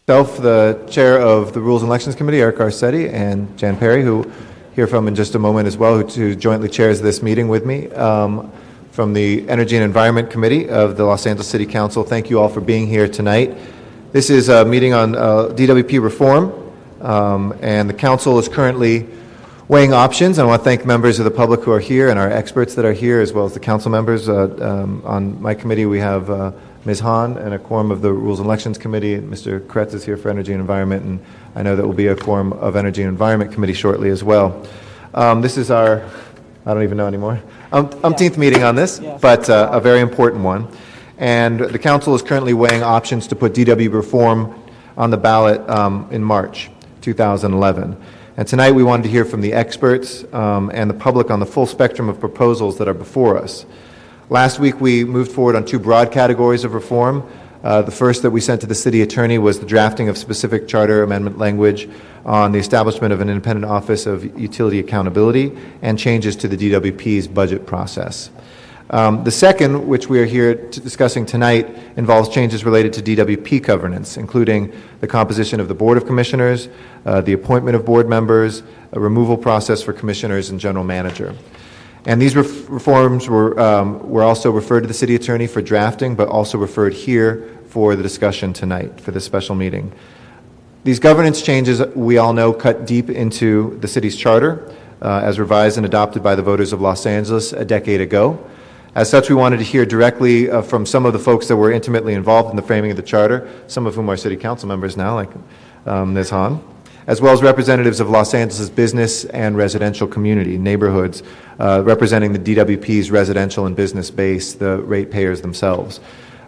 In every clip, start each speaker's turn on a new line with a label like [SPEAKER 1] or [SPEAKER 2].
[SPEAKER 1] Myself, the chair of the Rules and Elections Committee, Eric Garcetti, and Jan Perry, who we'll hear from in just a moment as well, who jointly chairs this meeting with me, from the Energy and Environment Committee of the Los Angeles City Council. Thank you all for being here tonight. This is a meeting on DWP reform, and the council is currently weighing options. I want to thank members of the public who are here and our experts that are here, as well as the council members. On my committee, we have Ms. Hahn and a quorum of the Rules and Elections Committee. Mr. Kretz is here for Energy and Environment, and I know that will be a quorum of Energy and Environment Committee shortly as well. This is our, I don't even know anymore, umpteenth meeting on this, but a very important one. And the council is currently weighing options to put DW reform on the ballot in March 2011. And tonight we wanted to hear from the experts and the public on the full spectrum of proposals that are before us. Last week we moved forward on two broad categories of reform. The first that we sent to the city attorney was the drafting of specific charter amendment language on the establishment of an independent office of utility accountability and changes to the DWP's budget process. The second, which we are here discussing tonight, involves changes related to DWP governance, including the composition of the Board of Commissioners, the appointment of board members, a removal process for commissioners and general manager. And these reforms were also referred to the city attorney for drafting, but also referred here for the discussion tonight for this special meeting. These governance changes, we all know, cut deep into the city's charter, as revised and adopted by the voters of Los Angeles a decade ago. As such, we wanted to hear directly from some of the folks that were intimately involved in the framing of the charter, some of whom are city council members now, like Ms. Hahn, as well as representatives of Los Angeles' business and residential community, neighborhoods, representing the DWP's residential and business base, the ratepayers themselves.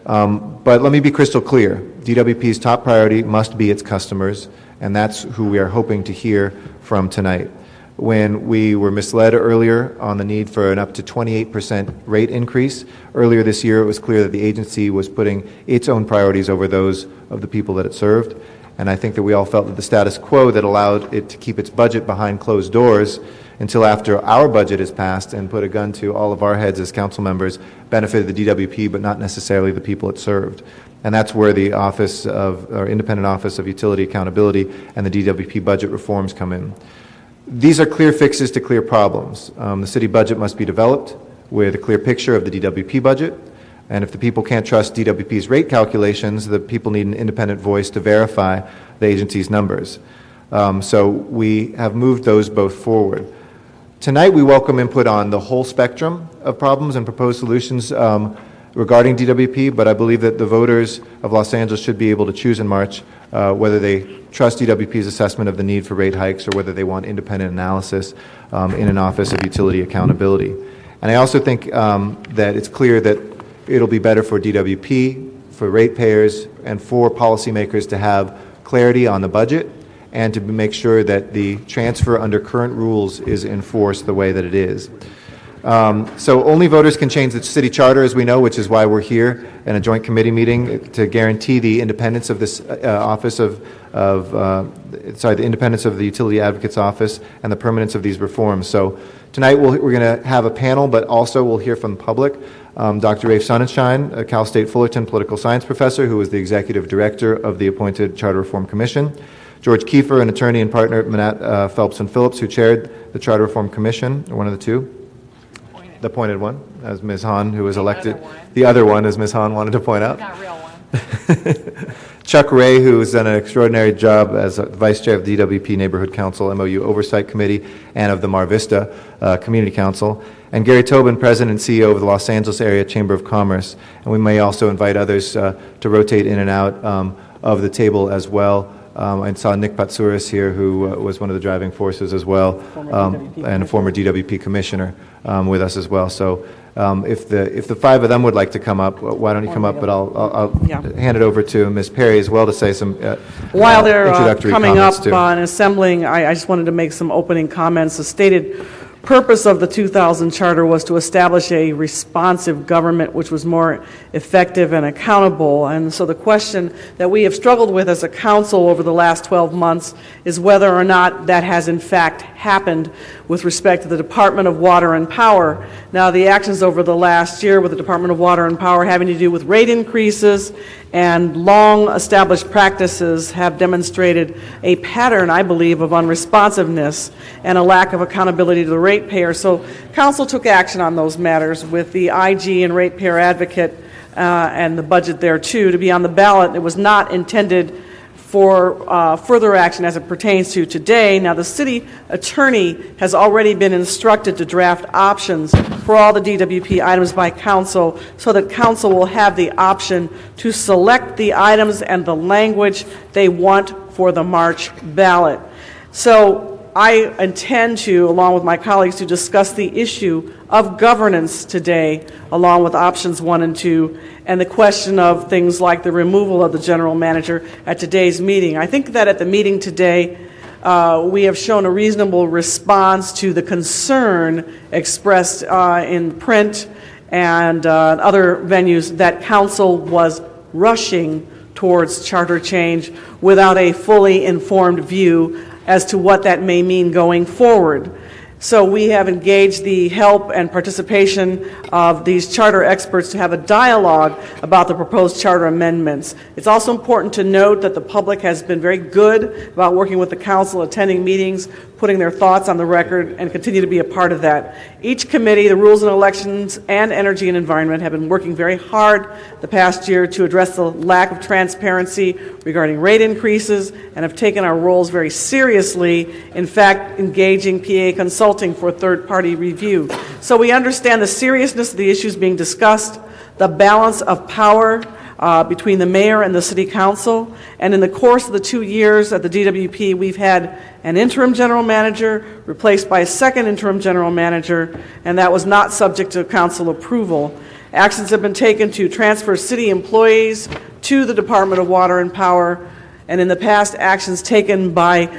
[SPEAKER 1] But let me be crystal clear. DWP's top priority must be its customers, and that's who we are hoping to hear from tonight. When we were misled earlier on the need for an up to 28% rate increase, earlier this year it was clear that the agency was putting its own priorities over those of the people that it served. And I think that we all felt that the status quo that allowed it to keep its budget behind closed doors until after our budget is passed and put a gun to all of our heads as council members benefited the DWP, but not necessarily the people it served. And that's where the Office of, or Independent Office of Utility Accountability and the DWP budget reforms come in. These are clear fixes to clear problems. The city budget must be developed with a clear picture of the DWP budget. And if the people can't trust DWP's rate calculations, the people need an independent voice to verify the agency's numbers. So we have moved those both forward. Tonight we welcome input on the whole spectrum of problems and proposed solutions regarding DWP, but I believe that the voters of Los Angeles should be able to choose in March whether they trust DWP's assessment of the need for rate hikes or whether they want independent analysis in an Office of Utility Accountability. And I also think that it's clear that it'll be better for DWP, for ratepayers, and for policymakers to have clarity on the budget and to make sure that the transfer under current rules is enforced the way that it is. So only voters can change the city charter, as we know, which is why we're here in a joint committee meeting to guarantee the independence of this office the independence of the Utility Advocate's Office and the permanence of these reforms. So tonight we're going to have a panel, but also we'll hear from the public. Dr. Rafe Sonnenschein, a Cal State Fullerton political science professor who is the executive director of the appointed Charter Reform Commission. George Kiefer, an attorney and partner at Manat, Phelps & Phillips, who chaired the Charter Reform Commission, or one of the two. The appointed one, as Ms. Hahn, who was elected. The other one, as Ms. Hahn wanted to point out.
[SPEAKER 2] Not real one.
[SPEAKER 1] Chuck Ray, who has done an extraordinary job as Vice Chair of the DWP Neighborhood Council MOU Oversight Committee and of the Mar Vista Community Council. And Gary Tobin, President and CEO of the Los Angeles Area Chamber of Commerce. And we may also invite others to rotate in and out of the table as well. I saw Nick Patsouris here, who was one of the driving forces as well, and a former DWP commissioner with us as well. So if the five of them would like to come up, why don't you come up? But I'll hand it over to Ms. Perry as well to say some
[SPEAKER 2] while they're
[SPEAKER 1] introductory
[SPEAKER 2] coming up
[SPEAKER 1] too.
[SPEAKER 2] and assembling, I just wanted to make some opening comments. The stated purpose of the 2000 charter was to establish a responsive government which was more effective and accountable. And so the question that we have struggled with as a council over the last 12 months is whether or not that has in fact happened with respect to the Department of Water and Power. Now, the actions over the last year with the Department of Water and Power having to do with rate increases and long-established practices have demonstrated a pattern, I believe, of unresponsiveness and a lack of accountability to the ratepayer. So Council took action on those matters with the IG and ratepayer advocate and the budget there, too, to be on the ballot. It was not intended for further action as it pertains to today. Now, the city attorney has already been instructed to draft options for all the DWP items by council so that council will have the option to select the items and the language they want for the March ballot. So I intend to, along with my colleagues, to discuss the issue of governance today, along with options 1 and 2, and the question of things like the removal of the general manager at today's meeting. I think that at the meeting today, we have shown a reasonable response to the concern expressed in print and other venues that council was rushing towards charter change without a fully informed view as to what that may mean going forward. So we have engaged the help and participation of these charter experts to have a dialogue about the proposed charter amendments. It's also important to note that the public has been very good about working with the council, attending meetings, putting their thoughts on the record, and continue to be a part of that. Each committee, the Rules and Elections and Energy and Environment, have been working very hard the past year to address the lack of transparency regarding rate increases and have taken our roles very seriously, in fact, engaging PA Consulting for third-party review. So we understand the seriousness of the issues being discussed, the balance of power between the mayor and the city council, and in the course of the 2 years at the DWP, we've had an interim general manager replaced by a second interim general manager, and that was not subject to council approval. Actions have been taken to transfer city employees to the Department of Water and Power, and in the past, actions taken by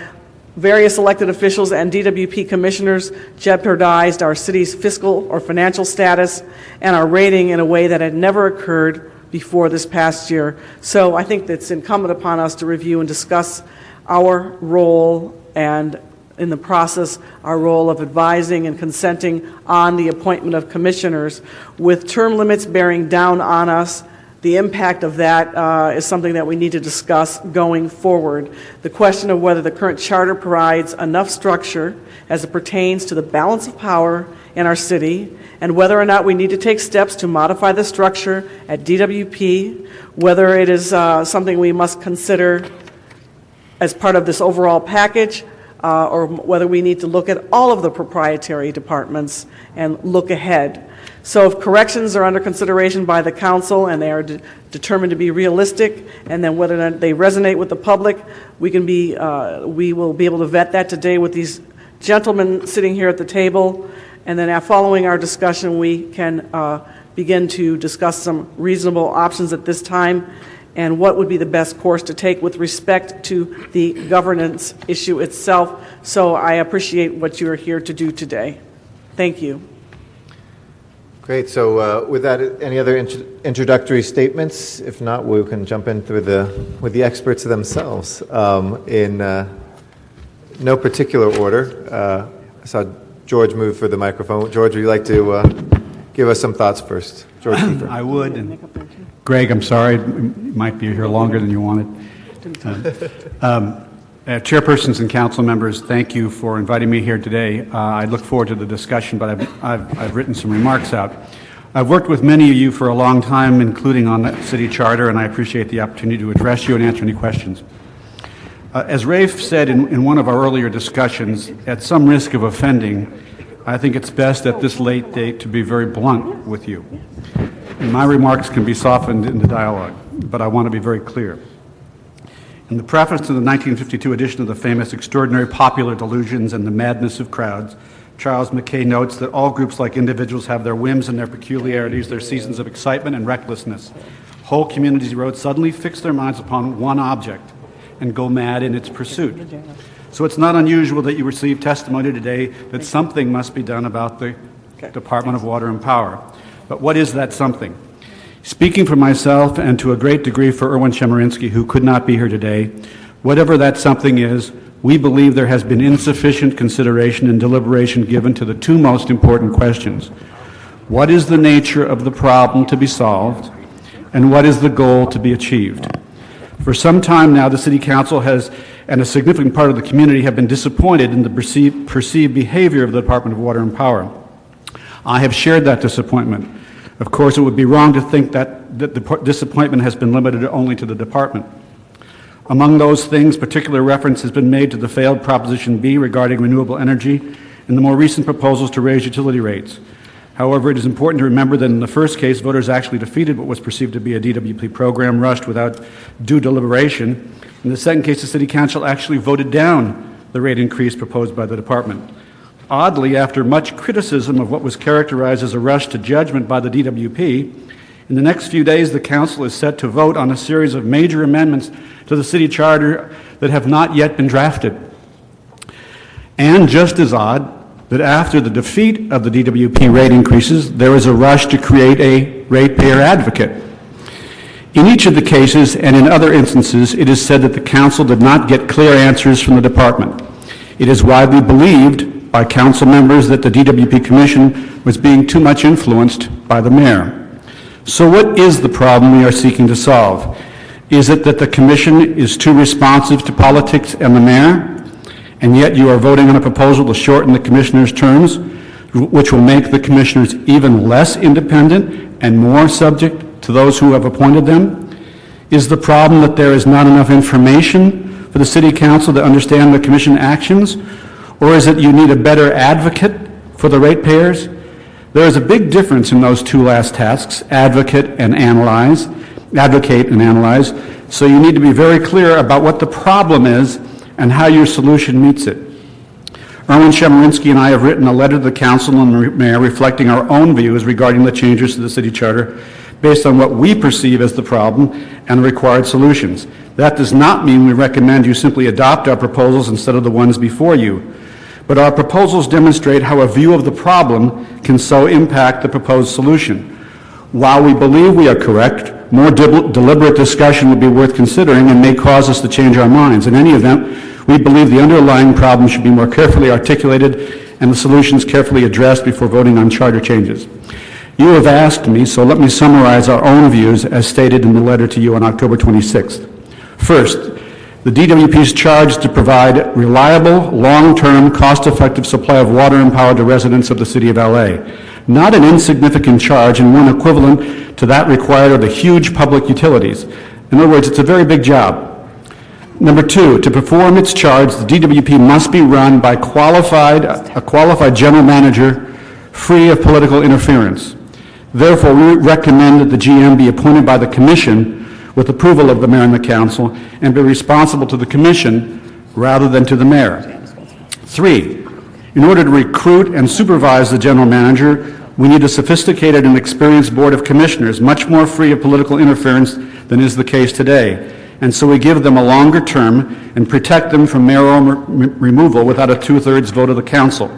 [SPEAKER 2] various elected officials and DWP commissioners jeopardized our city's fiscal or financial status and our rating in a way that had never occurred before this past year. So I think it's incumbent upon us to review and discuss our role and, in the process, our role of advising and consenting on the appointment of commissioners. With term limits bearing down on us, the impact of that is something that we need to discuss going forward. The question of whether the current charter provides enough structure as it pertains to the balance of power in our city, and whether or not we need to take steps to modify the structure at DWP, whether it is something we must consider as part of this overall package, or whether we need to look at all of the proprietary departments and look ahead. So if corrections are under consideration by the council and they are determined to be realistic, and then whether or not they resonate with the public, we will be able to vet that today with these gentlemen sitting here at the table. And then following our discussion, we can begin to discuss some reasonable options at this time and what would be the best course to take with respect to the governance issue itself. So I appreciate what you are here to do today. Thank you.
[SPEAKER 1] Great. So with that, any other introductory statements? If not, we can jump in with the experts themselves. In no particular order, I saw George move for the microphone. George, would you like to give us some thoughts first? George Kiefer.
[SPEAKER 3] I would. And Greg, I'm sorry, you might be here longer than you wanted. Chairpersons and council members, thank you for inviting me here today. I look forward to the discussion, but I've written some remarks out. I've worked with many of you for a long time, including on the city charter, and I appreciate the opportunity to address you and answer any questions. As Rafe said in one of our earlier discussions, at some risk of offending, I think it's best at this late date to be very blunt with you. And my remarks can be softened in the dialogue, but I want to be very clear. In the preface to the 1952 edition of the famous Extraordinary Popular Delusions and the Madness of Crowds, Charles Mackay notes that all groups, like individuals, have their whims and their peculiarities, their seasons of excitement and recklessness. Whole communities, he wrote, suddenly fix their minds upon one object and go mad in its pursuit. So it's not unusual that you receive testimony today that something must be done about the Department of Water and Power. But what is that something? Speaking for myself and to a great degree for Erwin Chemerinsky, who could not be here today, whatever that something is, we believe there has been insufficient consideration and deliberation given to the two most important questions. What is the nature of the problem to be solved? and what is the goal to be achieved. For some time now, the City Council has, and a significant part of the community, have been disappointed in the perceived behavior of the Department of Water and Power. I have shared that disappointment. Of course, it would be wrong to think that the disappointment has been limited only to the department. Among those things, particular reference has been made to the failed Proposition B regarding renewable energy and the more recent proposals to raise utility rates. However, it is important to remember that in the first case, voters actually defeated what was perceived to be a DWP program rushed without due deliberation. In the second case, the City Council actually voted down the rate increase proposed by the department. Oddly, after much criticism of what was characterized as a rush to judgment by the DWP, in the next few days, the Council is set to vote on a series of major amendments to the City Charter that have not yet been drafted. And just as odd, that after the defeat of the DWP rate increases, there is a rush to create a ratepayer advocate. In each of the cases and in other instances, it is said that the Council did not get clear answers from the Department. It is widely believed by Council members that the DWP Commission was being too much influenced by the Mayor. So what is the problem we are seeking to solve? Is it that the Commission is too responsive to politics and the Mayor, and yet you are voting on a proposal to shorten the Commissioners' terms, which will make the Commissioners even less independent and more subject to those who have appointed them? Is the problem that there is not enough information for the City Council to understand the Commission actions? Or is it you need a better advocate for the ratepayers? There is a big difference in those two last tasks, advocate and analyze, so you need to be very clear about what the problem is and how your solution meets it. Erwin Chemerinsky and I have written a letter to the Council and the Mayor reflecting our own views regarding the changes to the City Charter based on what we perceive as the problem and the required solutions. That does not mean we recommend you simply adopt our proposals instead of the ones before you. But our proposals demonstrate how a view of the problem can so impact the proposed solution. While we believe we are correct, more deliberate discussion would be worth considering and may cause us to change our minds. In any event, we believe the underlying problem should be more carefully articulated and the solutions carefully addressed before voting on charter changes. You have asked me, so let me summarize our own views as stated in the letter to you on October 26th. First, the DWP is charged to provide reliable, long-term, cost-effective supply of water and power to residents of the City of LA. Not an insignificant charge and one equivalent to that required of the huge public utilities. In other words, it's a very big job. Number two, to perform its charge, the DWP must be run by a qualified general manager free of political interference. Therefore, we recommend that the GM be appointed by the Commission with approval of the Mayor and the Council and be responsible to the Commission rather than to the Mayor. Three, in order to recruit and supervise the General Manager, we need a sophisticated and experienced Board of Commissioners, much more free of political interference than is the case today. And so we give them a longer term and protect them from mayoral removal without a two-thirds vote of the Council.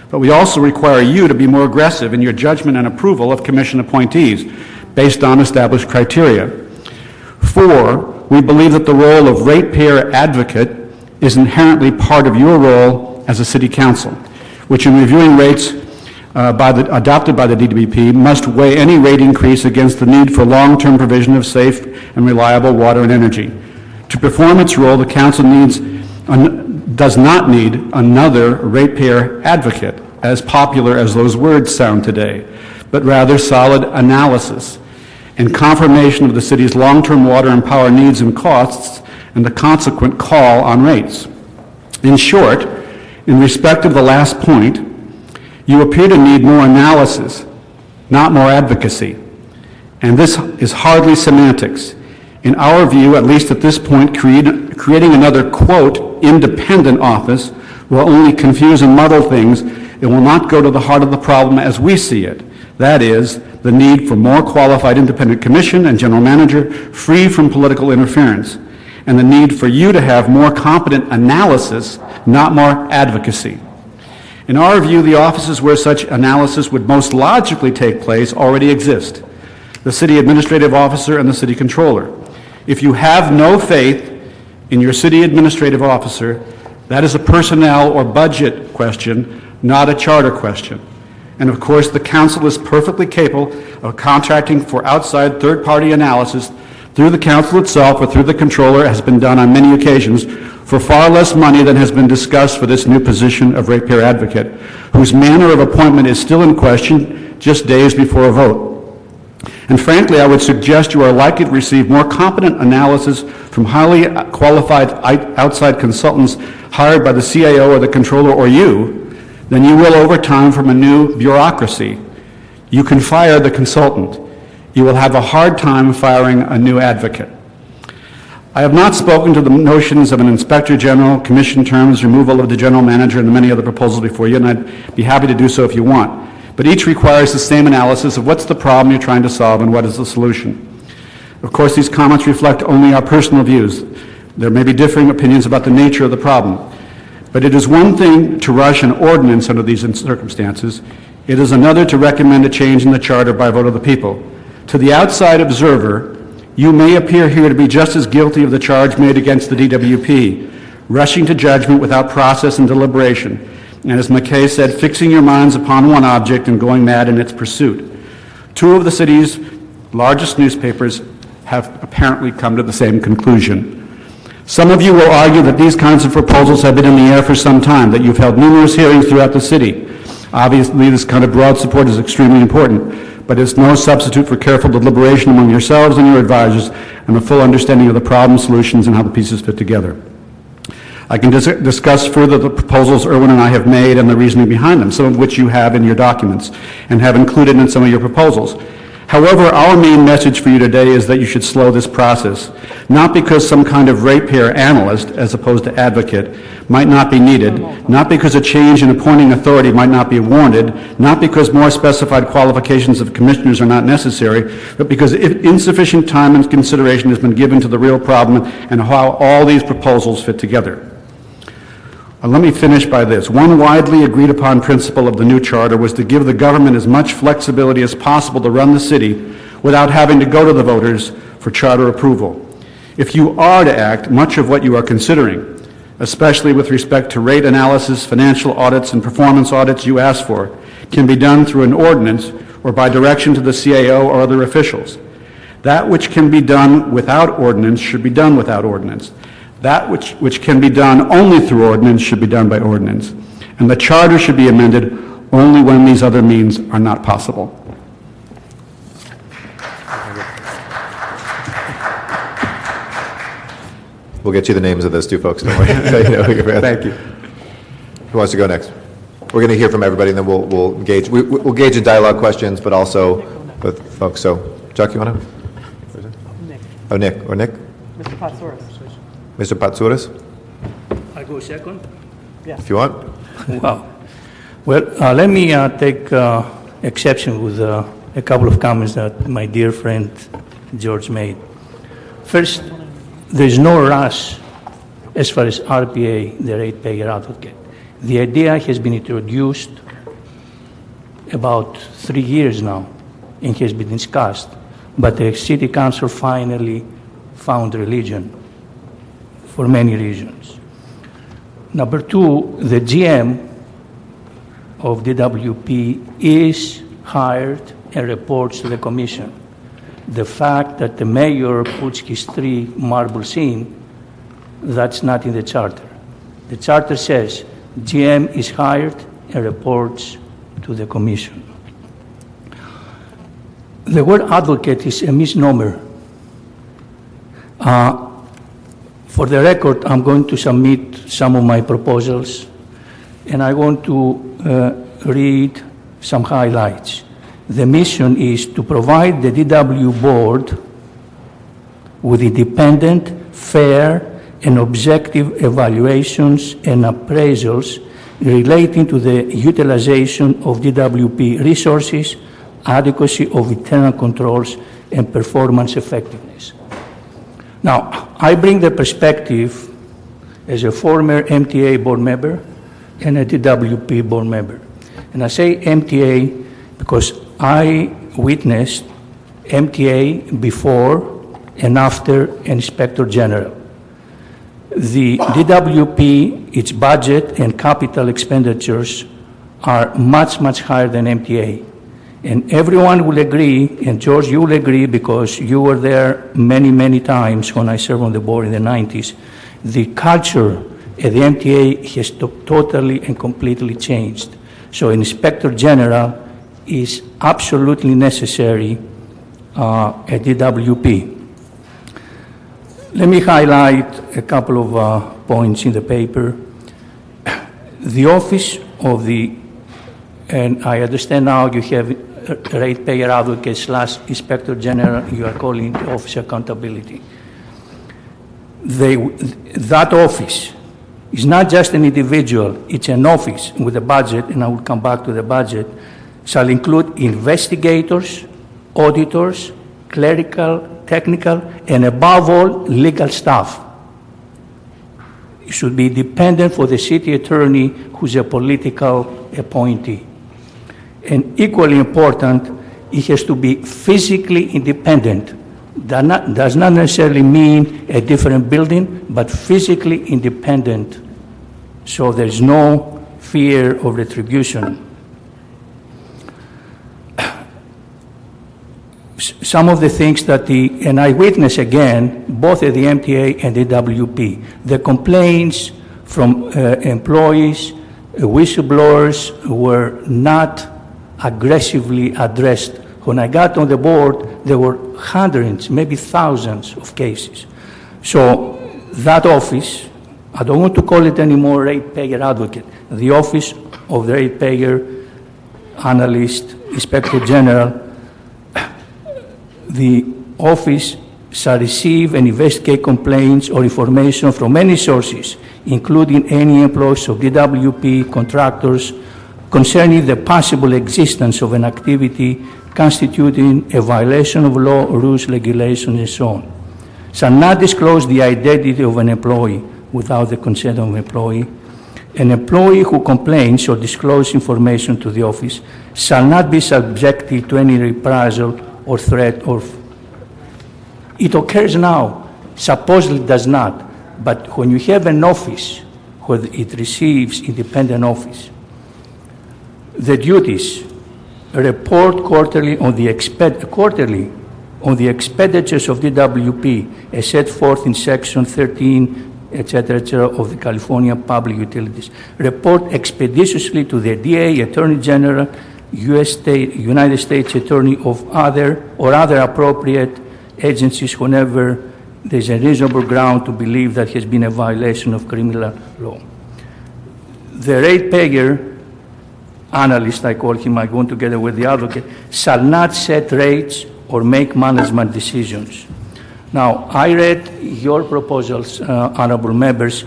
[SPEAKER 3] But we also require you to be more aggressive in your judgment and approval of Commission appointees based on established criteria. Four, we believe that the role of ratepayer advocate is inherently part of your role as a City Council, which in reviewing rates adopted by the DWP must weigh any rate increase against the need for long-term provision of safe and reliable water and energy. To perform its role, the Council does not need another ratepayer advocate, as popular as those words sound today, but rather solid analysis and confirmation of the city's long-term water and power needs and costs and the consequent call on rates. In short, in respect of the last point, you appear to need more analysis, not more advocacy. And this is hardly semantics. In our view, at least at this point, creating another, quote, independent office will only confuse and muddle things. It will not go to the heart of the problem as we see it. That is, the need for more qualified independent commission and general manager free from political interference, and the need for you to have more competent analysis, not more advocacy. In our view, the offices where such analysis would most logically take place already exist: the city administrative officer and the city controller. If you have no faith in your city administrative officer, that is a personnel or budget question, not a charter question. And of course, the council is perfectly capable of contracting for outside third-party analysis through the council itself or through the controller, has been done on many occasions, for far less money than has been discussed for this new position of ratepayer advocate, whose manner of appointment is still in question just days before a vote. And frankly, I would suggest you are likely to receive more competent analysis from highly qualified outside consultants hired by the CAO or the controller or you than you will over time from a new bureaucracy. You can fire the consultant. You will have a hard time firing a new advocate. I have not spoken to the notions of an inspector general, commission terms, removal of the general manager, and the many other proposals before you, and I'd be happy to do so if you want. But each requires the same analysis of what's the problem you're trying to solve and what is the solution. Of course, these comments reflect only our personal views. There may be differing opinions about the nature of the problem. But it is one thing to rush an ordinance under these circumstances. It is another to recommend a change in the charter by vote of the people. To the outside observer, you may appear here to be just as guilty of the charge made against the DWP, rushing to judgment without process and deliberation, and as McKay said, fixing your minds upon one object and going mad in its pursuit. Two of the city's largest newspapers have apparently come to the same conclusion. Some of you will argue that these kinds of proposals have been in the air for some time, that you've held numerous hearings throughout the city. Obviously, this kind of broad support is extremely important, but it's no substitute for careful deliberation among yourselves and your advisors and a full understanding of the problem, solutions, and how the pieces fit together. I can discuss further the proposals Erwin and I have made and the reasoning behind them, some of which you have in your documents and have included in some of your proposals. However, our main message for you today is that you should slow this process, not because some kind of ratepayer analyst, as opposed to advocate, might not be needed, not because a change in appointing authority might not be warranted, not because more specified qualifications of commissioners are not necessary, but because insufficient time and consideration has been given to the real problem and how all these proposals fit together. Let me finish by this. One widely agreed upon principle of the new charter was to give the government as much flexibility as possible to run the city without having to go to the voters for charter approval. If you are to act, much of what you are considering, especially with respect to rate analysis, financial audits, and performance audits you ask for, can be done through an ordinance or by direction to the CAO or other officials. That which can be done without ordinance should be done without ordinance. That which can be done only through ordinance should be done by ordinance. And the charter should be amended only when these other means are not possible.
[SPEAKER 1] We'll get you the names of those two folks, don't worry. So you know who you're with.
[SPEAKER 3] Thank you.
[SPEAKER 1] Who wants to go next? We're going to hear from everybody, and then we'll engage. We'll engage in dialogue questions, but also with folks. So, Chuck, you want to?
[SPEAKER 2] Nick.
[SPEAKER 1] Oh, Nick. Or Nick?
[SPEAKER 2] Mr. Patsouris.
[SPEAKER 1] Mr. Patsouris,
[SPEAKER 4] I go second?
[SPEAKER 1] if you want.
[SPEAKER 4] Wow. Well, let me take exception with a couple of comments that my dear friend George made. First, there's no rush as far as RPA, the ratepayer advocate. The idea has been introduced about 3 years now and has been discussed, but the City Council finally found religion for many reasons. Number two, the GM of DWP is hired and reports to the commission. The fact that the mayor puts his 3 marbles in, that's not in the charter. The charter says GM is hired and reports to the commission. The word advocate is a misnomer. For the record, I'm going to submit some of my proposals, and I want to read some highlights. The mission is to provide the DW board with independent, fair, and objective evaluations and appraisals relating to the utilization of DWP resources, adequacy of internal controls, and performance effectiveness. Now, I bring the perspective as a former MTA board member and a DWP board member. And I say MTA because I witnessed MTA before and after Inspector General. The DWP, its budget and capital expenditures are much, much higher than MTA. And everyone will agree, and George, you will agree because you were there many, many times when I served on the board in the 90s, the culture at the MTA has totally and completely changed. So an Inspector General is absolutely necessary at DWP. Let me highlight a couple of points in the paper. The office of the, and I understand now you have ratepayer advocate / Inspector General, you are calling the office accountability. That office is not just an individual, it's an office with a budget, and I will come back to the budget, shall include investigators, auditors, clerical, technical, and above all, legal staff. It should be independent for the city attorney who's a political appointee. And equally important, it has to be physically independent. That does not necessarily mean a different building, but physically independent, so there's no fear of retribution. Some of the things that and I witness again, both at the MTA and the WP, the complaints from employees, whistleblowers were not aggressively addressed. When I got on the board, there were hundreds, maybe thousands of cases. So that office, I don't want to call it anymore ratepayer advocate, the office of the ratepayer analyst, Inspector General, the office shall receive and investigate complaints or information from any sources, including any employees of DWP, contractors, concerning the possible existence of an activity constituting a violation of law, rules, regulations, and so on. Shall not disclose the identity of an employee without the consent of an employee. An employee who complains or discloses information to the office shall not be subjected to any reprisal or threat. Or it occurs now, supposedly does not, but when you have an office where it receives independent office, the duties report quarterly on the expenditures of DWP as set forth in Section 13, etc., of the California Public Utilities. Report expeditiously to the DA, Attorney General, United States Attorney of other appropriate agencies whenever there's a reasonable ground to believe that has been a violation of criminal law. The ratepayer analyst, I call him, I go together with the advocate, shall not set rates or make management decisions. Now, I read your proposals, honorable members,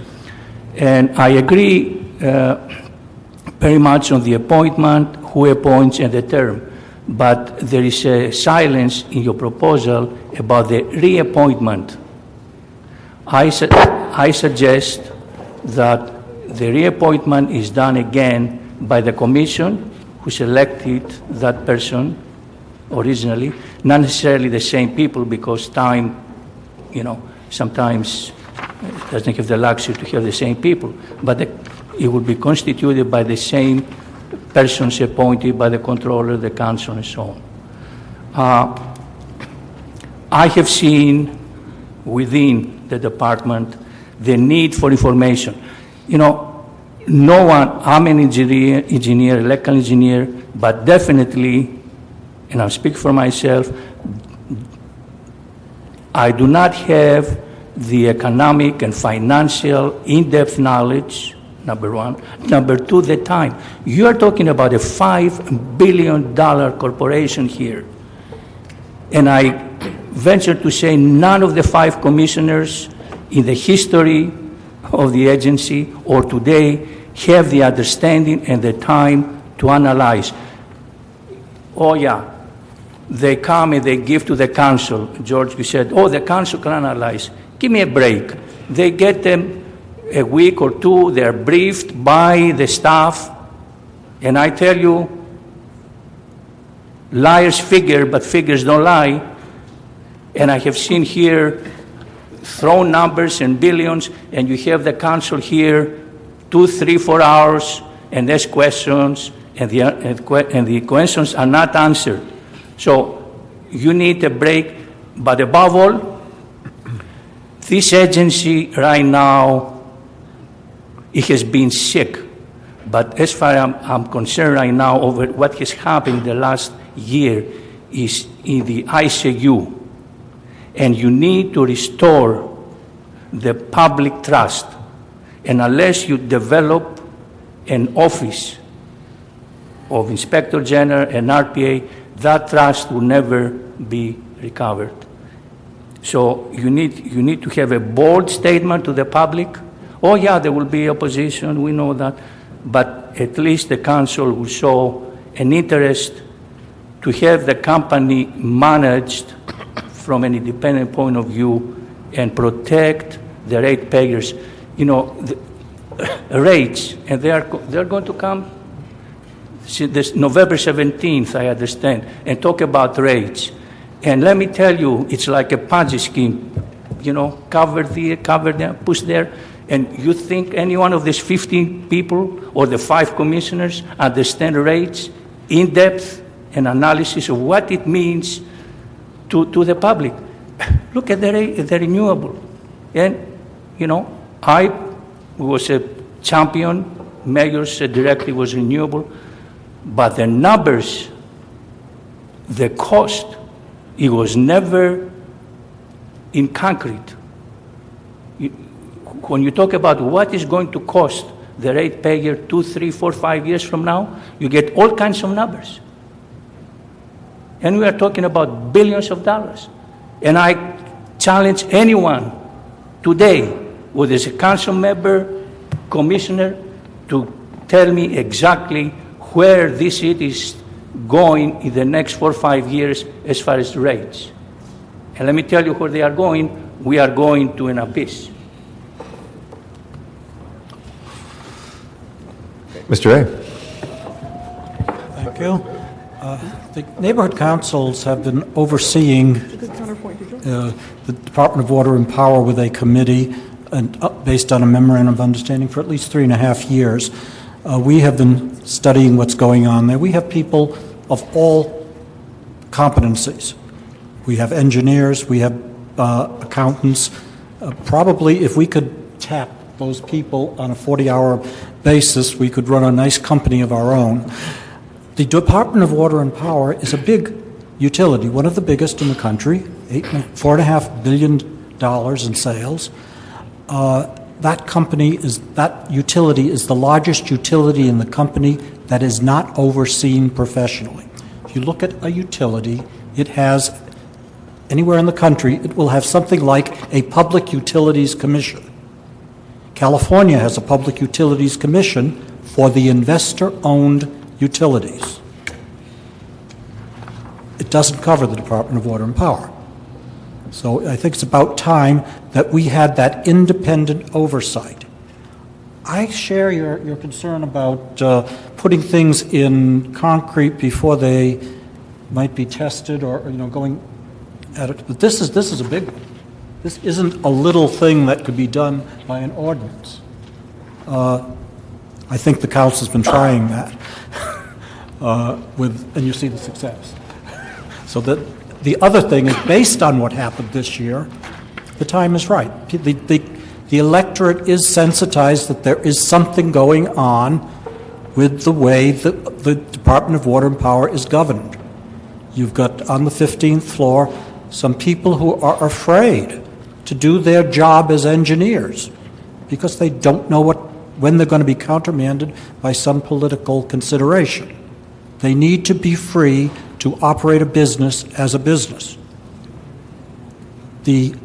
[SPEAKER 4] and I agree very much on the appointment, who appoints, and the term. But there is a silence in your proposal about the reappointment. I suggest that the reappointment is done again by the commission who selected that person originally, not necessarily the same people, because time, sometimes doesn't have the luxury to have the same people, but it will be constituted by the same persons appointed by the controller, the council, and so on. I have seen within the department the need for information. No one, I'm an engineer, electrical engineer, but definitely, and I'll speak for myself, I do not have the economic and financial in-depth knowledge, number one. Number two, the time. You are talking about a $5 billion corporation here. And I venture to say none of the 5 commissioners in the history of the agency or today have the understanding and the time to analyze. Oh yeah, they come and they give to the council. George, you said, the council can analyze. Give me a break. They get them a week or two, they're briefed by the staff, and I tell you, liars figure, but figures don't lie. And I have seen here thrown numbers and billions, and you have the council here 2, 3, 4 hours and ask questions and the questions are not answered. So you need a break, but above all, this agency right now, it has been sick. But as far as I'm concerned right now over what has happened the last year is in the ICU. And you need to restore the public trust. And unless you develop an office of Inspector General and RPA, that trust will never be recovered. So you need to have a bold statement to the public. Oh yeah, there will be opposition, we know that. But at least the council will show an interest to have the company managed from an independent point of view and protect the ratepayers. You know, the rates, and they're going to come this November 17th, I understand, and talk about rates. And let me tell you, it's like a Ponzi scheme. You know, cover there, push there. And you think any one of these 15 people or the 5 commissioners understand rates, in depth, and analysis of what it means to the public? Look at the renewable. And, you know, I was a champion, mayor's directive was renewable, but the numbers, the cost, it was never in concrete. When you talk about what is going to cost the ratepayer 2, 3, 4, 5 years from now, you get all kinds of numbers. And we are talking about billions of dollars. And I challenge anyone today, whether it's a council member, commissioner, to tell me exactly where this city is going in the next 4 or 5 years as far as rates. And let me tell you where they are going. We are going to an abyss.
[SPEAKER 1] Mr. Ray.
[SPEAKER 5] Thank you. The neighborhood councils have been overseeing the Department of Water and Power with a committee and based on a memorandum of understanding for at least 3.5 years. We have been studying what's going on there. We have people of all competencies. We have engineers, we have accountants. Probably if we could tap those people on a 40-hour basis, we could run a nice company of our own. The Department of Water and Power is a big utility, one of the biggest in the country, $4.5 billion in sales. That utility is the largest utility in the company that is not overseen professionally. If you look at a utility, it has, anywhere in the country, it will have something like a Public Utilities Commission. California has a Public Utilities Commission for the investor-owned utilities. It doesn't cover the Department of Water and Power. So I think it's about time that we had that independent oversight. I share your concern about putting things in concrete before they might be tested or going at it. But this is a big one. This isn't a little thing that could be done by an ordinance. I think the council's been trying that, and you see the success. So the other thing is, based on what happened this year, the time is right. The electorate is sensitized that there is something going on with the way that the Department of Water and Power is governed. You've got on the 15th floor some people who are afraid to do their job as engineers because they don't know when they're going to be countermanded by some political consideration. They need to be free to operate a business as a business. The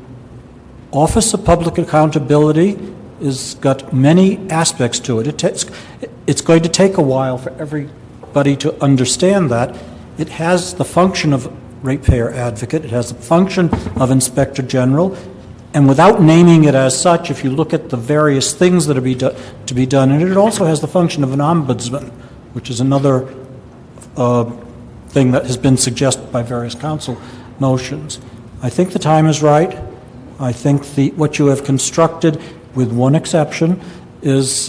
[SPEAKER 5] Office of Public Accountability has got many aspects to it. It's going to take a while for everybody to understand that. It has the function of ratepayer advocate. It has the function of inspector general. And without naming it as such, if you look at the various things that are to be done, and it also has the function of an ombudsman, which is another thing that has been suggested by various council motions. I think the time is right. I think what you have constructed, with one exception, is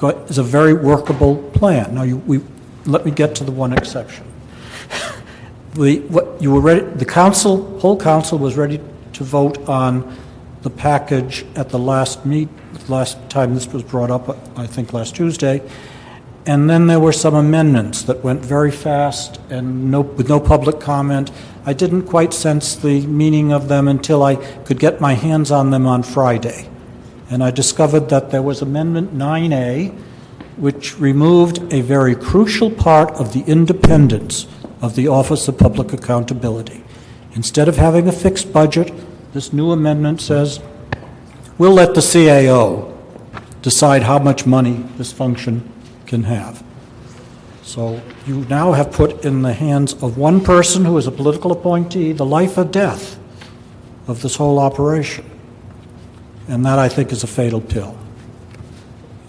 [SPEAKER 5] is a very workable plan. Now, let me get to the one exception. Whole council was ready to vote on the package at the last time this was brought up, I think last Tuesday, and then there were some amendments that went very fast and with no public comment. I didn't quite sense the meaning of them until I could get my hands on them on Friday. And I discovered that there was Amendment 9A, which removed a very crucial part of the independence of the Office of Public Accountability. Instead of having a fixed budget, this new amendment says, we'll let the CAO decide how much money this function can have. So you now have put in the hands of one person who is a political appointee the life or death of this whole operation. And that, I think, is a fatal pill.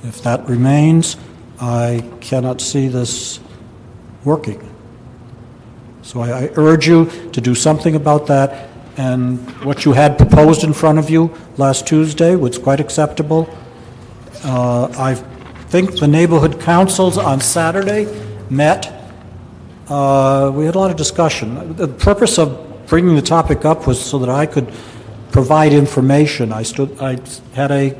[SPEAKER 5] If that remains, I cannot see this working. So I urge you to do something about that. And what you had proposed in front of you last Tuesday was quite acceptable. I think the neighborhood councils on Saturday met. We had a lot of discussion. The purpose of bringing the topic up was so that I could provide information. I had a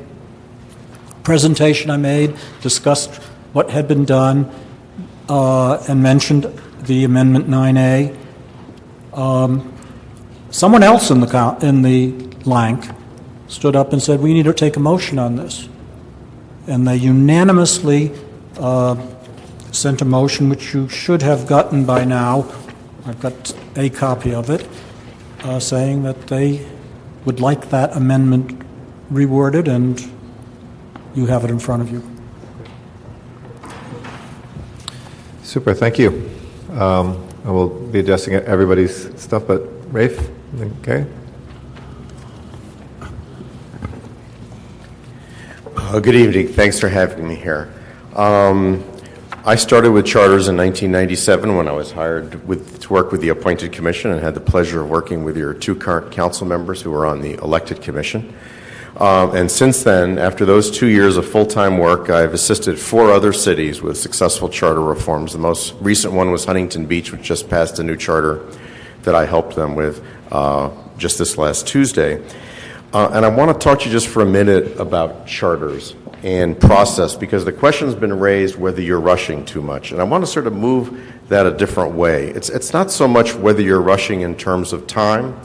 [SPEAKER 5] presentation I made, discussed what had been done, and mentioned the Amendment 9A. Someone else in the Lank stood up and said, we need to take a motion on this. And they unanimously sent a motion, which you should have gotten by now. I've got a copy of it, saying that they would like that amendment reworded, and you have it in front of you.
[SPEAKER 1] Super, thank you. I will be addressing everybody's stuff, but Rafe, okay?
[SPEAKER 6] Good evening. Thanks for having me here. I started with charters in 1997 when I was hired to work with the appointed commission, and had the pleasure of working with your two current council members who are on the elected commission. And since then, after those 2 years of full-time work, I've assisted 4 other cities with successful charter reforms. The most recent one was Huntington Beach, which just passed a new charter that I helped them with just this last Tuesday. And I want to talk to you just for a minute about charters and process, because the question's been raised whether you're rushing too much. And I want to sort of move that a different way. It's not so much whether you're rushing in terms of time.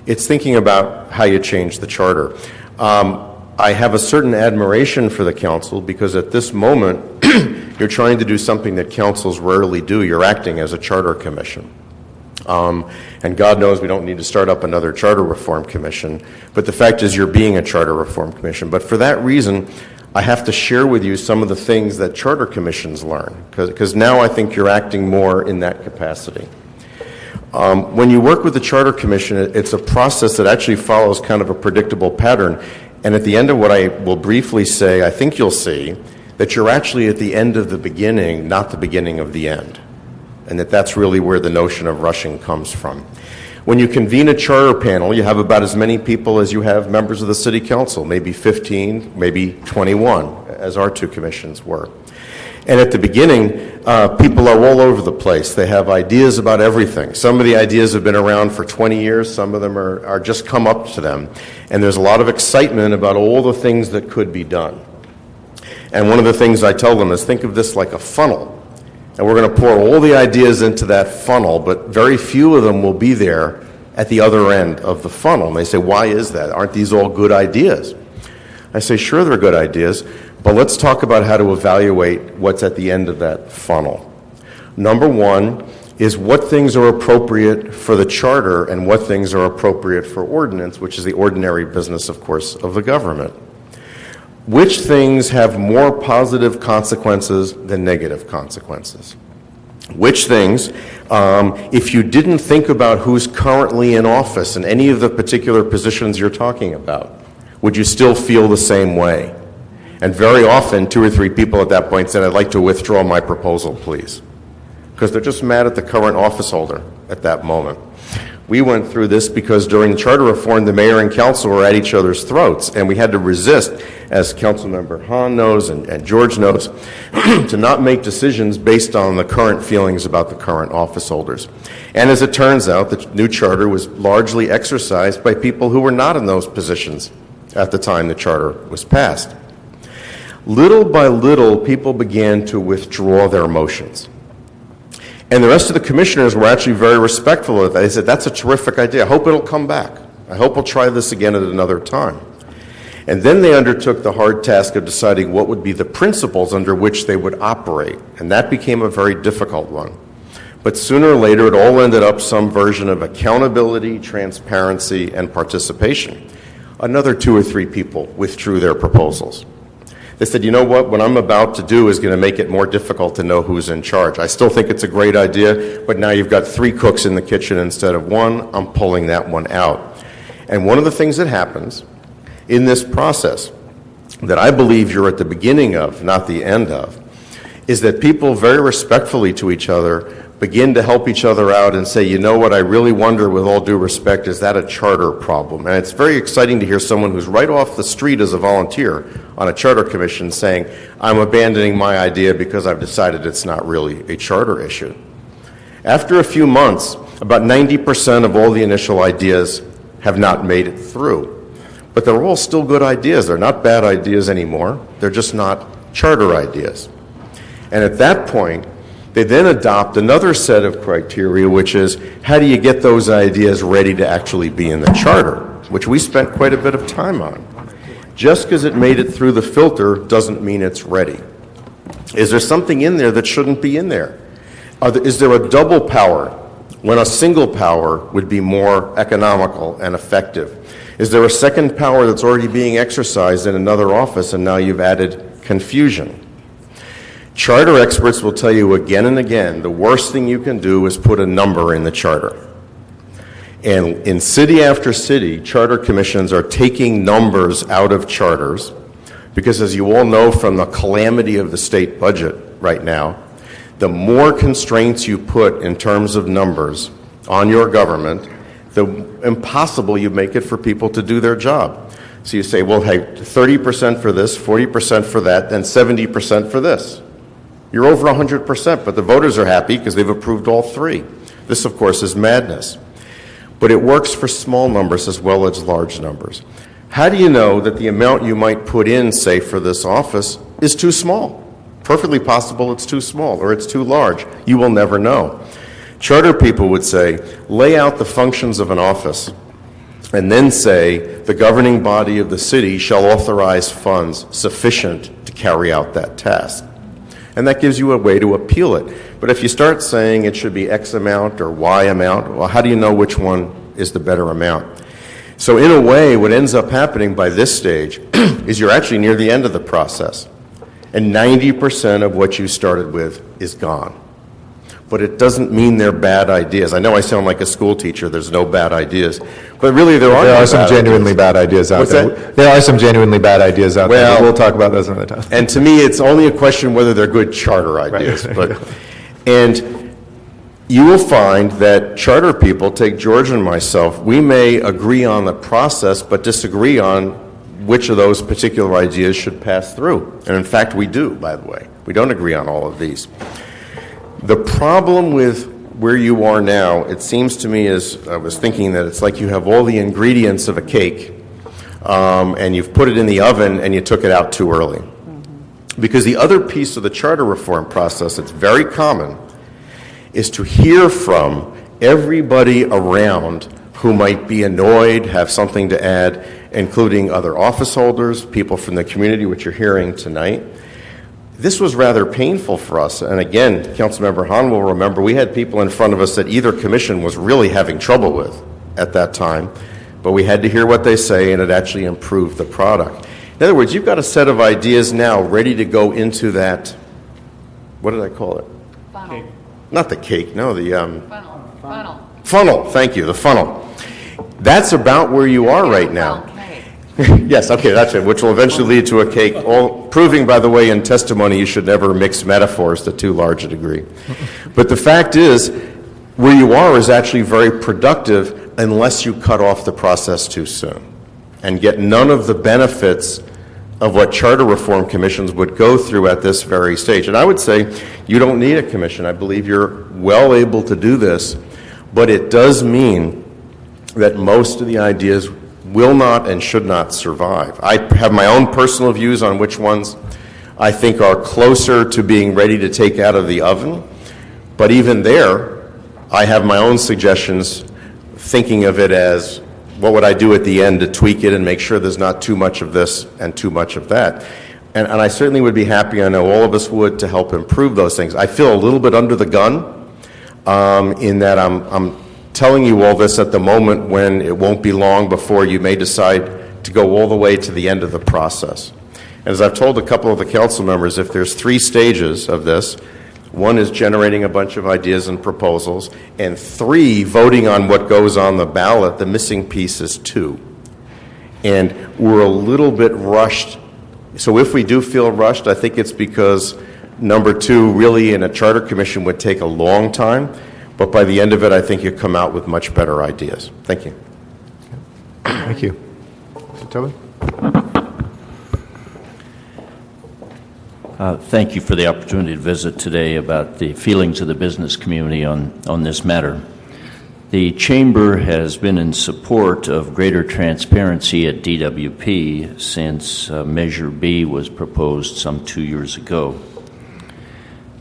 [SPEAKER 6] It's thinking about how you change the charter. I have a certain admiration for the council, because at this moment, you're trying to do something that councils rarely do. You're acting as a charter commission. And God knows we don't need to start up another charter reform commission, but the fact is you're being a charter reform commission. But for that reason, I have to share with you some of the things that charter commissions learn, because now I think you're acting more in that capacity. When you work with the Charter Commission, it's a process that actually follows kind of a predictable pattern. And at the end of what I will briefly say, I think you'll see that you're actually at the end of the beginning, not the beginning of the end. And that's really where the notion of rushing comes from. When you convene a charter panel, you have about as many people as you have members of the City Council, maybe 15, maybe 21, as our two commissions were. And at the beginning, people are all over the place. They have ideas about everything. Some of the ideas have been around for 20 years. Some of them are just come up to them. And there's a lot of excitement about all the things that could be done. And one of the things I tell them is, think of this like a funnel. And we're going to pour all the ideas into that funnel, but very few of them will be there at the other end of the funnel. And they say, why is that? Aren't these all good ideas? I say, sure, they're good ideas. But let's talk about how to evaluate what's at the end of that funnel. Number one is what things are appropriate for the charter and what things are appropriate for ordinance, which is the ordinary business, of course, of the government. Which things have more positive consequences than negative consequences? Which things, if you didn't think about who's currently in office in any of the particular positions you're talking about, would you still feel the same way? And very often, 2 or 3 people at that point said, I'd like to withdraw my proposal, please. Because they're just mad at the current office holder at that moment. We went through this because during charter reform, the mayor and council were at each other's throats, and we had to resist, as Councilmember Hahn knows and George knows, to not make decisions based on the current feelings about the current office holders. And as it turns out, the new charter was largely exercised by people who were not in those positions at the time the charter was passed. Little by little, people began to withdraw their motions. And the rest of the commissioners were actually very respectful of that. They said, that's a terrific idea. I hope it'll come back. I hope we'll try this again at another time. And then they undertook the hard task of deciding what would be the principles under which they would operate. And that became a very difficult one. But sooner or later, it all ended up some version of accountability, transparency, and participation. Another 2 or 3 people withdrew their proposals. They said, you know what I'm about to do is going to make it more difficult to know who's in charge. I still think it's a great idea, but now you've got 3 cooks in the kitchen instead of 1. I'm pulling that one out. And one of the things that happens in this process that I believe you're at the beginning of, not the end of, is that people very respectfully to each other begin to help each other out and say, you know what, I really wonder, with all due respect, is that a charter problem? And it's very exciting to hear someone who's right off the street as a volunteer on a charter commission saying, I'm abandoning my idea because I've decided it's not really a charter issue. After a few months, about 90% of all the initial ideas have not made it through. But they're all still good ideas. They're not bad ideas anymore. They're just not charter ideas. And at that point, they then adopt another set of criteria, which is, how do you get those ideas ready to actually be in the charter, which we spent quite a bit of time on. Just because it made it through the filter doesn't mean it's ready. Is there something in there that shouldn't be in there? Is there a double power when a single power would be more economical and effective? Is there a second power that's already being exercised in another office and now you've added confusion? Charter experts will tell you again and again, the worst thing you can do is put a number in the charter. And in city after city, charter commissions are taking numbers out of charters because, as you all know from the calamity of the state budget right now, the more constraints you put in terms of numbers on your government, the impossible you make it for people to do their job. So you say, well, hey, 30% for this, 40% for that, then 70% for this. You're over 100%, but the voters are happy because they've approved all 3. This, of course, is madness. But it works for small numbers as well as large numbers. How do you know that the amount you might put in, say, for this office is too small? Perfectly possible it's too small or it's too large. You will never know. Charter people would say, lay out the functions of an office and then say the governing body of the city shall authorize funds sufficient to carry out that task. And that gives you a way to appeal it. But if you start saying it should be X amount or Y amount, well, how do you know which one is the better amount? So in a way, what ends up happening by this stage is you're actually near the end of the process. And 90% of what you started with is gone. But it doesn't mean they're bad ideas. I know I sound like a school teacher, there's no bad ideas. But really, there are
[SPEAKER 1] some genuinely bad ideas out there. There are some genuinely bad ideas out there. But we'll talk about those another time.
[SPEAKER 6] And to me, it's only a question whether they're good charter ideas.
[SPEAKER 1] Right.
[SPEAKER 6] But, and you will find that charter people, take George and myself, we may agree on the process, but disagree on which of those particular ideas should pass through. And in fact, we do, by the way. We don't agree on all of these. The problem with where you are now, it seems to me, is I was thinking that it's like you have all the ingredients of a cake, and you've put it in the oven and you took it out too early. Because the other piece of the charter reform process that's very common is to hear from everybody around who might be annoyed, have something to add, including other office holders, people from the community, which you're hearing tonight. This was rather painful for us. And again, Councilmember Hahn will remember, we had people in front of us that either commission was really having trouble with at that time, but we had to hear what they say, and it actually improved the product. In other words, you've got a set of ideas now ready to go into that, what did I call it?
[SPEAKER 7] Funnel.
[SPEAKER 6] Not the cake, no, the
[SPEAKER 7] Funnel.
[SPEAKER 6] funnel, thank you, the funnel. That's about where you are right now. Yes, okay, that's it, which will eventually lead to a cake, all proving, by the way, in testimony you should never mix metaphors to too large a degree. But the fact is, where you are is actually very productive unless you cut off the process too soon and get none of the benefits of what charter reform commissions would go through at this very stage. And I would say you don't need a commission. I believe you're well able to do this, but it does mean that most of the ideas will not and should not survive. I have my own personal views on which ones I think are closer to being ready to take out of the oven, but even there, I have my own suggestions, thinking of it as what would I do at the end to tweak it and make sure there's not too much of this and too much of that. And I certainly would be happy, I know all of us would, to help improve those things. I feel a little bit under the gun in that I'm telling you all this at the moment when it won't be long before you may decide to go all the way to the end of the process. And as I've told a couple of the council members, if there's 3 stages of this, 1 is generating a bunch of ideas and proposals, and 3, voting on what goes on the ballot, the missing piece is 2. And we're a little bit rushed. So if we do feel rushed, I think it's because number 2 really in a charter commission would take a long time, but by the end of it, I think you come out with much better ideas. Thank you.
[SPEAKER 1] Thank you. Mr. Tobin?
[SPEAKER 7] Thank you for the opportunity to visit today about the feelings of the business community on this matter. The Chamber has been in support of greater transparency at DWP since Measure B was proposed some 2 years ago.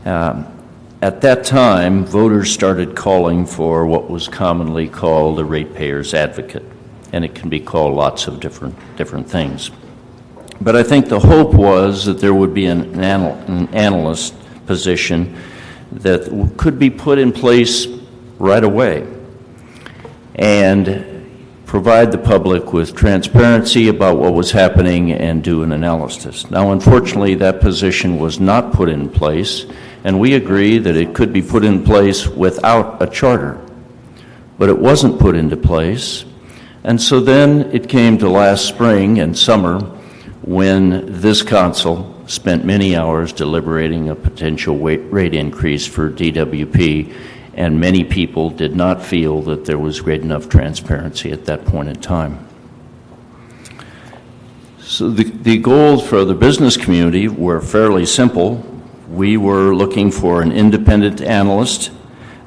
[SPEAKER 7] At that time, voters started calling for what was commonly called a ratepayer's advocate, and it can be called lots of different things. But I think the hope was that there would be an analyst position that could be put in place right away and provide the public with transparency about what was happening and do an analysis. Now, unfortunately, that position was not put in place, and we agree that it could be put in place without a charter. But it wasn't put into place, and so then it came to last spring and summer when this council spent many hours deliberating a potential rate increase for DWP, and many people did not feel that there was great enough transparency at that point in time. So the goals for the business community were fairly simple. We were looking for an independent analyst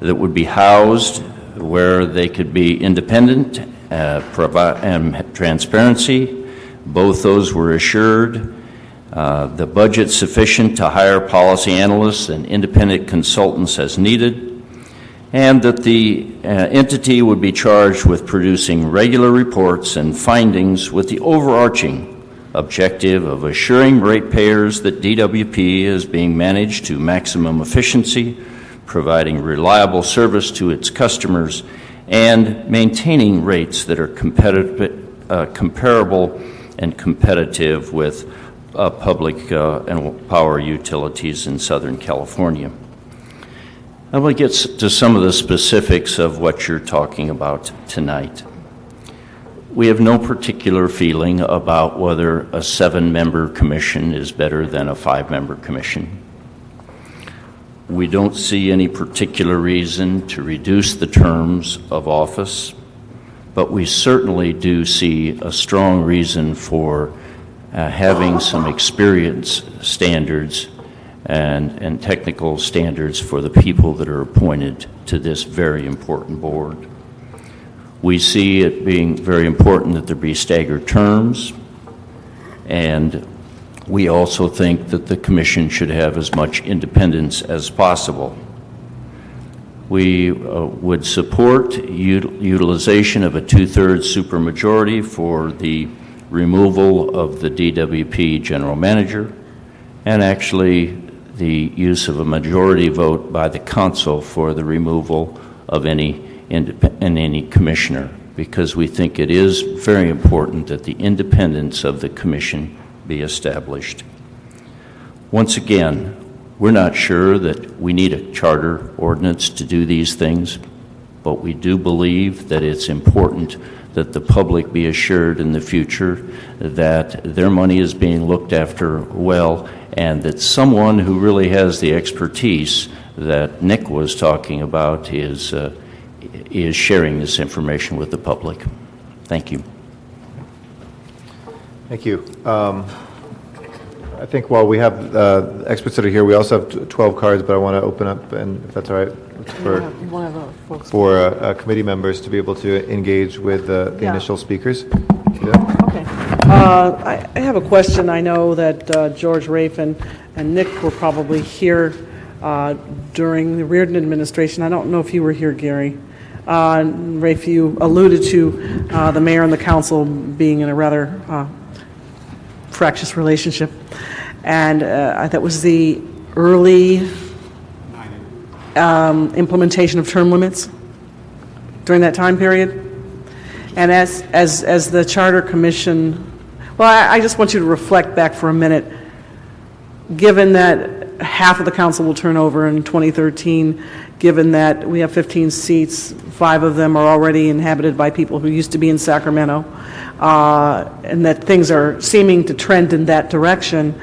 [SPEAKER 7] that would be housed where they could be independent, provide and transparency. Both those were assured. The budget sufficient to hire policy analysts and independent consultants as needed, and that the entity would be charged with producing regular reports and findings with the overarching objective of assuring ratepayers that DWP is being managed to maximum efficiency, providing reliable service to its customers, and maintaining rates that are comparable and competitive with public and power utilities in Southern California. I want to get to some of the specifics of what you're talking about tonight. We have no particular feeling about whether a 7-member commission is better than a 5-member commission. We don't see any particular reason to reduce the terms of office, but we certainly do see a strong reason for having some experience standards and technical standards for the people that are appointed to this very important board. We see it being very important that there be staggered terms, and we also think that the commission should have as much independence as possible. We would support utilization of a 2/3 supermajority for the removal of the DWP general manager, and actually the use of a majority vote by the council for the removal of any commissioner, because we think it is very important that the independence of the commission be established. Once again, we're not sure that we need a charter ordinance to do these things, but we do believe that it's important that the public be assured in the future that their money is being looked after well, and that someone who really has the expertise that Nick was talking about is sharing this information with the public. Thank you.
[SPEAKER 1] Thank you. I think while we have experts that are here, we also have 12 cards, but I want to open up, and if that's all right, for committee members to be able to engage with the initial speakers. Yeah.
[SPEAKER 2] Okay. I have a question. I know that George Rafe and Nick were probably here during the Reardon administration. I don't know if you were here, Gary. Rafe, you alluded to the mayor and the council being in a rather fractious relationship. And that was the early implementation of term limits during that time period. And as the Charter Commission, well, I just want you to reflect back for a minute. Given that half of the council will turn over in 2013, given that we have 15 seats, 5 of them are already inhabited by people who used to be in Sacramento, and that things are seeming to trend in that direction,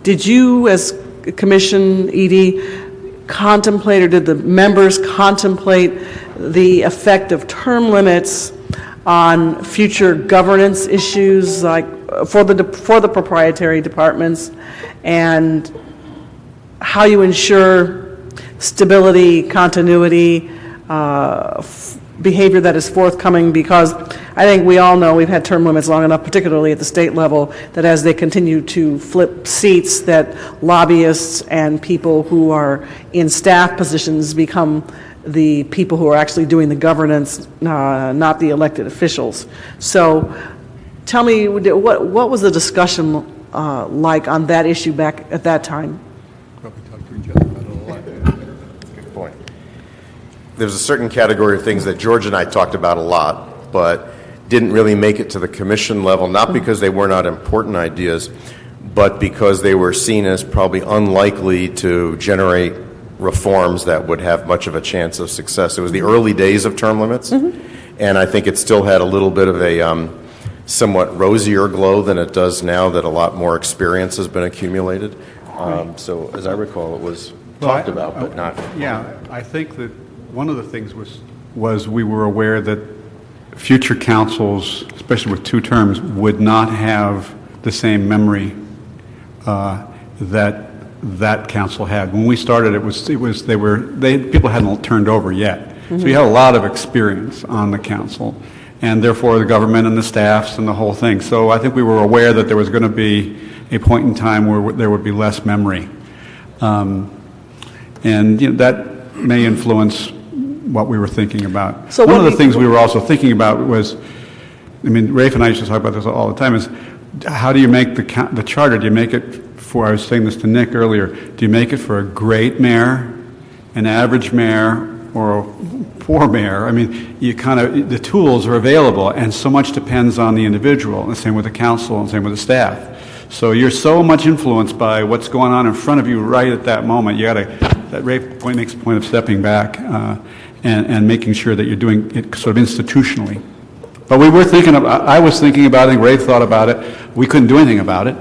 [SPEAKER 2] did you, as Commission, ED, contemplate, or did the members contemplate the effect of term limits on future governance issues, like for the proprietary departments, and how you ensure stability, continuity, behavior that is forthcoming? Because I think we all know we've had term limits long enough, particularly at the state level, that as they continue to flip seats, that lobbyists and people who are in staff positions become the people who are actually doing the governance, not the elected officials. So tell me, what was the discussion like on that issue back at that time?
[SPEAKER 6] Good point. There's a certain category of things that George and I talked about a lot, but didn't really make it to the commission level, not because they were not important ideas, but because they were seen as probably unlikely to generate reforms that would have much of a chance of success. It was the early days of term limits, and I think it still had a little bit of a somewhat rosier glow than it does now that a lot more experience has been accumulated. So as I recall, it was talked about, but not.
[SPEAKER 3] Yeah, I think that one of the things was we were aware that future councils, especially with 2 terms, would not have the same memory that council had. When we started, people hadn't turned over yet. So you had a lot of experience on the council, and therefore the government and the staffs and the whole thing. So I think we were aware that there was going to be a point in time where there would be less memory. And that may influence what we were thinking about.
[SPEAKER 2] So
[SPEAKER 3] one of the things we were also thinking about was, Rafe and I used to talk about this all the time, is how do you make the charter? Do you make it for, I was saying this to Nick earlier, do you make it for a great mayor, an average mayor, or a poor mayor? The tools are available, and so much depends on the individual, and the same with the council, and the same with the staff. So you're so much influenced by what's going on in front of you right at that moment. That Rafe makes a point of stepping back and making sure that you're doing it sort of institutionally. But I was thinking about it, I think Rafe thought about it. We couldn't do anything about it,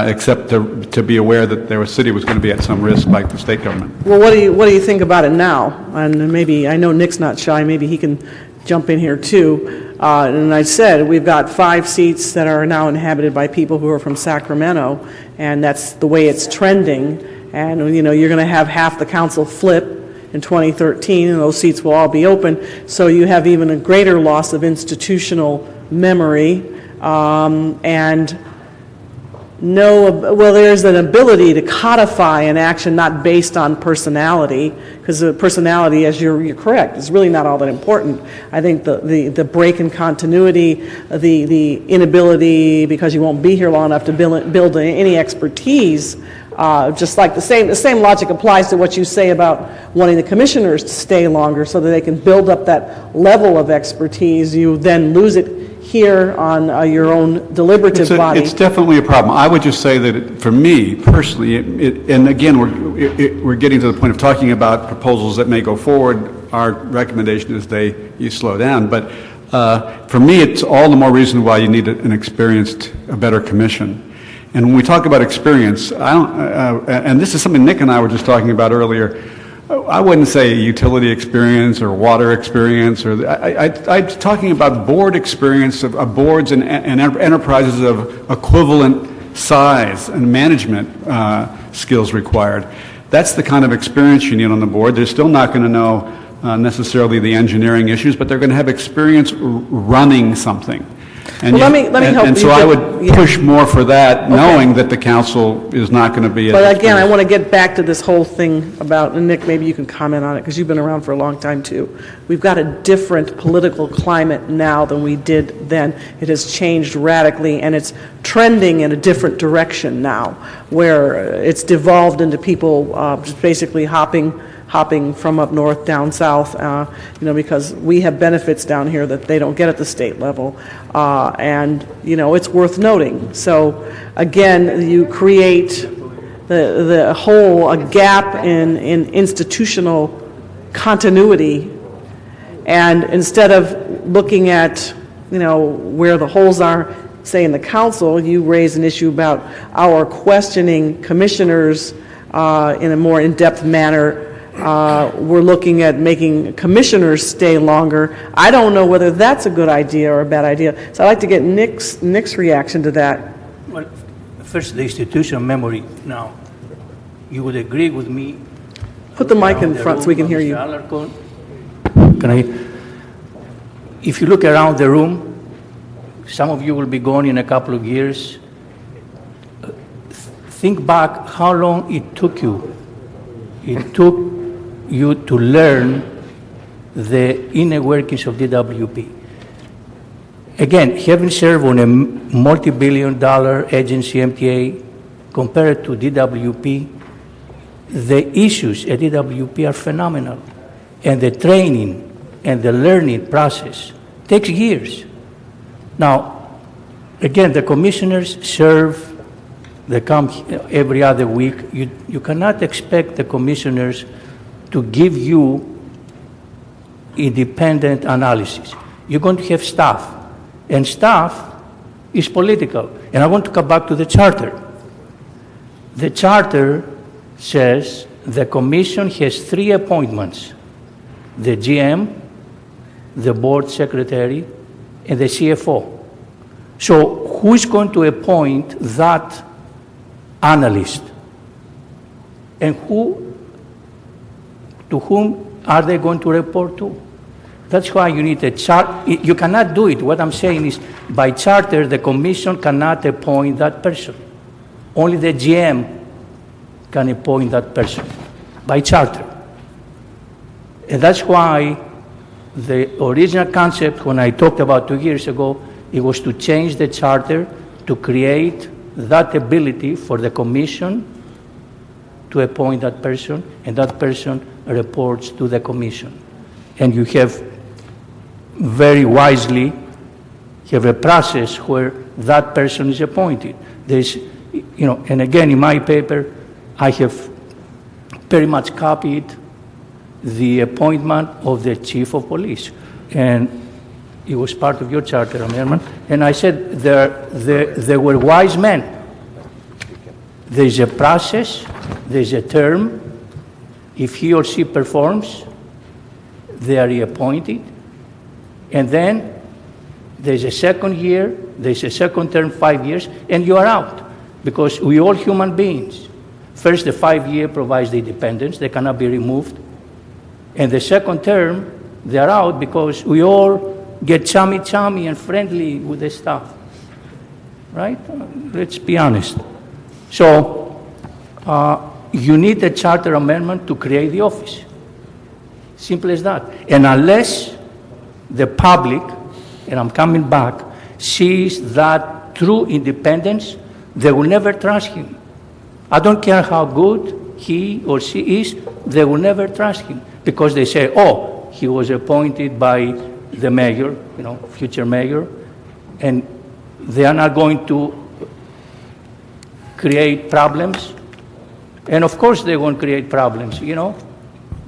[SPEAKER 3] except to be aware that the city was going to be at some risk, like the state government.
[SPEAKER 2] Well, what do you think about it now? And maybe, I know Nick's not shy, maybe he can jump in here too. And I said, we've got 5 seats that are now inhabited by people who are from Sacramento, and that's the way it's trending. And, you're going to have half the council flip in 2013, and those seats will all be open. So you have even a greater loss of institutional memory. There's an ability to codify an action not based on personality, because the personality, as you're correct, is really not all that important. I think the break in continuity, the inability, because you won't be here long enough to build any expertise, just like the same logic applies to what you say about wanting the commissioners to stay longer so that they can build up that level of expertise. You then lose it here on your own deliberative body.
[SPEAKER 3] It's definitely a problem. I would just say that for me personally, and again, we're getting to the point of talking about proposals that may go forward. Our recommendation is you slow down. But for me, it's all the more reason why you need a better commission. And when we talk about experience, I don't, and this is something Nick and I were just talking about earlier, I wouldn't say utility experience or water experience, or I'm talking about board experience of boards and enterprises of equivalent size and management skills required. That's the kind of experience you need on the board. They're still not going to know necessarily the engineering issues, but they're going to have experience running something. And
[SPEAKER 2] Well, let me help
[SPEAKER 3] and
[SPEAKER 2] you
[SPEAKER 3] so I
[SPEAKER 2] get-
[SPEAKER 3] would
[SPEAKER 2] yeah.
[SPEAKER 3] push more for that, knowing that the council is not going to be as
[SPEAKER 2] But again, I
[SPEAKER 3] experienced.
[SPEAKER 2] want to get back to this whole thing about, and Nick, maybe you can comment on it, because you've been around for a long time, too. We've got a different political climate now than we did then. It has changed radically, and it's trending in a different direction now, where it's devolved into people just basically hopping from up north down south, because we have benefits down here that they don't get at the state level, and it's worth noting. So again, you create a gap in institutional continuity, and instead of looking at where the holes are, say in the council, you raise an issue about our questioning commissioners in a more in-depth manner. We're looking at making commissioners stay longer. I don't know whether that's a good idea or a bad idea. So I'd like to get Nick's reaction to that.
[SPEAKER 4] Well, first, the institutional memory. Now, you would agree with me.
[SPEAKER 2] Put the mic in
[SPEAKER 4] around the
[SPEAKER 2] front so we can
[SPEAKER 4] room,
[SPEAKER 2] hear you.
[SPEAKER 4] Mr. Alarcon. If you look around the room, some of you will be gone in a couple of years. Think back how long it took you. It took you to learn the inner workings of DWP. Again, having served on a multi-billion-dollar agency, MTA, compared to DWP, the issues at DWP are phenomenal. And the training and the learning process takes years. Now, again, the commissioners serve, they come every other week. You cannot expect the commissioners to give you independent analysis. You're going to have staff, and staff is political. And I want to come back to the charter. The charter says the commission has 3 appointments: the GM, the board secretary, and the CFO. So who is going to appoint that analyst? And to whom are they going to report to? That's why you need a chart. You cannot do it. What I'm saying is, by charter, the commission cannot appoint that person. Only the GM can appoint that person, by charter. And that's why the original concept, when I talked about 2 years ago, it was to change the charter to create that ability for the commission to appoint that person, and that person reports to the commission. And you have very wisely have a process where that person is appointed. There's, and again, in my paper, I have very much copied the appointment of the chief of police. And it was part of your charter amendment. And I said there were wise men. There's a process, there's a term. If he or she performs, they are reappointed. And then there's a second year, there's a second term, 5 years, and you are out. Because we all human beings. First, the 5-year provides the independence, they cannot be removed. And the second term, they are out because we all get chummy and friendly with the staff. Right? Let's be honest. So, you need a charter amendment to create the office. Simple as that. And unless the public, and I'm coming back, sees that true independence, they will never trust him. I don't care how good he or she is, they will never trust him. Because they say, oh, he was appointed by the mayor, future mayor, and they are not going to create problems. And of course they won't create problems,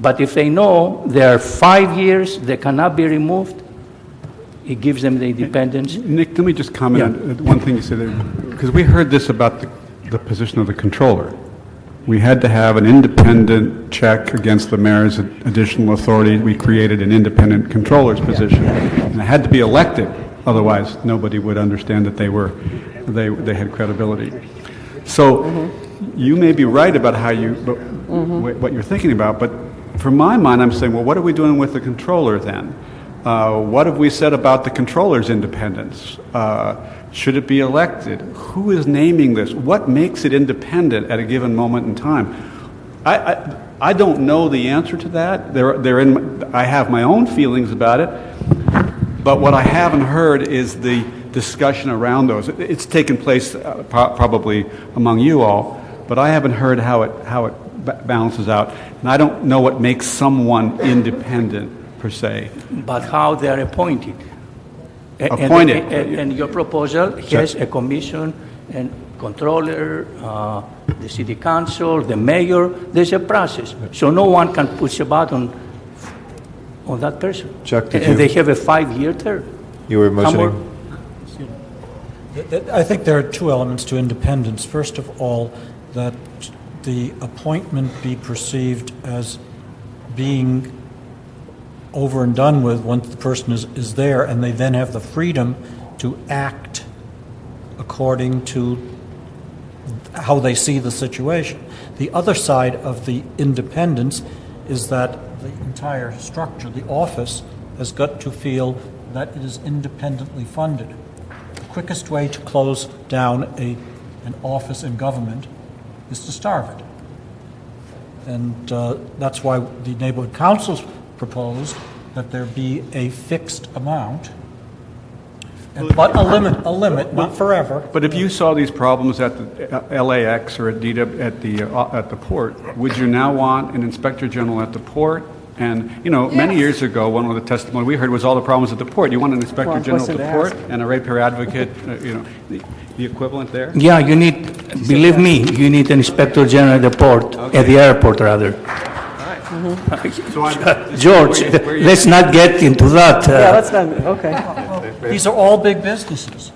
[SPEAKER 4] But if they know there are 5 years, they cannot be removed, it gives them the independence.
[SPEAKER 3] Nick, let me just comment on one thing you said there, because we heard this about the position of the controller. We had to have an independent check against the mayor's additional authority. We created an independent controller's position. And it had to be elected, otherwise nobody would understand that they had credibility. So you may be right about how what you're thinking about, but from my mind, I'm saying, well, what are we doing with the controller then? What have we said about the controller's independence? Should it be elected? Who is naming this? What makes it independent at a given moment in time? I don't know the answer to that. I have my own feelings about it, but what I haven't heard is the discussion around those. It's taken place probably among you all, but I haven't heard how it balances out, and I don't know what makes someone independent per se.
[SPEAKER 4] But how they are appointed.
[SPEAKER 3] Appointed.
[SPEAKER 4] And your proposal has a commission and controller, the city council, the mayor. There's a process. So no one can push a button on that person.
[SPEAKER 1] Chuck, did
[SPEAKER 4] And
[SPEAKER 1] you-
[SPEAKER 4] they have a 5-year term.
[SPEAKER 1] You were motioning?
[SPEAKER 5] I think there are two elements to independence. First of all, that the appointment be perceived as being over and done with once the person is there, and they then have the freedom to act according to how they see the situation. The other side of the independence is that the entire structure, the office, has got to feel that it is independently funded. The quickest way to close down an office in government is to starve it. And that's why the neighborhood councils proposed that there be a fixed amount, but a limit, not forever.
[SPEAKER 3] But if you saw these problems at the LAX or at DW, at the port, would you now want an inspector general at the port? And, many years ago, one of the testimony we heard was all the problems at the port. You want an inspector general at the port and a ratepayer advocate, the equivalent there?
[SPEAKER 4] Yeah, you need, believe me, you need an inspector general at the port, at the airport rather. George, let's not get into that.
[SPEAKER 2] Yeah, that's not, okay.
[SPEAKER 5] These are all big businesses.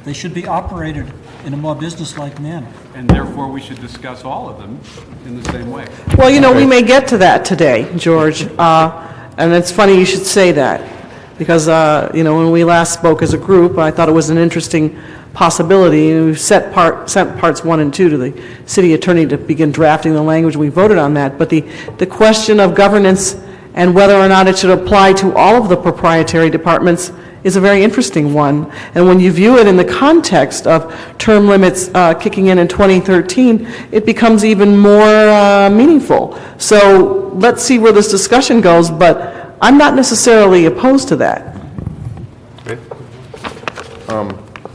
[SPEAKER 5] They should be operated in a more business-like manner.
[SPEAKER 3] And therefore, we should discuss all of them in the same way.
[SPEAKER 2] Well, we may get to that today, George, and it's funny you should say that, because, when we last spoke as a group, I thought it was an interesting possibility. We've sent parts 1 and 2 to the city attorney to begin drafting the language. We voted on that, but the question of governance and whether or not it should apply to all of the proprietary departments is a very interesting one. And when you view it in the context of term limits kicking in 2013, it becomes even more meaningful. So let's see where this discussion goes, but I'm not necessarily opposed to that.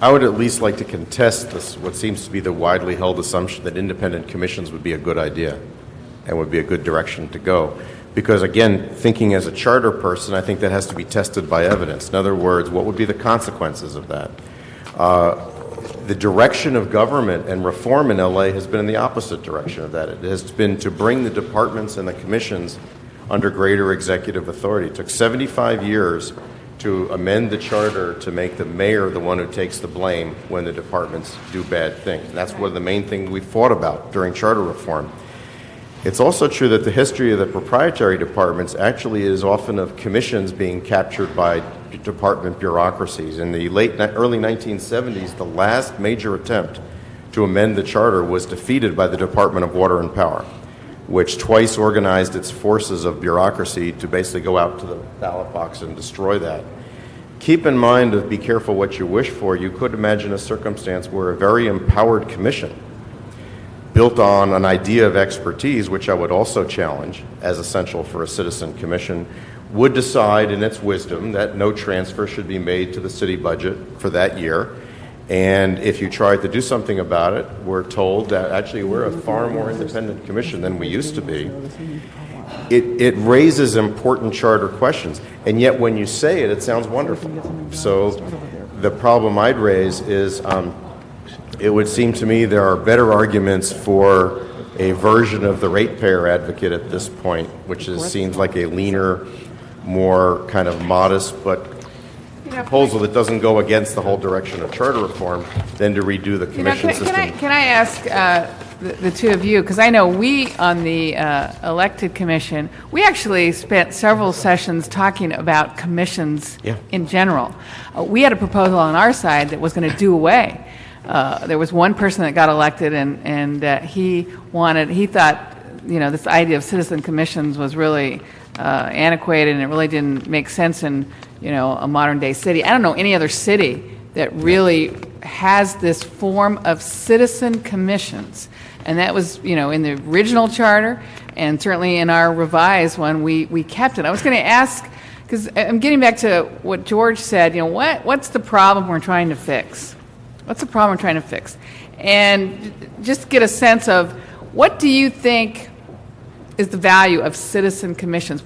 [SPEAKER 6] I would at least like to contest this, what seems to be the widely held assumption that independent commissions would be a good idea and would be a good direction to go. Because, again, thinking as a charter person, I think that has to be tested by evidence. In other words, what would be the consequences of that? The direction of government and reform in LA has been in the opposite direction of that. It has been to bring the departments and the commissions under greater executive authority. It took 75 years to amend the charter to make the mayor the one who takes the blame when the departments do bad things. And that's one of the main things we fought about during charter reform. It's also true that the history of the proprietary departments actually is often of commissions being captured by department bureaucracies. In the early 1970s, the last major attempt to amend the charter was defeated by the Department of Water and Power, which twice organized its forces of bureaucracy to basically go out to the ballot box and destroy that. Keep in mind, to be careful what you wish for. You could imagine a circumstance where a very empowered commission, built on an idea of expertise, which I would also challenge as essential for a citizen commission, would decide in its wisdom that no transfer should be made to the city budget for that year. And if you tried to do something about it, we're told that actually we're a far more independent commission than we used to be. It raises important charter questions. And yet when you say it, it sounds wonderful. So the problem I'd raise is it would seem to me there are better arguments for a version of the ratepayer advocate at this point, which seems like a leaner, more kind of modest but proposal that doesn't go against the whole direction of charter reform than to redo the commission system.
[SPEAKER 8] Can I ask the two of you, because I know we on the elected commission, we actually spent several sessions talking about commissions in general. We had a proposal on our side that was going to do away. There was one person that got elected, and he thought, this idea of citizen commissions was really antiquated, and it really didn't make sense in, a modern-day city. I don't know any other city that really has this form of citizen commissions. And that was, in the original charter, and certainly in our revised one, we kept it. I was going to ask, because I'm getting back to what George said, what's the problem we're trying to fix? What's the problem we're trying to fix? And just get a sense of, what do you think is the value of citizen commissions?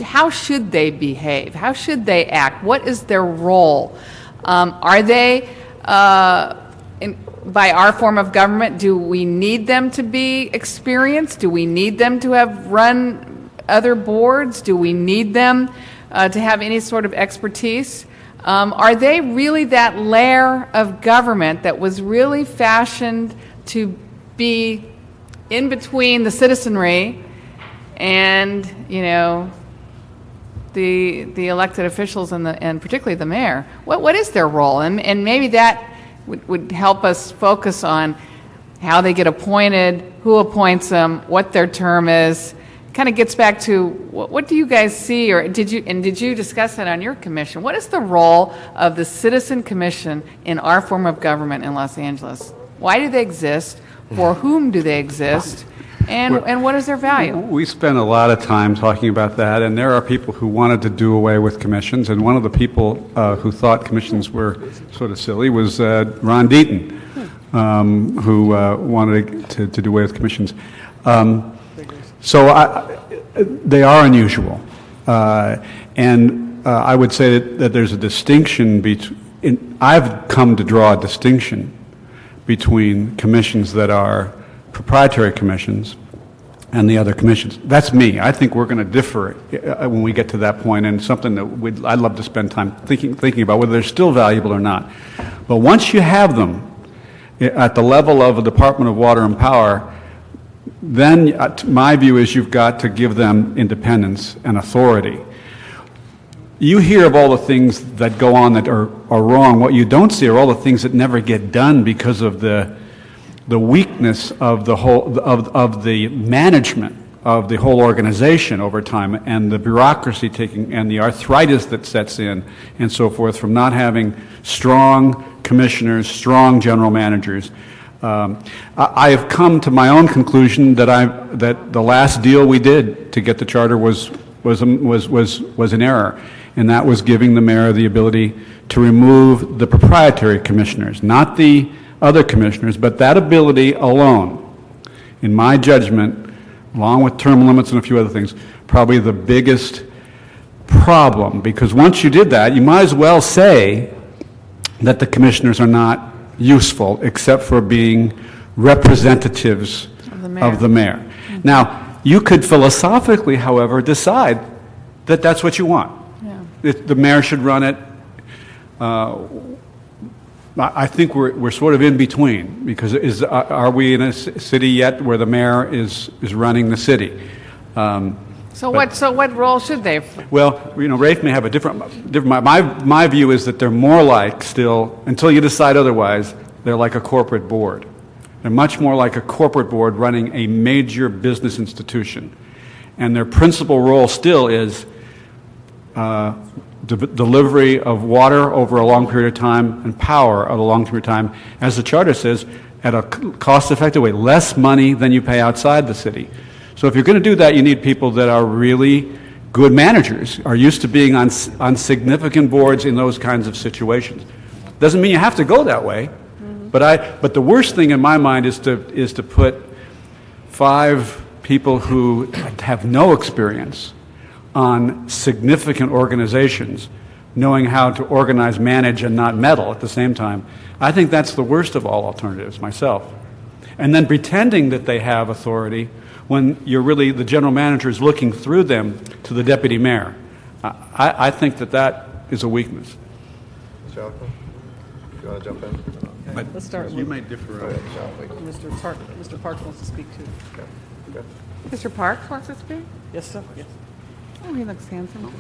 [SPEAKER 8] How should they behave? How should they act? What is their role? Are they, by our form of government, do we need them to be experienced? Do we need them to have run other boards? Do we need them to have any sort of expertise? Are they really that layer of government that was really fashioned to be in between the citizenry and, the elected officials and particularly the mayor? What is their role? And maybe that would help us focus on how they get appointed, who appoints them, what their term is. Kind of gets back to what do you guys see, or did you discuss that on your commission? What is the role of the Citizen Commission in our form of government in Los Angeles? Why do they exist? For whom do they exist? And what is their value?
[SPEAKER 3] We spent a lot of time talking about that, and there are people who wanted to do away with commissions, and one of the people who thought commissions were sort of silly was Ron Deaton, who wanted to do away with commissions. So they are unusual, and I would say that there's a distinction between. I've come to draw a distinction between commissions that are proprietary commissions and the other commissions. That's me. I think we're going to differ when we get to that point, and something that I'd love to spend time thinking about whether they're still valuable or not. But once you have them at the level of a Department of Water and Power, then my view is you've got to give them independence and authority. You hear of all the things that go on that are wrong. What you don't see are all the things that never get done because of the weakness of the whole of the management of the whole organization over time, and the bureaucracy and the arthritis that sets in and so forth from not having strong commissioners, strong general managers. I have come to my own conclusion that the last deal we did to get the charter was an error, and that was giving the mayor the ability to remove the proprietary commissioners, not the other commissioners, but that ability alone, in my judgment, along with term limits and a few other things, probably the biggest problem. Because once you did that, you might as well say that the commissioners are not useful except for being representatives of the mayor. Mm-hmm. Now, you could philosophically, however, decide that that's what you want. Yeah. The mayor should run it. I think we're sort of in between, because are we in a city yet where the mayor is running the city?
[SPEAKER 8] So what role should they?
[SPEAKER 3] Well, Rafe may have a different. My view is that they're more like, still, until you decide otherwise, they're like a corporate board. They're much more like a corporate board running a major business institution, and their principal role still is delivery of water over a long period of time and power over a long period of time, as the charter says, at a cost-effective way, less money than you pay outside the city. So if you're going to do that, you need people that are really good managers, are used to being on significant boards in those kinds of situations. Doesn't mean you have to go that way, but the worst thing in my mind is to put 5 people who have no experience on significant organizations, knowing how to organize, manage, and not meddle at the same time. I think that's the worst of all alternatives, myself. And then pretending that they have authority when you're really, the general manager is looking through them to the deputy mayor. I think that is a weakness.
[SPEAKER 1] Mr. Alco? Do you want to jump in?
[SPEAKER 2] Let's start
[SPEAKER 3] You
[SPEAKER 2] with
[SPEAKER 3] may differ.
[SPEAKER 2] Mr. Park. Mr. Parks wants to speak too.
[SPEAKER 1] Okay.
[SPEAKER 8] Mr. Parks wants to speak?
[SPEAKER 2] Yes, sir. Yes.
[SPEAKER 8] Oh, he looks handsome.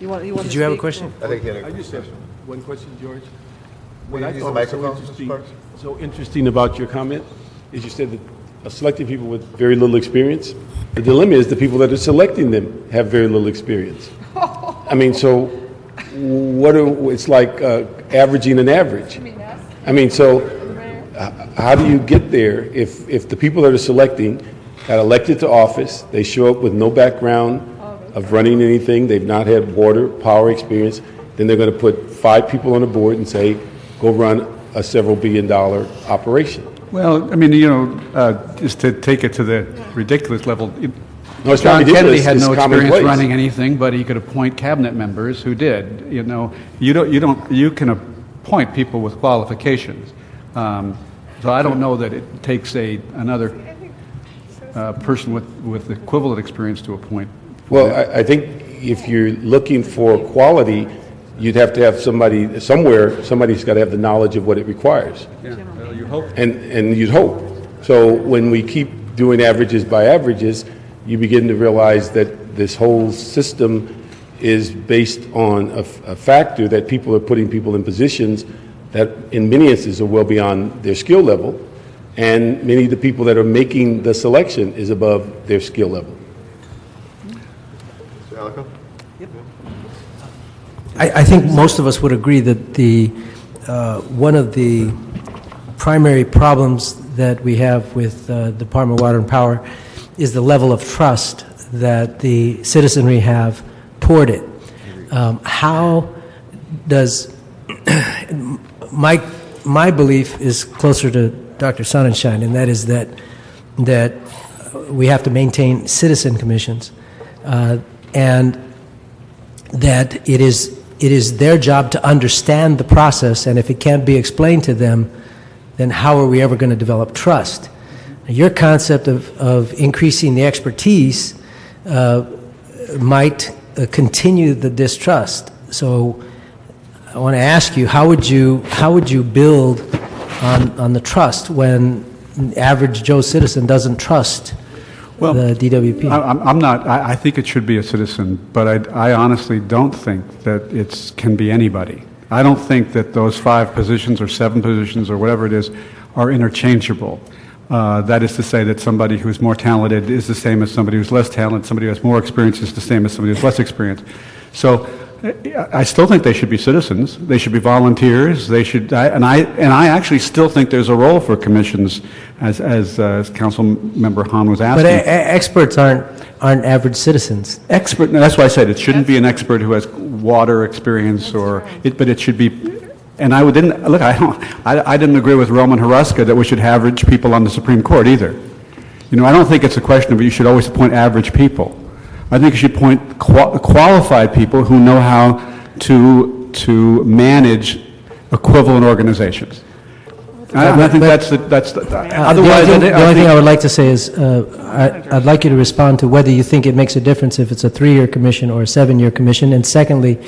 [SPEAKER 2] You want to
[SPEAKER 9] Did you have a
[SPEAKER 2] speak?
[SPEAKER 9] question?
[SPEAKER 1] I think he had a
[SPEAKER 10] I just have
[SPEAKER 1] question.
[SPEAKER 10] one question, George.
[SPEAKER 1] Will
[SPEAKER 10] What
[SPEAKER 1] you
[SPEAKER 10] I
[SPEAKER 1] use
[SPEAKER 10] thought
[SPEAKER 1] the
[SPEAKER 10] was so
[SPEAKER 1] microphone, Mr.
[SPEAKER 10] interesting,
[SPEAKER 1] Sparks?
[SPEAKER 10] so interesting about your comment is you said that selecting people with very little experience. The dilemma is the people that are selecting them have very little experience. I mean, so it's like averaging an average. I mean, so how do you get there if the people that are selecting got elected to office, they show up with no background of running anything, they've not had water, power experience, then they're going to put 5 people on the board and say, go run a several billion-dollar operation.
[SPEAKER 3] Well, I mean, just to take it to the ridiculous level,
[SPEAKER 10] No, it's not
[SPEAKER 3] John Kennedy
[SPEAKER 10] ridiculous,
[SPEAKER 3] had
[SPEAKER 10] it's
[SPEAKER 3] no experience
[SPEAKER 10] commonplace.
[SPEAKER 3] running anything, but he could appoint cabinet members who did. You can appoint people with qualifications. So I don't know that it takes another person with equivalent experience to appoint.
[SPEAKER 10] Well, I think if you're looking for quality, you'd have to have somebody, somebody's got to have the knowledge of what it requires.
[SPEAKER 3] Yeah, well, you hope.
[SPEAKER 10] And you'd hope. So when we keep doing averages by averages, you begin to realize that this whole system is based on a factor that people are putting people in positions that in many instances are well beyond their skill level, and many of the people that are making the selection is above their skill level.
[SPEAKER 1] Mr. Alco?
[SPEAKER 9] I think most of us would agree that one of the primary problems that we have with the Department of Water and Power is the level of trust that the citizenry have toward it. How does my belief is closer to Dr. Sonnenschein, and that is that we have to maintain citizen commissions, and that it is their job to understand the process, and if it can't be explained to them, then how are we ever going to develop trust? Your concept of increasing the expertise might continue the distrust. So I want to ask you, how would you build on the trust when the average Joe citizen doesn't trust the DWP?
[SPEAKER 3] I'm not. I think it should be a citizen, but I honestly don't think that it can be anybody. I don't think that those 5 positions or 7 positions or whatever it is are interchangeable. That is to say that somebody who's more talented is the same as somebody who's less talented. Somebody who has more experience is the same as somebody who's less experienced. So I still think they should be citizens. They should be volunteers. They should, and I actually still think there's a role for commissions, as Council Member Hahn was asking.
[SPEAKER 9] But experts aren't average citizens.
[SPEAKER 3] Expert. No, that's why I said it shouldn't be an expert who has water experience, but it should be. And I didn't agree with Roman Haruska that we should have average people on the Supreme Court either. I don't think it's a question of you should always appoint average people. I think you should appoint qualified people who know how to manage equivalent organizations. I think that's otherwise.
[SPEAKER 9] The only thing I would like to say is I'd like you to respond to whether you think it makes a difference if it's a 3-year commission or a 7-year commission. And secondly,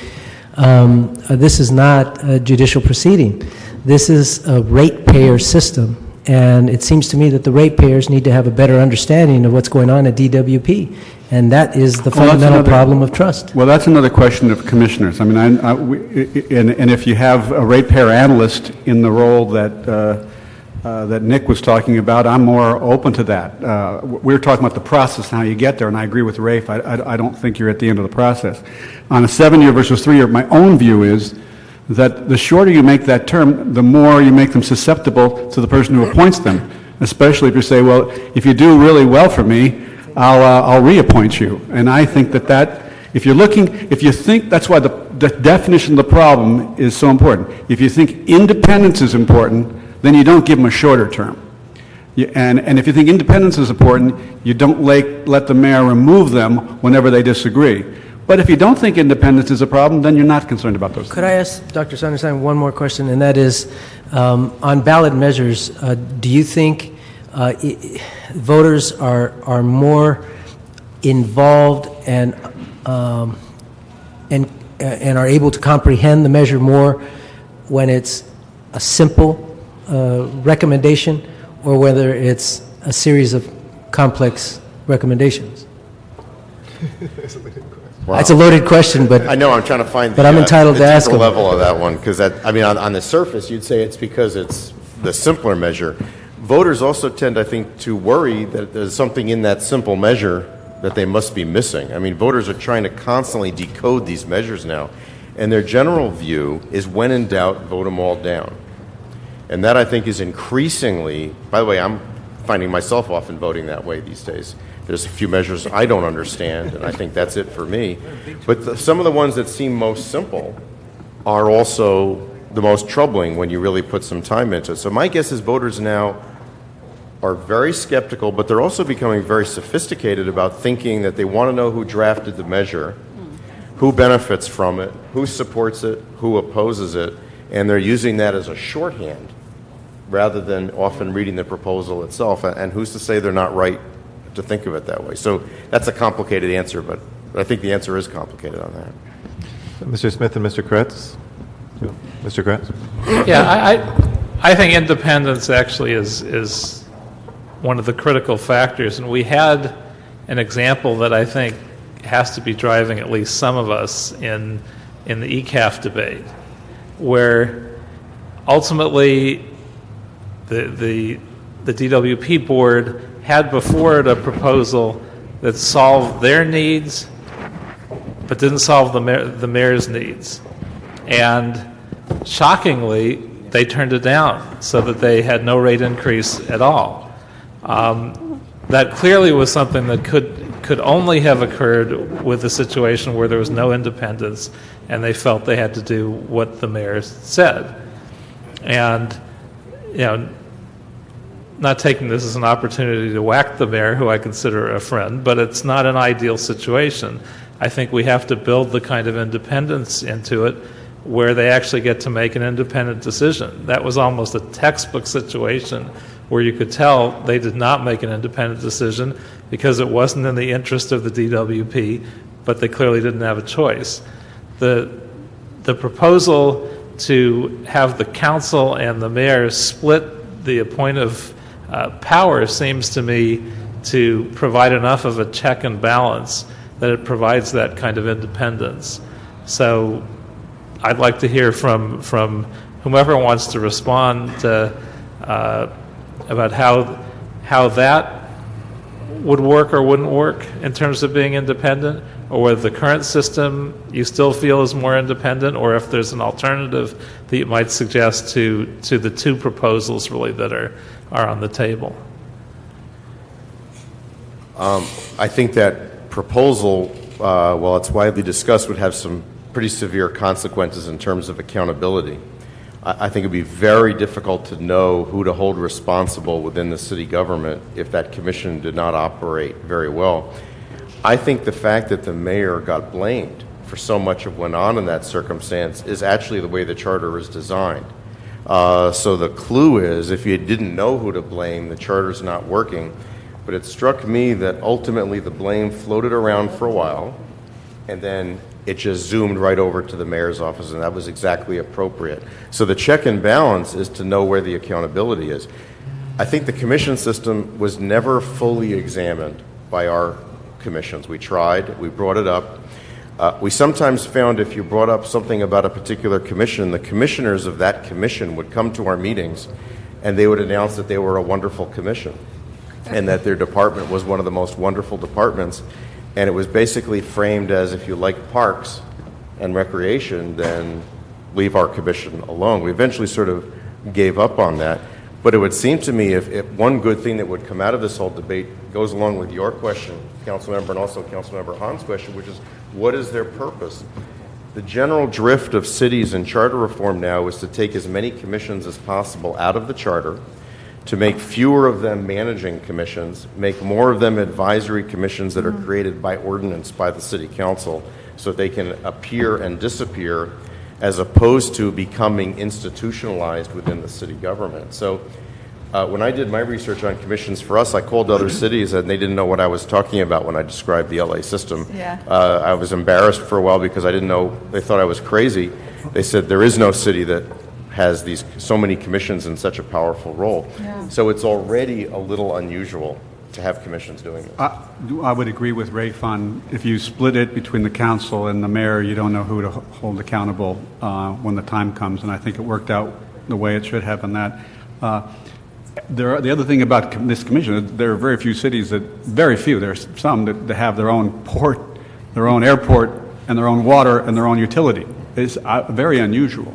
[SPEAKER 9] this is not a judicial proceeding. This is a ratepayer system. And it seems to me that the ratepayers need to have a better understanding of what's going on at DWP. And that is the fundamental problem of trust.
[SPEAKER 3] Well, that's another question of commissioners. I mean, and if you have a ratepayer analyst in the role that Nick was talking about, I'm more open to that. We're talking about the process and how you get there, and I agree with Rafe. I don't think you're at the end of the process. On a 7-year versus 3-year, my own view is that the shorter you make that term, the more you make them susceptible to the person who appoints them, especially if you say, well, if you do really well for me, I'll reappoint you. And I think that if you think, that's why the definition of the problem is so important. If you think independence is important, then you don't give them a shorter term. And if you think independence is important, you don't let the mayor remove them whenever they disagree. But if you don't think independence is a problem, then you're not concerned about those
[SPEAKER 9] Could I ask Dr. Sonnenschein one more question, and that is, on ballot measures, do you think voters are more involved and and are able to comprehend the measure more when it's a simple recommendation or whether it's a series of complex recommendations?
[SPEAKER 6] Wow.
[SPEAKER 9] That's a loaded question, but
[SPEAKER 6] I know, I'm trying to find
[SPEAKER 9] But I'm entitled
[SPEAKER 6] the
[SPEAKER 9] to ask
[SPEAKER 6] deeper
[SPEAKER 9] them.
[SPEAKER 6] level of that one, because I mean, on the surface, you'd say it's because it's the simpler measure. Voters also tend, I think, to worry that there's something in that simple measure that they must be missing. I mean, voters are trying to constantly decode these measures now, and their general view is, when in doubt, vote them all down. And that, I think, is increasingly, by the way, I'm finding myself often voting that way these days. There's a few measures I don't understand, and I think that's it for me. But some of the ones that seem most simple are also the most troubling when you really put some time into it. So my guess is voters now are very skeptical, but they're also becoming very sophisticated about thinking that they want to know who drafted the measure, who benefits from it, who supports it, who opposes it, and they're using that as a shorthand rather than often reading the proposal itself. And who's to say they're not right to think of it that way? So that's a complicated answer, but I think the answer is complicated on that.
[SPEAKER 1] Mr. Smith and Mr. Kretz? Mr. Kretz?
[SPEAKER 11] Yeah, I think independence actually is one of the critical factors, and we had an example that I think has to be driving at least some of us in the ECAF debate, where ultimately the DWP board had before it a proposal that solved their needs but didn't solve the mayor's needs. And shockingly, they turned it down so that they had no rate increase at all. That clearly was something that could only have occurred with a situation where there was no independence and they felt they had to do what the mayor said. And, you know, not taking this as an opportunity to whack the mayor, who I consider a friend, but it's not an ideal situation. I think we have to build the kind of independence into it where they actually get to make an independent decision. That was almost a textbook situation where you could tell they did not make an independent decision because it wasn't in the interest of the DWP, but they clearly didn't have a choice. The proposal to have the council and the mayor split the appointive power seems to me to provide enough of a check and balance that it provides that kind of independence. So I'd like to hear from whomever wants to respond about how that would work or wouldn't work in terms of being independent, or whether the current system you still feel is more independent, or if there's an alternative that you might suggest to the two proposals really that are on the table.
[SPEAKER 6] I think that proposal, while it's widely discussed, would have some pretty severe consequences in terms of accountability. I think it would be very difficult to know who to hold responsible within the city government if that commission did not operate very well. I think the fact that the mayor got blamed for so much of what went on in that circumstance is actually the way the charter is designed. So the clue is, if you didn't know who to blame, the charter's not working. But it struck me that ultimately the blame floated around for a while, and then it just zoomed right over to the mayor's office, and that was exactly appropriate. So the check and balance is to know where the accountability is. I think the commission system was never fully examined by our commissions. We tried, we brought it up. We sometimes found if you brought up something about a particular commission, the commissioners of that commission would come to our meetings and they would announce that they were a wonderful commission and that their department was one of the most wonderful departments. And it was basically framed as, if you like parks and recreation, then leave our commission alone. We eventually sort of gave up on that. But it would seem to me if one good thing that would come out of this whole debate goes along with your question, Councilmember, and also Councilmember Hahn's question, which is, what is their purpose? The general drift of cities and charter reform now is to take as many commissions as possible out of the charter, to make fewer of them managing commissions, make more of them advisory commissions that are created by ordinance by the city council so they can appear and disappear, as opposed to becoming institutionalized within the city government. So When I did my research on commissions for us, I called other cities and they didn't know what I was talking about when I described the LA system.
[SPEAKER 8] Yeah.
[SPEAKER 6] I was embarrassed for a while because I didn't know, they thought I was crazy. They said there is no city that has so many commissions in such a powerful role.
[SPEAKER 8] Yeah.
[SPEAKER 6] So it's already a little unusual to have commissions doing this.
[SPEAKER 3] I would agree with Rafe on if you split it between the council and the mayor, you don't know who to hold accountable when the time comes, and I think it worked out the way it should have on that. The other thing about this commission, there are very few cities there's some that have their own port, their own airport, and their own water, and their own utility. It's very unusual.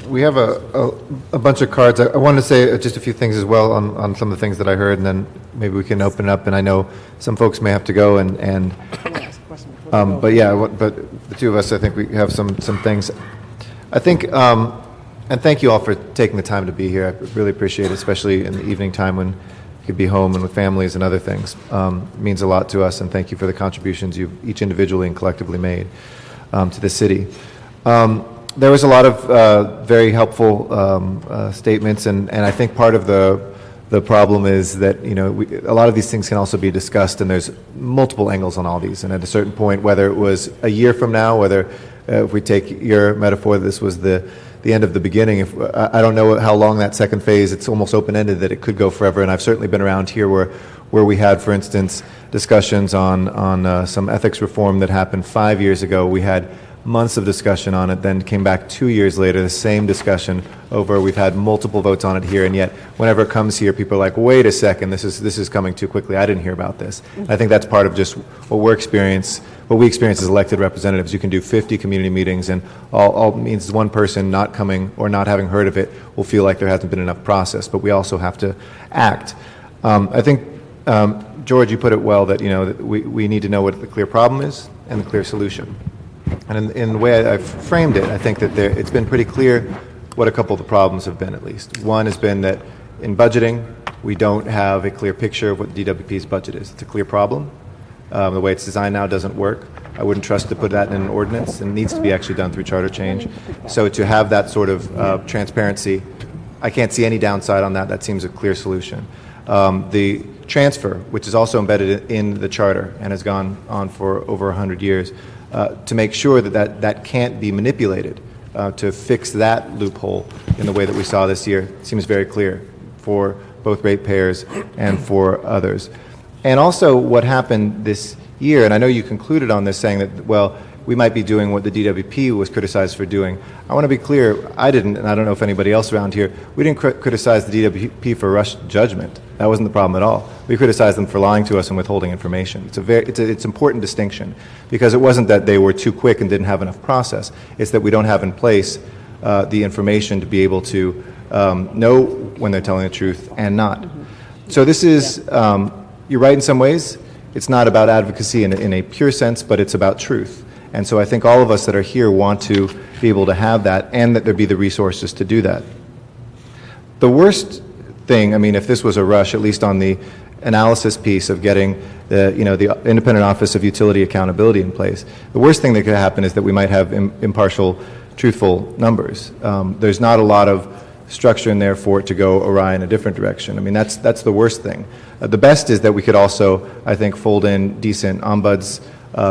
[SPEAKER 1] We have a bunch of cards. I wanted to say just a few things as well on some of the things that I heard, and then maybe we can open it up. And I know some folks may have to go, but the two of us, I think we have some things. I think, and thank you all for taking the time to be here. I really appreciate it, especially in the evening time when you could be home and with families and other things. It means a lot to us, and thank you for the contributions you've each individually and collectively made to the city. There was a lot of very helpful statements, and I think part of the problem is that a lot of these things can also be discussed, and there's multiple angles on all these. And at a certain point, whether it was a year from now, whether if we take your metaphor, this was the end of the beginning. I don't know how long that second phase. It's almost open-ended that it could go forever. And I've certainly been around here where we had, for instance, discussions on some ethics reform that happened 5 years ago. We had months of discussion on it, then came back 2 years later, the same discussion over. We've had multiple votes on it here, and yet whenever it comes here, people are like, wait a second, this is coming too quickly. I didn't hear about this. I think that's part of just what we experience as elected representatives. You can do 50 community meetings, and all means one person not coming or not having heard of it will feel like there hasn't been enough process, but we also have to act. I think, George, you put it well that that we need to know what the clear problem is and the clear solution. And in the way I've framed it, I think that it's been pretty clear what a couple of the problems have been, at least. One has been that in budgeting, we don't have a clear picture of what the DWP's budget is. It's a clear problem. The way it's designed now doesn't work. I wouldn't trust to put that in an ordinance, and it needs to be actually done through charter change. So to have that sort of transparency, I can't see any downside on that. That seems a clear solution. The transfer, which is also embedded in the charter and has gone on for over 100 years, to make sure that can't be manipulated, to fix that loophole in the way that we saw this year, seems very clear for both ratepayers and for others. And also what happened this year, and I know you concluded on this saying that, well, we might be doing what the DWP was criticized for doing. I want to be clear, I didn't, and I don't know if anybody else around here, we didn't criticize the DWP for rushed judgment. That wasn't the problem at all. We criticized them for lying to us and withholding information. It's an important distinction, because it wasn't that they were too quick and didn't have enough process. It's that we don't have in place the information to be able to know when they're telling the truth and not. So this is, you're right in some ways. It's not about advocacy in a pure sense, but it's about truth. And so I think all of us that are here want to be able to have that, and that there be the resources to do that. The worst thing, I mean, if this was a rush, at least on the analysis piece of getting the Independent Office of Utility Accountability in place, the worst thing that could happen is that we might have impartial, truthful numbers. There's not a lot of structure in there for it to go awry in a different direction. I mean, that's the worst thing. The best is that we could also, I think, fold in decent ombuds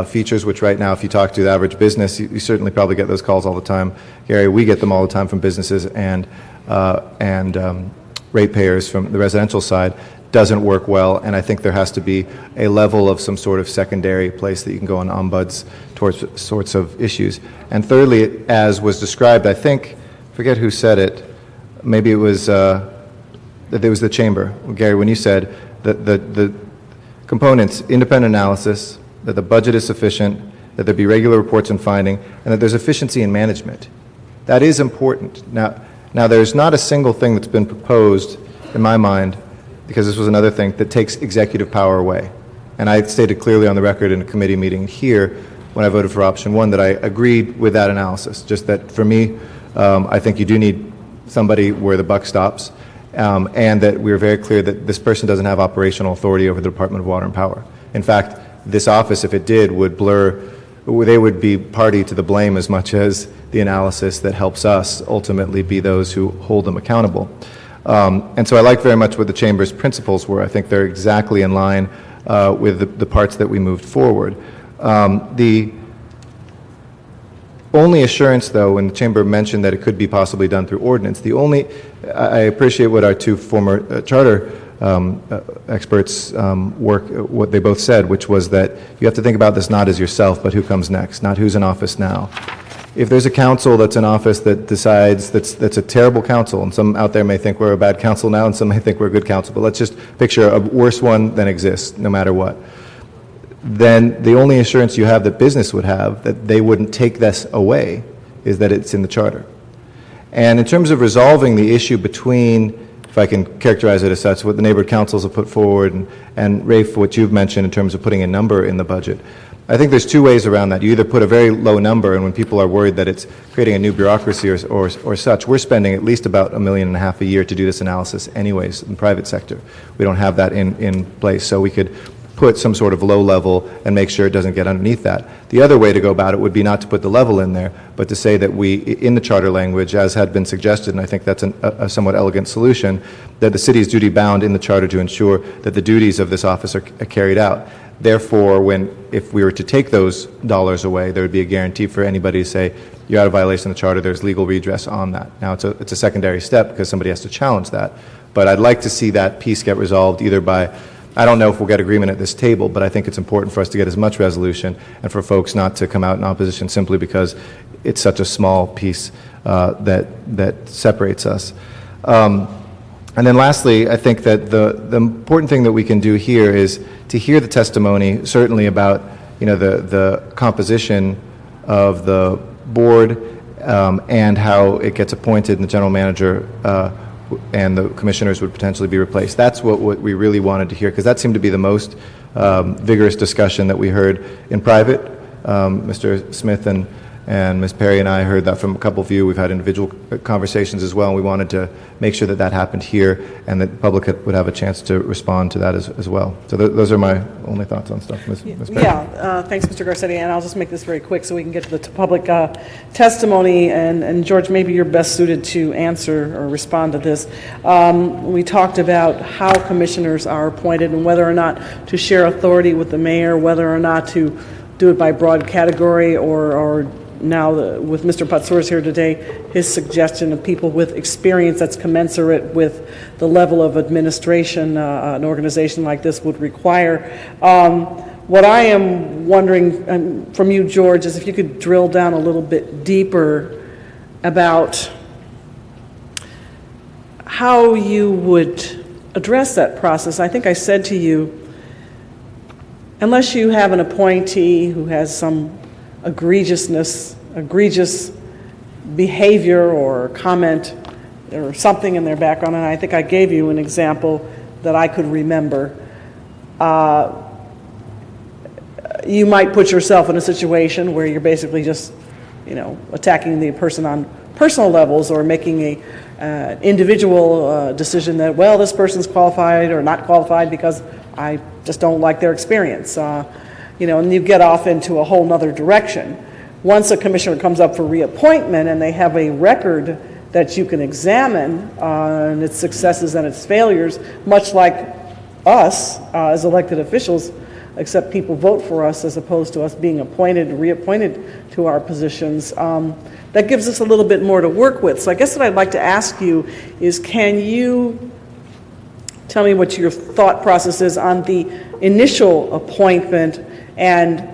[SPEAKER 1] features, which right now, if you talk to the average business, you certainly probably get those calls all the time. Gary, we get them all the time from businesses and ratepayers from the residential side. Doesn't work well, and I think there has to be a level of some sort of secondary place that you can go on ombuds towards sorts of issues. And thirdly, as was described, I think, forget who said it, maybe it was that it was the chamber. Gary, when you said that the components, independent analysis, that the budget is sufficient, that there be regular reports and finding, and that there's efficiency in management. That is important. Now there's not a single thing that's been proposed, in my mind, because this was another thing, that takes executive power away. And I stated clearly on the record in a committee meeting here, when I voted for option 1, that I agreed with that analysis. Just that for me, I think you do need somebody where the buck stops, and that we were very clear that this person doesn't have operational authority over the Department of Water and Power. In fact, this office, if it did, would blur they would be party to the blame as much as the analysis that helps us ultimately be those who hold them accountable. And so I like very much what the Chamber's principles were. I think they're exactly in line with the parts that we moved forward. The only assurance, though, when the Chamber mentioned that it could be possibly done through ordinance, I appreciate what our two former charter experts what they both said, which was that you have to think about this not as yourself, but who comes next, not who's in office now. If there's a council that's in office that decides that's a terrible council, and some out there may think we're a bad council now, and some may think we're a good council, but let's just picture a worse one than exists, no matter what. Then the only assurance you have that business would have that they wouldn't take this away is that it's in the charter. And in terms of resolving the issue between, if I can characterize it as such, what the neighborhood councils have put forward, and Rafe, what you've mentioned in terms of putting a number in the budget, I think there's two ways around that. You either put a very low number, and when people are worried that it's creating a new bureaucracy or such, we're spending at least about $1.5 million a year to do this analysis anyways in the private sector. We don't have that in place, so we could put some sort of low level and make sure it doesn't get underneath that. The other way to go about it would be not to put the level in there, but to say that we, in the charter language, as had been suggested, and I think that's a somewhat elegant solution, that the city is duty bound in the charter to ensure that the duties of this office are carried out. Therefore, if we were to take those dollars away, there would be a guarantee for anybody to say, you're out of violation of the charter, there's legal redress on that. Now, it's a secondary step because somebody has to challenge that. But I'd like to see that piece get resolved either by, I don't know if we'll get agreement at this table, but I think it's important for us to get as much resolution and for folks not to come out in opposition simply because it's such a small piece that separates us. And then lastly, I think that the important thing that we can do here is to hear the testimony, certainly about the composition of the board and how it gets appointed and the general manager and the commissioners would potentially be replaced. That's what we really wanted to hear, because that seemed to be the most vigorous discussion that we heard in private. Mr. Smith and Ms. Perry and I heard that from a couple of you. We've had individual conversations as well, and we wanted to make sure that happened here and that the public would have a chance to respond to that as well. So those are my only thoughts on stuff. Ms. Perry.
[SPEAKER 2] Yeah, thanks, Mr. Garcetti, and I'll just make this very quick so we can get to the public testimony, and George, maybe you're best suited to answer or respond to this. We talked about how commissioners are appointed and whether or not to share authority with the mayor, whether or not to do it by broad category or now, with Mr. Patsouris here today, his suggestion of people with experience that's commensurate with the level of administration an organization like this would require. What I am wondering from you, George, is if you could drill down a little bit deeper about how you would address that process. I think I said to you, unless you have an appointee who has some egregious behavior or comment or something in their background, and I think I gave you an example that I could remember, you might put yourself in a situation where you're basically just, attacking the person on personal levels or making a individual decision that, well, this person's qualified or not qualified because I just don't like their experience, and you get off into a whole nother direction. Once a commissioner comes up for reappointment and they have a record that you can examine and its successes and its failures, much like us as elected officials, except people vote for us as opposed to us being appointed and reappointed to our positions, that gives us a little bit more to work with. So I guess what I'd like to ask you is, can you tell me what your thought process is on the initial appointment and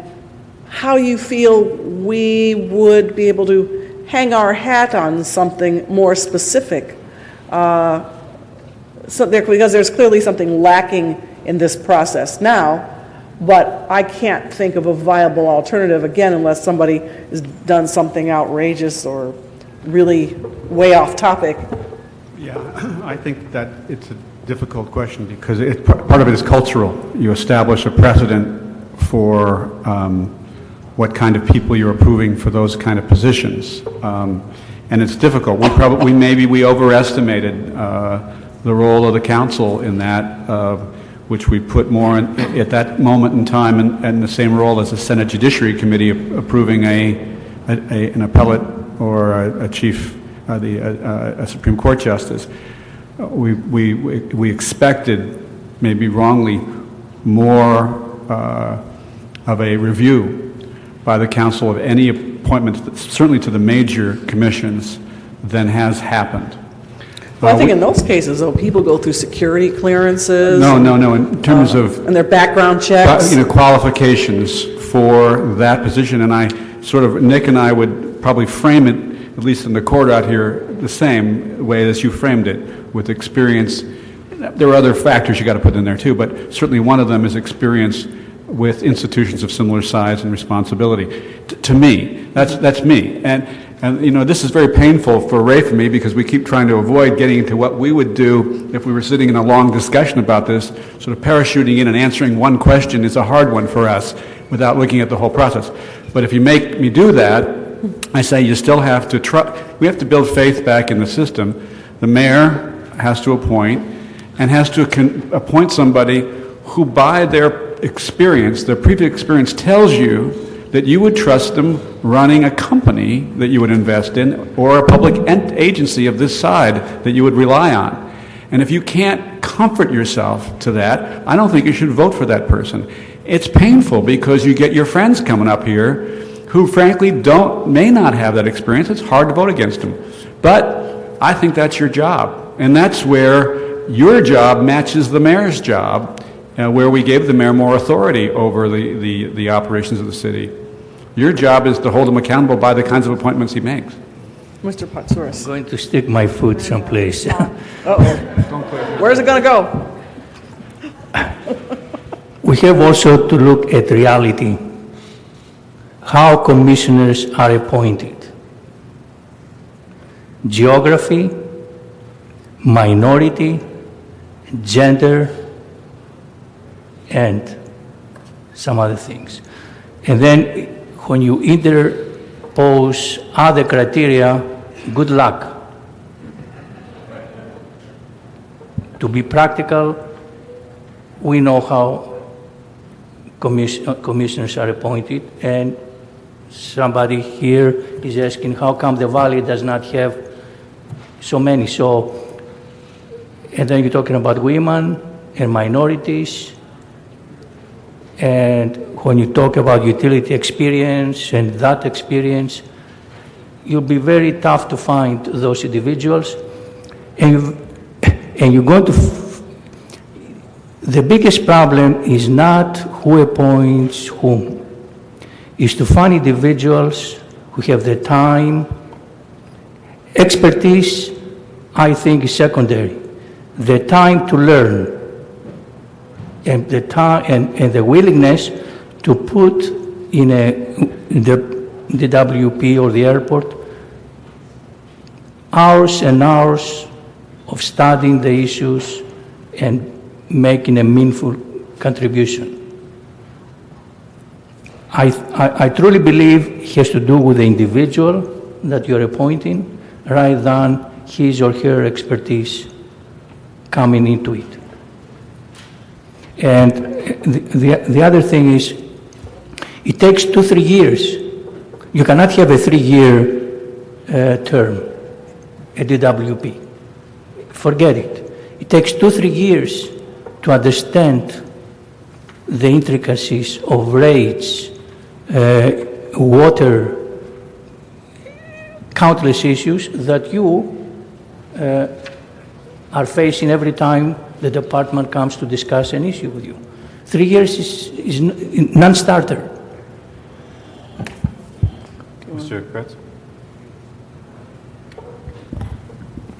[SPEAKER 2] how you feel we would be able to hang our hat on something more specific, because there's clearly something lacking in this process now, but I can't think of a viable alternative, again, unless somebody has done something outrageous or really way off topic.
[SPEAKER 3] Yeah, I think that it's a difficult question because part of it is cultural. You establish a precedent for what kind of people you're approving for those kind of positions. And it's difficult. Maybe we overestimated the role of the council in that. which we put more at that moment in time in the same role as the Senate Judiciary Committee approving an appellate or a chief, a Supreme Court justice. We expected, maybe wrongly, more of a review by the council of any appointments, certainly to the major commissions, than has happened.
[SPEAKER 2] Well, I think in those cases, though, people go through security clearances.
[SPEAKER 3] No. In terms of
[SPEAKER 2] and their background checks.
[SPEAKER 3] Qualifications for that position, and Nick and I would probably frame it, at least in the court out here, the same way as you framed it, with experience. There are other factors you got to put in there too, but certainly one of them is experience with institutions of similar size and responsibility. To me, that's me, and this is very painful for Ray, for me, because we keep trying to avoid getting into what we would do if we were sitting in a long discussion about this. Sort of parachuting in and answering one question is a hard one for us without looking at the whole process. But if you make me do that, I say you still have to we have to build faith back in the system. The mayor has to appoint, and has to appoint somebody who, by their experience, their previous experience, tells you that you would trust them running a company that you would invest in, or a public agency of this side that you would rely on. And if you can't comfort yourself to that, I don't think you should vote for that person. It's painful because you get your friends coming up here who frankly may not have that experience. It's hard to vote against them. But I think that's your job. And that's where your job matches the mayor's job, where we gave the mayor more authority over the operations of the city. Your job is to hold him accountable by the kinds of appointments he makes.
[SPEAKER 2] Mr. Patsouris.
[SPEAKER 4] I'm going to stick my foot someplace.
[SPEAKER 2] Where's it going to go?
[SPEAKER 4] We have also to look at reality, how commissioners are appointed. Geography, minority, gender, and some other things. And then when you interpose other criteria, good luck. To be practical, we know how commissioners are appointed, and somebody here is asking how come the Valley does not have so many. And then you're talking about women and minorities, and when you talk about utility experience and that experience, you'll be very tough to find those individuals. And you're going to... The biggest problem is not who appoints whom. Is to find individuals who have the time. Expertise, I think, is secondary. The time to learn and the time and the willingness to put in the WP or the airport hours and hours of studying the issues and making a meaningful contribution. I truly believe it has to do with the individual that you're appointing rather than his or her expertise coming into it. And the other thing is, it takes 2-3 years. You cannot have a 3-year term at the WP. Forget it. It takes 2-3 years to understand the intricacies of rates, water, countless issues that you are facing every time the department comes to discuss an issue with you. 3 years is non-starter.
[SPEAKER 1] Mr. Kretz?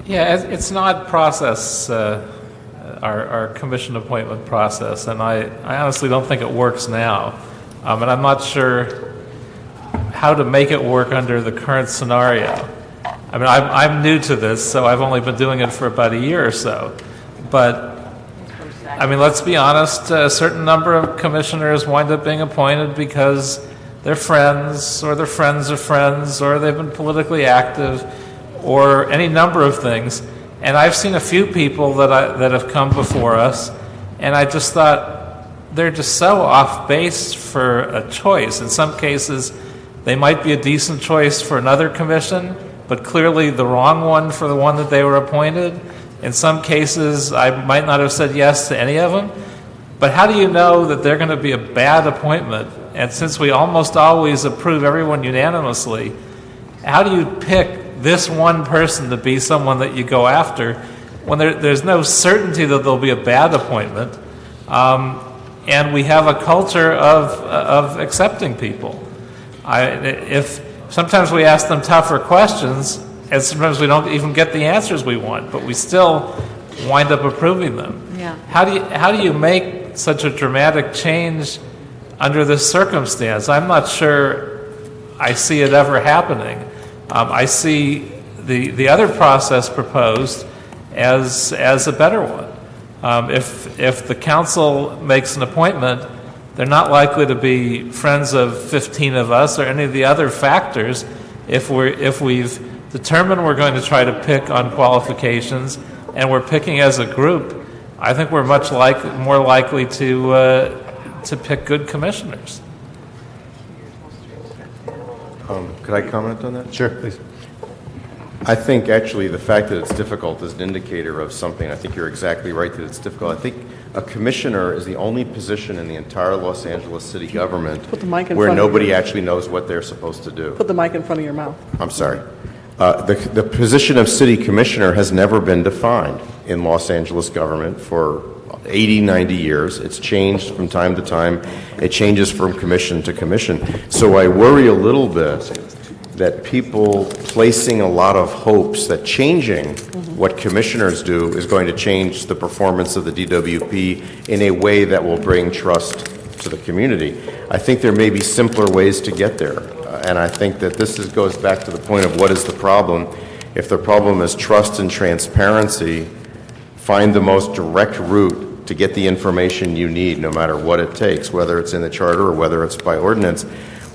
[SPEAKER 11] Yeah, it's an odd process, our commission appointment process, and I honestly don't think it works now. And I'm not sure how to make it work under the current scenario. I mean, I'm new to this, so I've only been doing it for about a year or so. But, I mean, let's be honest, a certain number of commissioners wind up being appointed because they're friends, or their friends of friends, or they've been politically active, or any number of things. And I've seen a few people that have come before us, And I just thought they're just so off base for a choice. In some cases, they might be a decent choice for another commission, but clearly the wrong one for the one that they were appointed. In some cases, I might not have said yes to any of them. But how do you know that they're going to be a bad appointment? And since we almost always approve everyone unanimously, how do you pick this one person to be someone that you go after when there's no certainty that there'll be a bad appointment? And we have a culture of accepting people. If sometimes we ask them tougher questions, and sometimes we don't even get the answers we want, but we still wind up approving them.
[SPEAKER 8] Yeah.
[SPEAKER 11] How do you make such a dramatic change under this circumstance? I'm not sure I see it ever happening. I see the other process proposed as a better one. If the council makes an appointment, they're not likely to be friends of 15 of us or any of the other factors. If we've determined we're going to try to pick on qualifications and we're picking as a group, I think we're much more likely to pick good commissioners.
[SPEAKER 6] Could I comment on that?
[SPEAKER 1] Sure, please.
[SPEAKER 6] I think actually the fact that it's difficult is an indicator of something. I think you're exactly right that it's difficult. I think a commissioner is the only position in the entire Los Angeles city government
[SPEAKER 2] Put the mic in
[SPEAKER 6] where
[SPEAKER 2] front of
[SPEAKER 6] nobody
[SPEAKER 2] you.
[SPEAKER 6] actually knows what they're supposed to do.
[SPEAKER 2] Put the mic in front of your mouth.
[SPEAKER 6] I'm sorry. The position of city commissioner has never been defined in Los Angeles government for 80, 90 years. It's changed from time to time. It changes from commission to commission. So I worry a little bit that people placing a lot of hopes that changing what commissioners do is going to change the performance of the DWP in a way that will bring trust to the community. I think there may be simpler ways to get there. And I think that this goes back to the point of what is the problem. If the problem is trust and transparency, find the most direct route to get the information you need, no matter what it takes, whether it's in the charter or whether it's by ordinance.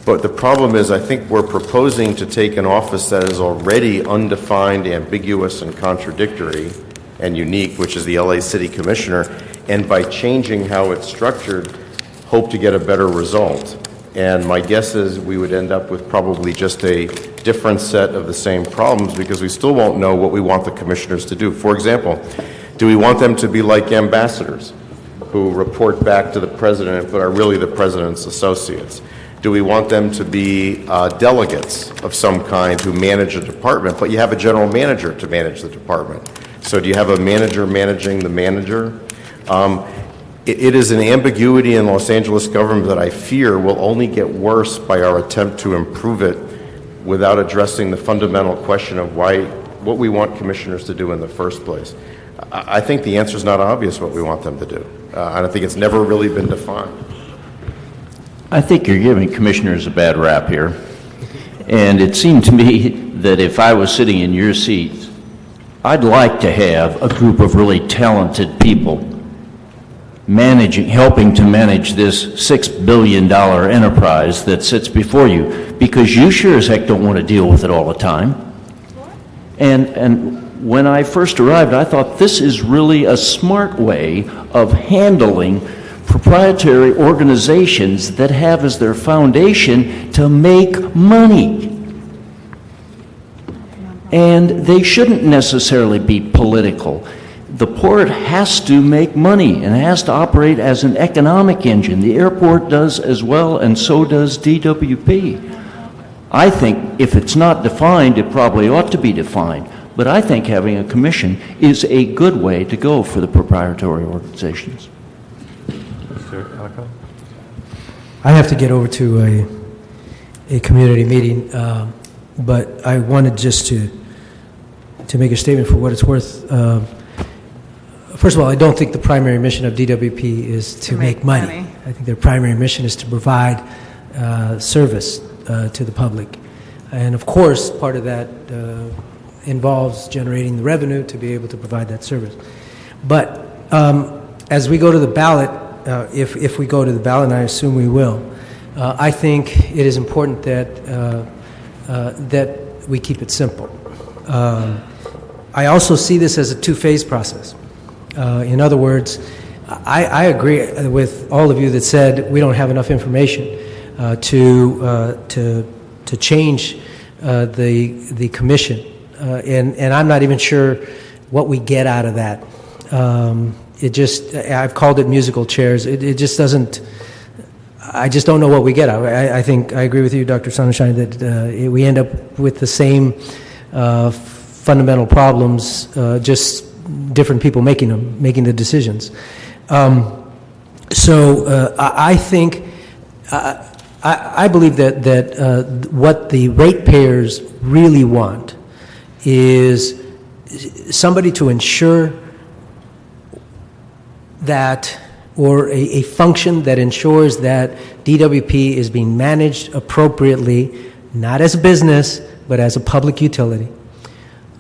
[SPEAKER 6] But the problem is, I think we're proposing to take an office that is already undefined, ambiguous, and contradictory and unique, which is the LA City Commissioner, and by changing how it's structured, hope to get a better result. And my guess is we would end up with probably just a different set of the same problems because we still won't know what we want the commissioners to do. For example, do we want them to be like ambassadors who report back to the president but are really the president's associates? Do we want them to be delegates of some kind who manage a department, but you have a general manager to manage the department? So do you have a manager managing the manager? It is an ambiguity in Los Angeles government that I fear will only get worse by our attempt to improve it without addressing the fundamental question of what we want commissioners to do in the first place. I think the answer is not obvious what we want them to do. I don't think it's never really been defined.
[SPEAKER 7] I think you're giving commissioners a bad rap here. And it seemed to me that if I was sitting in your seat, I'd like to have a group of really talented people helping to manage this $6 billion enterprise that sits before you, because you sure as heck don't want to deal with it all the time. And when I first arrived, I thought this is really a smart way of handling proprietary organizations that have as their foundation to make money. And they shouldn't necessarily be political. The port has to make money and has to operate as an economic engine. The airport does as well, and so does DWP. I think if it's not defined, it probably ought to be defined. But I think having a commission is a good way to go for the proprietary organizations.
[SPEAKER 9] I have to get over to a community meeting, but I wanted just to make a statement for what it's worth. First of all, I don't think the primary mission of DWP is to make money. I think their primary mission is to provide service to the public. And of course, part of that involves generating the revenue to be able to provide that service. But as we go to the ballot, if we go to the ballot, and I assume we will, I think it is important that that we keep it simple. I also see this as a two-phase process. In other words, I agree with all of you that said we don't have enough information to change the commission, and I'm not even sure what we get out of that. I've called it musical chairs. It just doesn't. I just don't know what we get out of it. I think I agree with you, Dr. Sonnenschein, that we end up with the same fundamental problems, just different people making the decisions. I think I believe that what the ratepayers really want is somebody to ensure that, or a function that ensures that DWP is being managed appropriately, not as a business, but as a public utility.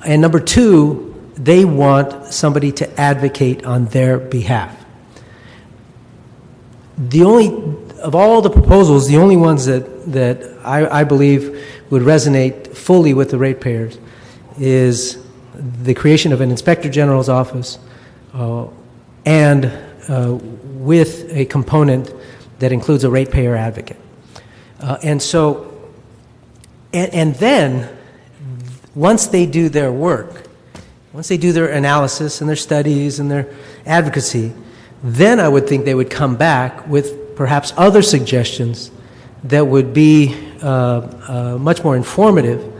[SPEAKER 9] And number two, they want somebody to advocate on their behalf. Of all the proposals, the only ones that I believe would resonate fully with the ratepayers is the creation of an Inspector General's office and with a component that includes a ratepayer advocate. And then, once they do their work, once they do their analysis and their studies and their advocacy, then I would think they would come back with perhaps other suggestions that would be much more informative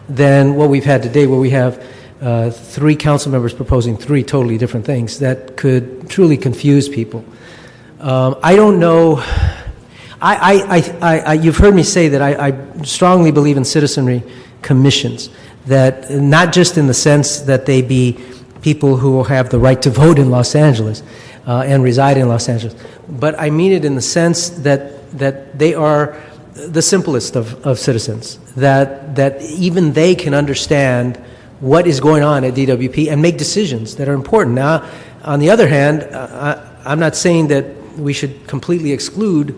[SPEAKER 9] than what we've had today, where we have 3 council members proposing 3 totally different things that could truly confuse people. I don't know. You've heard me say that I strongly believe in citizenry commissions, that not just in the sense that they be people who will have the right to vote in Los Angeles and reside in Los Angeles, but I mean it in the sense that they are the simplest of citizens, that even they can understand what is going on at DWP and make decisions that are important. Now, on the other hand, I'm not saying that we should completely exclude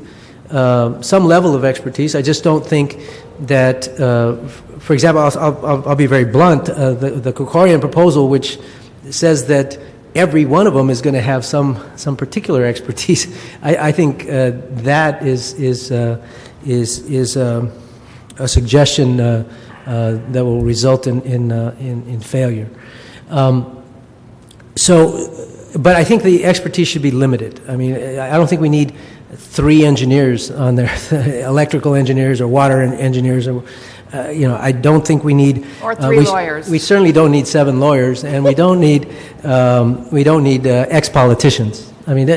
[SPEAKER 9] some level of expertise. I just don't think that, for example, I'll be very blunt, the Krikorian proposal, which says that every one of them is going to have some particular expertise, I think that is a suggestion that will result in failure. But I think the expertise should be limited. I mean, I don't think we need 3 engineers on there, electrical engineers or water engineers, or I don't think we need.
[SPEAKER 8] Or 3 lawyers.
[SPEAKER 9] We certainly don't need 7 lawyers, and we don't need ex-politicians. I mean,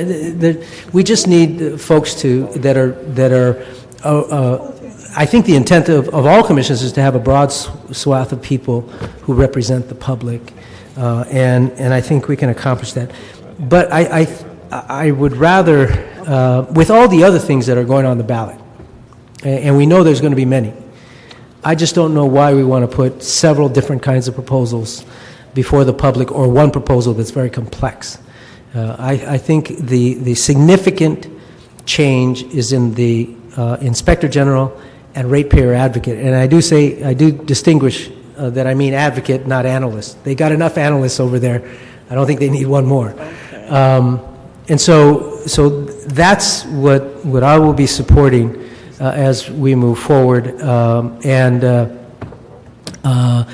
[SPEAKER 9] we just need folks that are. I think the intent of all commissions is to have a broad swath of people who represent the public, and I think we can accomplish that. But I would rather, with all the other things that are going on the ballot, and we know there's going to be many, I just don't know why we want to put several different kinds of proposals before the public, or one proposal that's very complex. I think the significant change is in the Inspector General and ratepayer advocate. And I do distinguish that I mean advocate, not analyst. They got enough analysts over there. I don't think they need one more. Okay. And so that's what I will be supporting as we move forward. And I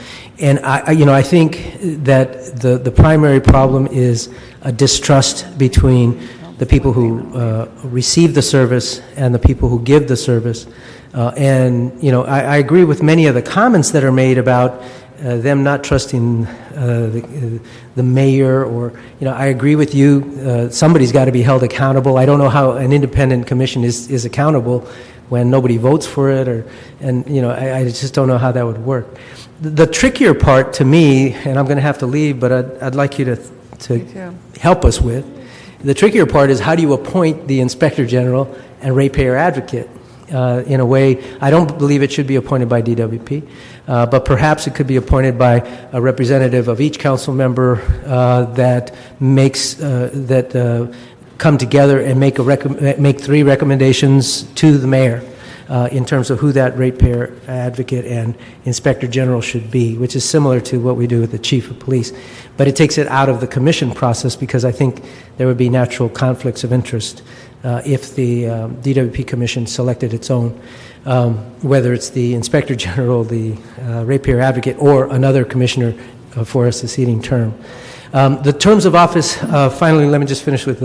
[SPEAKER 9] think that the primary problem is a distrust between the people who receive the service and the people who give the service. I agree with many of the comments that are made about them not trusting the mayor, or, I agree with you, somebody's got to be held accountable. I don't know how an independent commission is accountable when nobody votes for it, I just don't know how that would work. The trickier part to me, and I'm going to have to leave, but I'd like you to help us with, the trickier part is how do you appoint the Inspector General and ratepayer advocate in a way. I don't believe it should be appointed by DWP, but perhaps it could be appointed by a representative of each council member that come together and make 3 recommendations to the mayor. in terms of who that ratepayer advocate and inspector general should be, which is similar to what we do with the chief of police. But it takes it out of the commission process because I think there would be natural conflicts of interest if the DWP Commission selected its own, whether it's the inspector general, the ratepayer advocate, or another commissioner for a succeeding term. The terms of office, finally, let me just finish with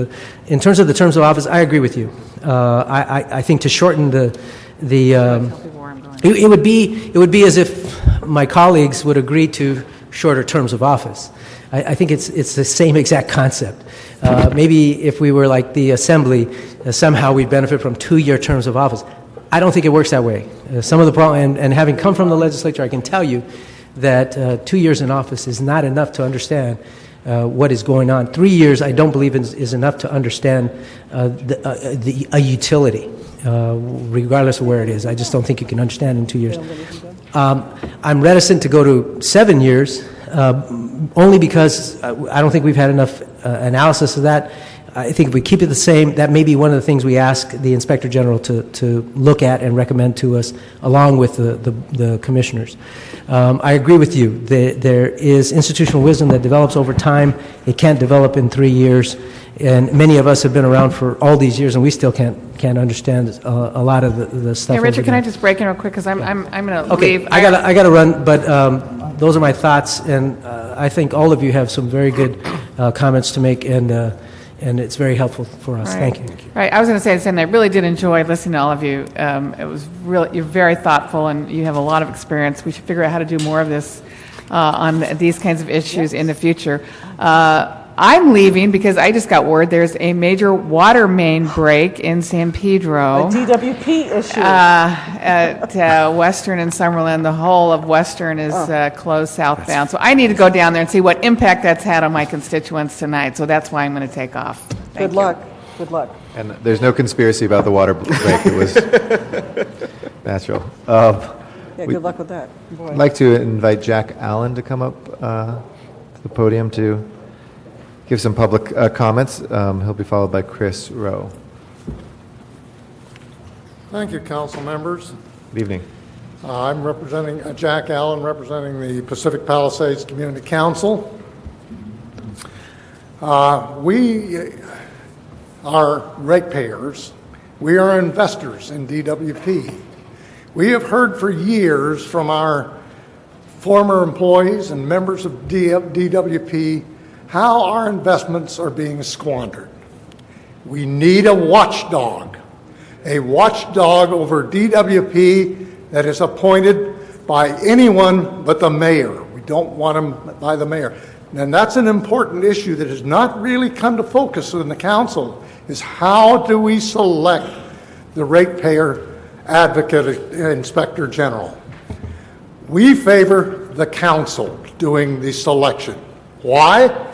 [SPEAKER 9] in terms of the terms of office, I agree with you. I think to shorten it would be as if my colleagues would agree to shorter terms of office. I think it's the same exact concept. Maybe if we were like the assembly, somehow we'd benefit from 2-year terms of office. I don't think it works that way. Some of the problem, and having come from the legislature, I can tell you that 2 years in office is not enough to understand what is going on. 3 years, I don't believe is enough to understand a utility, regardless of where it is. I just don't think you can understand in 2 years. I'm reticent to go to 7 years, only because I don't think we've had enough analysis of that. I think if we keep it the same, that may be one of the things we ask the Inspector General to look at and recommend to us, along with the commissioners. I agree with you. There is institutional wisdom that develops over time. It can't develop in 3 years. And many of us have been around for all these years, and we still can't understand a lot of the stuff.
[SPEAKER 8] Hey, Richard, can I just break in real quick because I'm going to
[SPEAKER 9] okay,
[SPEAKER 8] leave.
[SPEAKER 9] I got to run, but those are my thoughts, and I think all of you have some very good comments to make, and it's very helpful for us.
[SPEAKER 8] Right.
[SPEAKER 9] Thank you.
[SPEAKER 8] Right. I was going to say the same thing. I really did enjoy listening to all of you. It was really, you're very thoughtful, and you have a lot of experience. We should figure out how to do more of this on these kinds of issues in the future. I'm leaving because I just got word there's a major water main break in San Pedro.
[SPEAKER 2] A DWP issue.
[SPEAKER 8] At Western and Summerlin. The whole of Western is closed southbound. So I need to go down there and see what impact that's had on my constituents tonight. So that's why I'm going to take off.
[SPEAKER 2] Good luck. Good luck.
[SPEAKER 1] And there's no conspiracy about the water break. It was natural.
[SPEAKER 2] Good luck with that. Boy.
[SPEAKER 1] I'd like to invite Jack Allen to come up to the podium to give some public comments. He'll be followed by Chris Rowe.
[SPEAKER 12] Thank you, council members.
[SPEAKER 1] Good evening.
[SPEAKER 12] I'm representing Jack Allen, representing the Pacific Palisades Community Council. We are ratepayers. We are investors in DWP. We have heard for years from our former employees and members of DWP how our investments are being squandered. We need a watchdog over DWP that is appointed by anyone but the mayor. We don't want them by the mayor. And that's an important issue that has not really come to focus in the council, is how do we select the ratepayer advocate inspector general? We favor the council doing the selection. Why?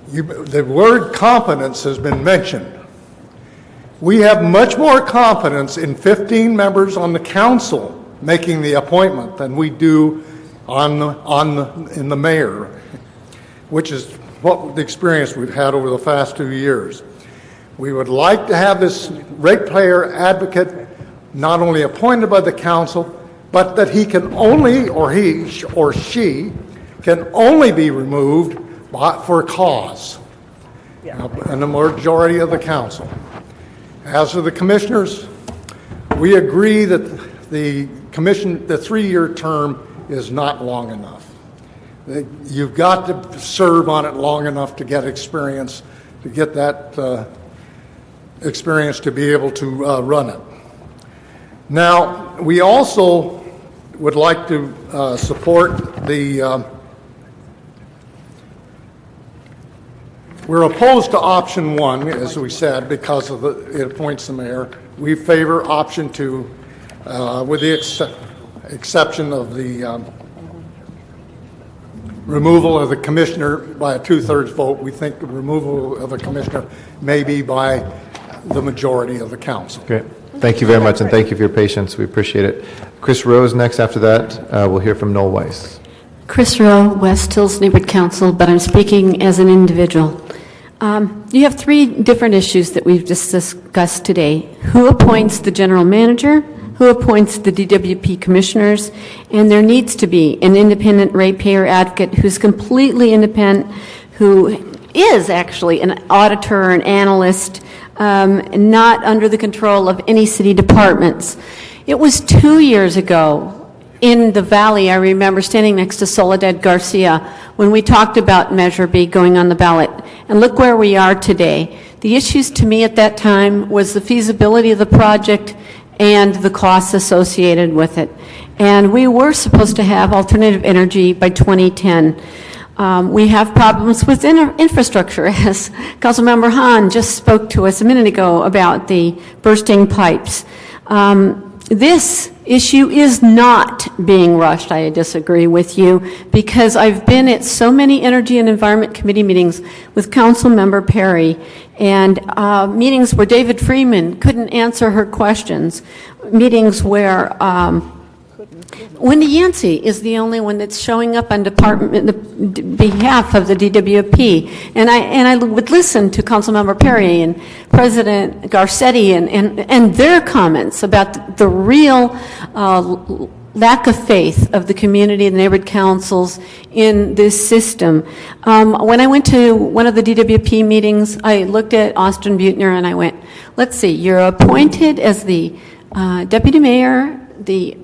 [SPEAKER 12] The word competence has been mentioned. We have much more confidence in 15 members on the council making the appointment than we do in the mayor, which is what the experience we've had over the past 2 years. We would like to have this ratepayer advocate not only appointed by the council, but that he can only, or he or she, can only be removed for cause, and the majority of the council. As for the commissioners, we agree that the 3-year term is not long enough. You've got to serve on it long enough to get experience, to get that experience to be able to run it. Now, we also would like to support the we're opposed to option 1, as we said, because of it appoints the mayor. We favor option 2, with the exception of the removal of the commissioner by a 2/3 vote. We think the removal of a commissioner may be by the majority of the council.
[SPEAKER 1] Great. Thank you very much, and thank you for your patience. We appreciate it. Chris Rowe is next. After that, we'll hear from Noel Weiss.
[SPEAKER 13] Chris Rowe, West Hills Neighborhood Council, but I'm speaking as an individual. You have 3 different issues that we've just discussed today. Who appoints the general manager, who appoints the DWP commissioners, and there needs to be an independent ratepayer advocate who's completely independent, who is actually an auditor, an analyst, not under the control of any city departments. It was 2 years ago in the Valley, I remember standing next to Soledad Garcia when we talked about Measure B going on the ballot. And look where we are today. The issues to me at that time was the feasibility of the project and the costs associated with it. And we were supposed to have alternative energy by 2010. We have problems with infrastructure, as Councilmember Hahn just spoke to us a minute ago about the bursting pipes. This issue is not being rushed. I disagree with you, because I've been at so many Energy and Environment Committee meetings with Councilmember Perry, and meetings where David Freeman couldn't answer her questions, meetings where Wendy Yancey is the only one that's showing up on behalf of the DWP. And I would listen to Councilmember Perry and President Garcetti and their comments about the real lack of faith of the community and neighborhood councils in this system. When I went to one of the DWP meetings, I looked at Austin Butner and I went, let's see, you're appointed as the deputy mayor, the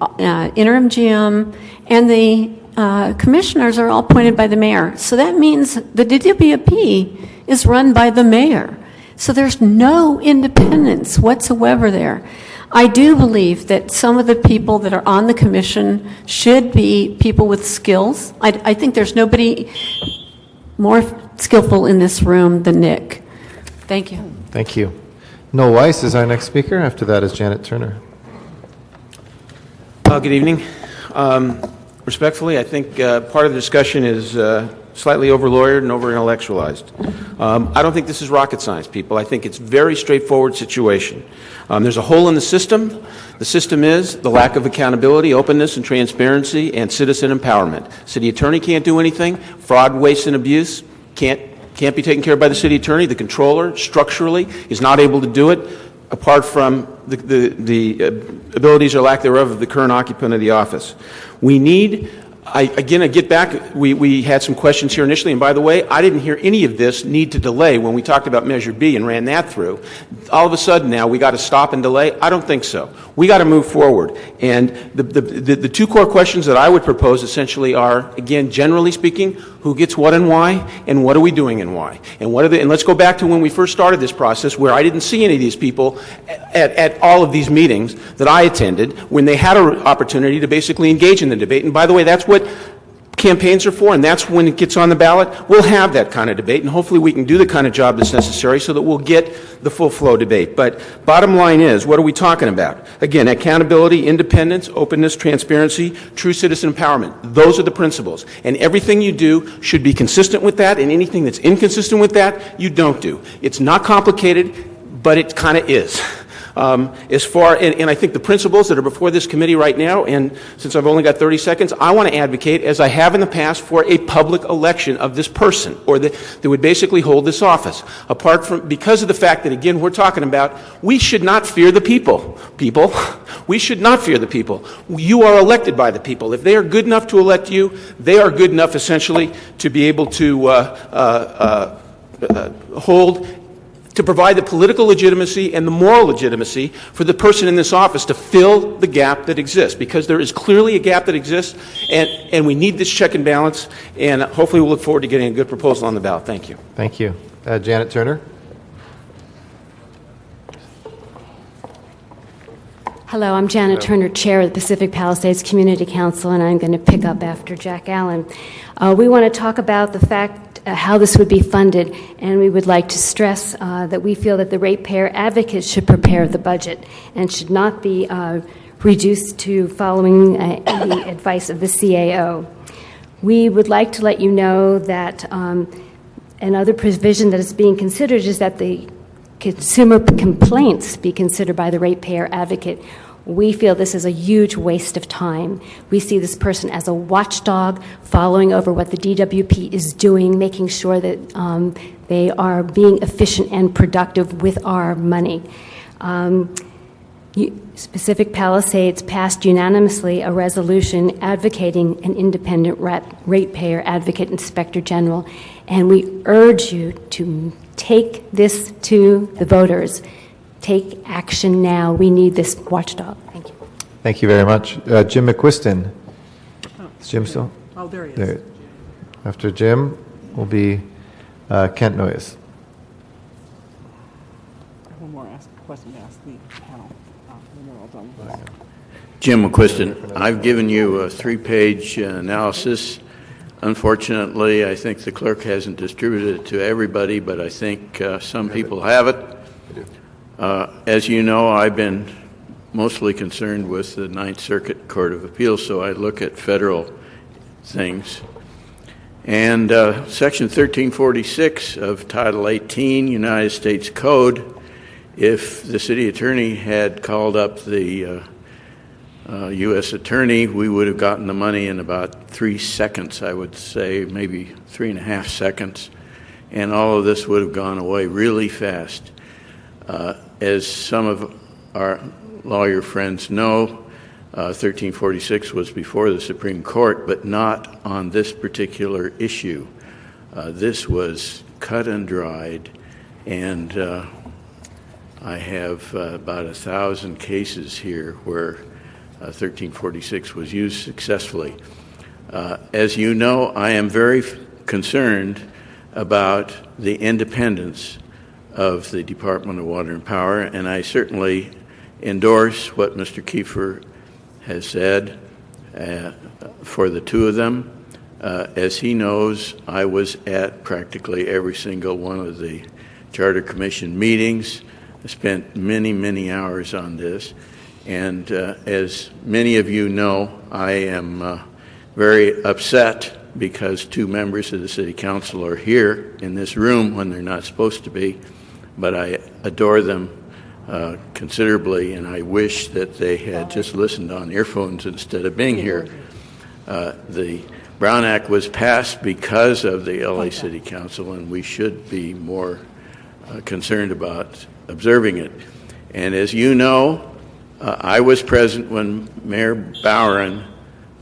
[SPEAKER 13] interim GM, and the commissioners are all appointed by the mayor. So that means the DWP is run by the mayor. So there's no independence whatsoever there. I do believe that some of the people that are on the commission should be people with skills. I think there's nobody more skillful in this room than Nick. Thank you.
[SPEAKER 1] Thank you. Noel Weiss is our next speaker. After that is Janet Turner.
[SPEAKER 14] Good evening. Respectfully, I think part of the discussion is slightly over-lawyered and over-intellectualized. I don't think this is rocket science, people. I think it's a very straightforward situation. There's a hole in the system. The system is the lack of accountability, openness, and transparency, and citizen empowerment. City attorney can't do anything. Fraud, waste, and abuse can't be taken care of by the city attorney. The controller, structurally, is not able to do it, apart from the abilities or lack thereof of the current occupant of the office. We need, I get back, we had some questions here initially, and by the way, I didn't hear any of this need to delay when we talked about Measure B and ran that through. All of a sudden now, we got to stop and delay? I don't think so. We got to move forward. And the two core questions that I would propose essentially are, again, generally speaking, who gets what and why, and what are we doing and why? And let's go back to when we first started this process, where I didn't see any of these people at all of these meetings that I attended, when they had an opportunity to basically engage in the debate. And by the way, that's what campaigns are for, and that's when it gets on the ballot. We'll have that kind of debate, and hopefully we can do the kind of job that's necessary so that we'll get the full flow debate. But bottom line is, what are we talking about? Again, accountability, independence, openness, transparency, true citizen empowerment. Those are the principles. And everything you do should be consistent with that, and anything that's inconsistent with that, you don't do. It's not complicated, but it kind of is. And I think the principles that are before this committee right now, and since I've only got 30 seconds, I want to advocate, as I have in the past, for a public election of this person, or that would basically hold this office. Because of the fact that, again, we're talking about, we should not fear the people. People, we should not fear the people. You are elected by the people. If they are good enough to elect you, they are good enough, essentially, to be able to to provide the political legitimacy and the moral legitimacy for the person in this office to fill the gap that exists, because there is clearly a gap that exists, and we need this check and balance, and hopefully we'll look forward to getting a good proposal on the ballot. Thank you.
[SPEAKER 1] Thank you. Janet Turner.
[SPEAKER 15] Hello, I'm Janet Turner, Chair of the Pacific Palisades Community Council, and I'm going to pick up after Jack Allen. We want to talk about the fact how this would be funded, and we would like to stress that we feel that the ratepayer advocates should prepare the budget and should not be reduced to following the advice of the CAO. We would like to let you know that another provision that is being considered is that the consumer complaints be considered by the ratepayer advocate. We feel this is a huge waste of time. We see this person as a watchdog, following over what the DWP is doing, making sure that they are being efficient and productive with our money. Pacific Palisades passed unanimously a resolution advocating an independent ratepayer advocate inspector general, and we urge you to take this to the voters. Take action now. We need this watchdog. Thank you.
[SPEAKER 1] Thank you very much. Jim McQuiston. Is Jim still?
[SPEAKER 2] Oh, there he is.
[SPEAKER 1] There. After Jim will be Kent Noyes.
[SPEAKER 2] One more question to ask the panel. When we're all done with this.
[SPEAKER 16] Jim McQuiston, I've given you a 3-page analysis. Unfortunately, I think the clerk hasn't distributed it to everybody, but I think some people have it. As you know, I've been mostly concerned with the Ninth Circuit Court of Appeals, so I look at federal things. And Section 1346 of Title 18 United States Code, if the city attorney had called up the U.S. attorney, we would have gotten the money in about 3 seconds, I would say, maybe 3.5 seconds, and all of this would have gone away really fast. As some of our lawyer friends know, 1346 was before the Supreme Court, but not on this particular issue. This was cut and dried, and I have about 1,000 cases here where 1346 was used successfully. As you know, I am very concerned about the independence of the Department of Water and Power, and I certainly endorse what Mr. Kiefer has said for the two of them. As he knows, I was at practically every single one of the Charter Commission meetings. I spent many, many hours on this, and as many of you know, I am very upset because 2 members of the City Council are here in this room when they're not supposed to be, but I adore them considerably, and I wish that they had just listened on earphones instead of being here. The Brown Act was passed because of the LA City Council, and we should be more concerned about observing it. And as you know, I was present when Mayor Bowron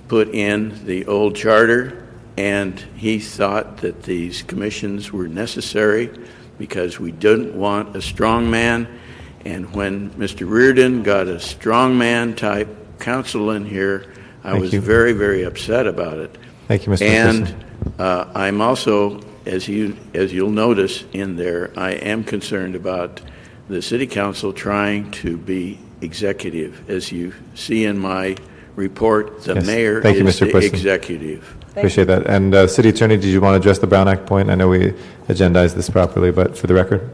[SPEAKER 16] put in the old charter, and he thought that these commissions were necessary because we didn't want a strong man. And when Mr. Reardon got a strong man type counsel in here, I was very, very upset about it.
[SPEAKER 1] Thank you, Mr.
[SPEAKER 16] And I'm also, as you'll notice in there, I am concerned about the City Council trying to be executive. As you see in my report, the mayor is the executive.
[SPEAKER 1] Appreciate that. And City Attorney, did you want to address the Brown Act point? I know we agendized this properly, but for the record.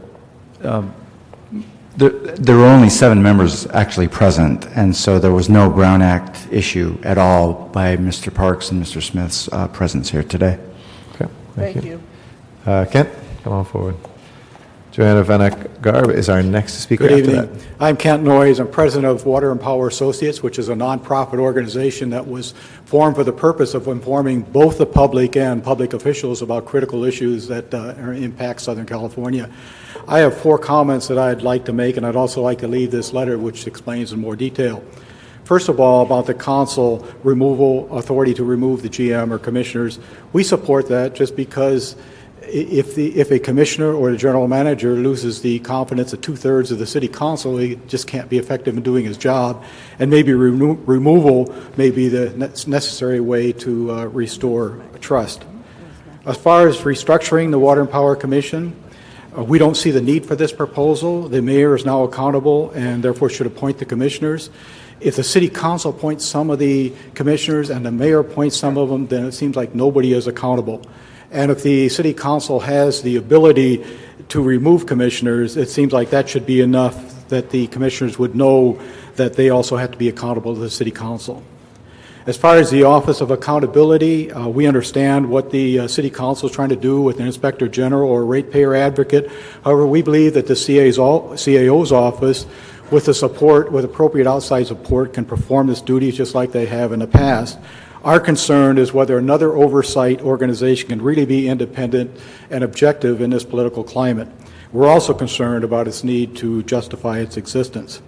[SPEAKER 17] There were only 7 members actually present, and so there was no Brown Act issue at all by Mr. Parks and Mr. Smith's presence here today.
[SPEAKER 1] Okay, thank you. Kent, come on forward. Joanna Vanek Garb is our next speaker.
[SPEAKER 18] Good evening. I'm Kent Noyes. I'm president of Water and Power Associates, which is a nonprofit organization that was formed for the purpose of informing both the public and public officials about critical issues that impact Southern California. I have 4 comments that I'd like to make, and I'd also like to leave this letter which explains in more detail. First of all, about the council removal authority to remove the GM or commissioners, we support that just because if a commissioner or the general manager loses the confidence of 2/3 of the city council, he just can't be effective in doing his job, and maybe removal may be the necessary way to restore trust. As far as restructuring the Water and Power Commission, we don't see the need for this proposal. The mayor is now accountable and therefore should appoint the commissioners. If the city council appoints some of the commissioners and the mayor appoints some of them, then it seems like nobody is accountable. And if the city council has the ability to remove commissioners, it seems like that should be enough that the commissioners would know that they also have to be accountable to the city council. As far as the Office of Accountability, we understand what the City Council is trying to do with an Inspector General or ratepayer advocate. However, we believe that the CAO's office, with the support, with appropriate outside support, can perform this duty just like they have in the past. Our concern is whether another oversight organization can really be independent and objective in this political climate. We're also concerned about its need to justify its existence.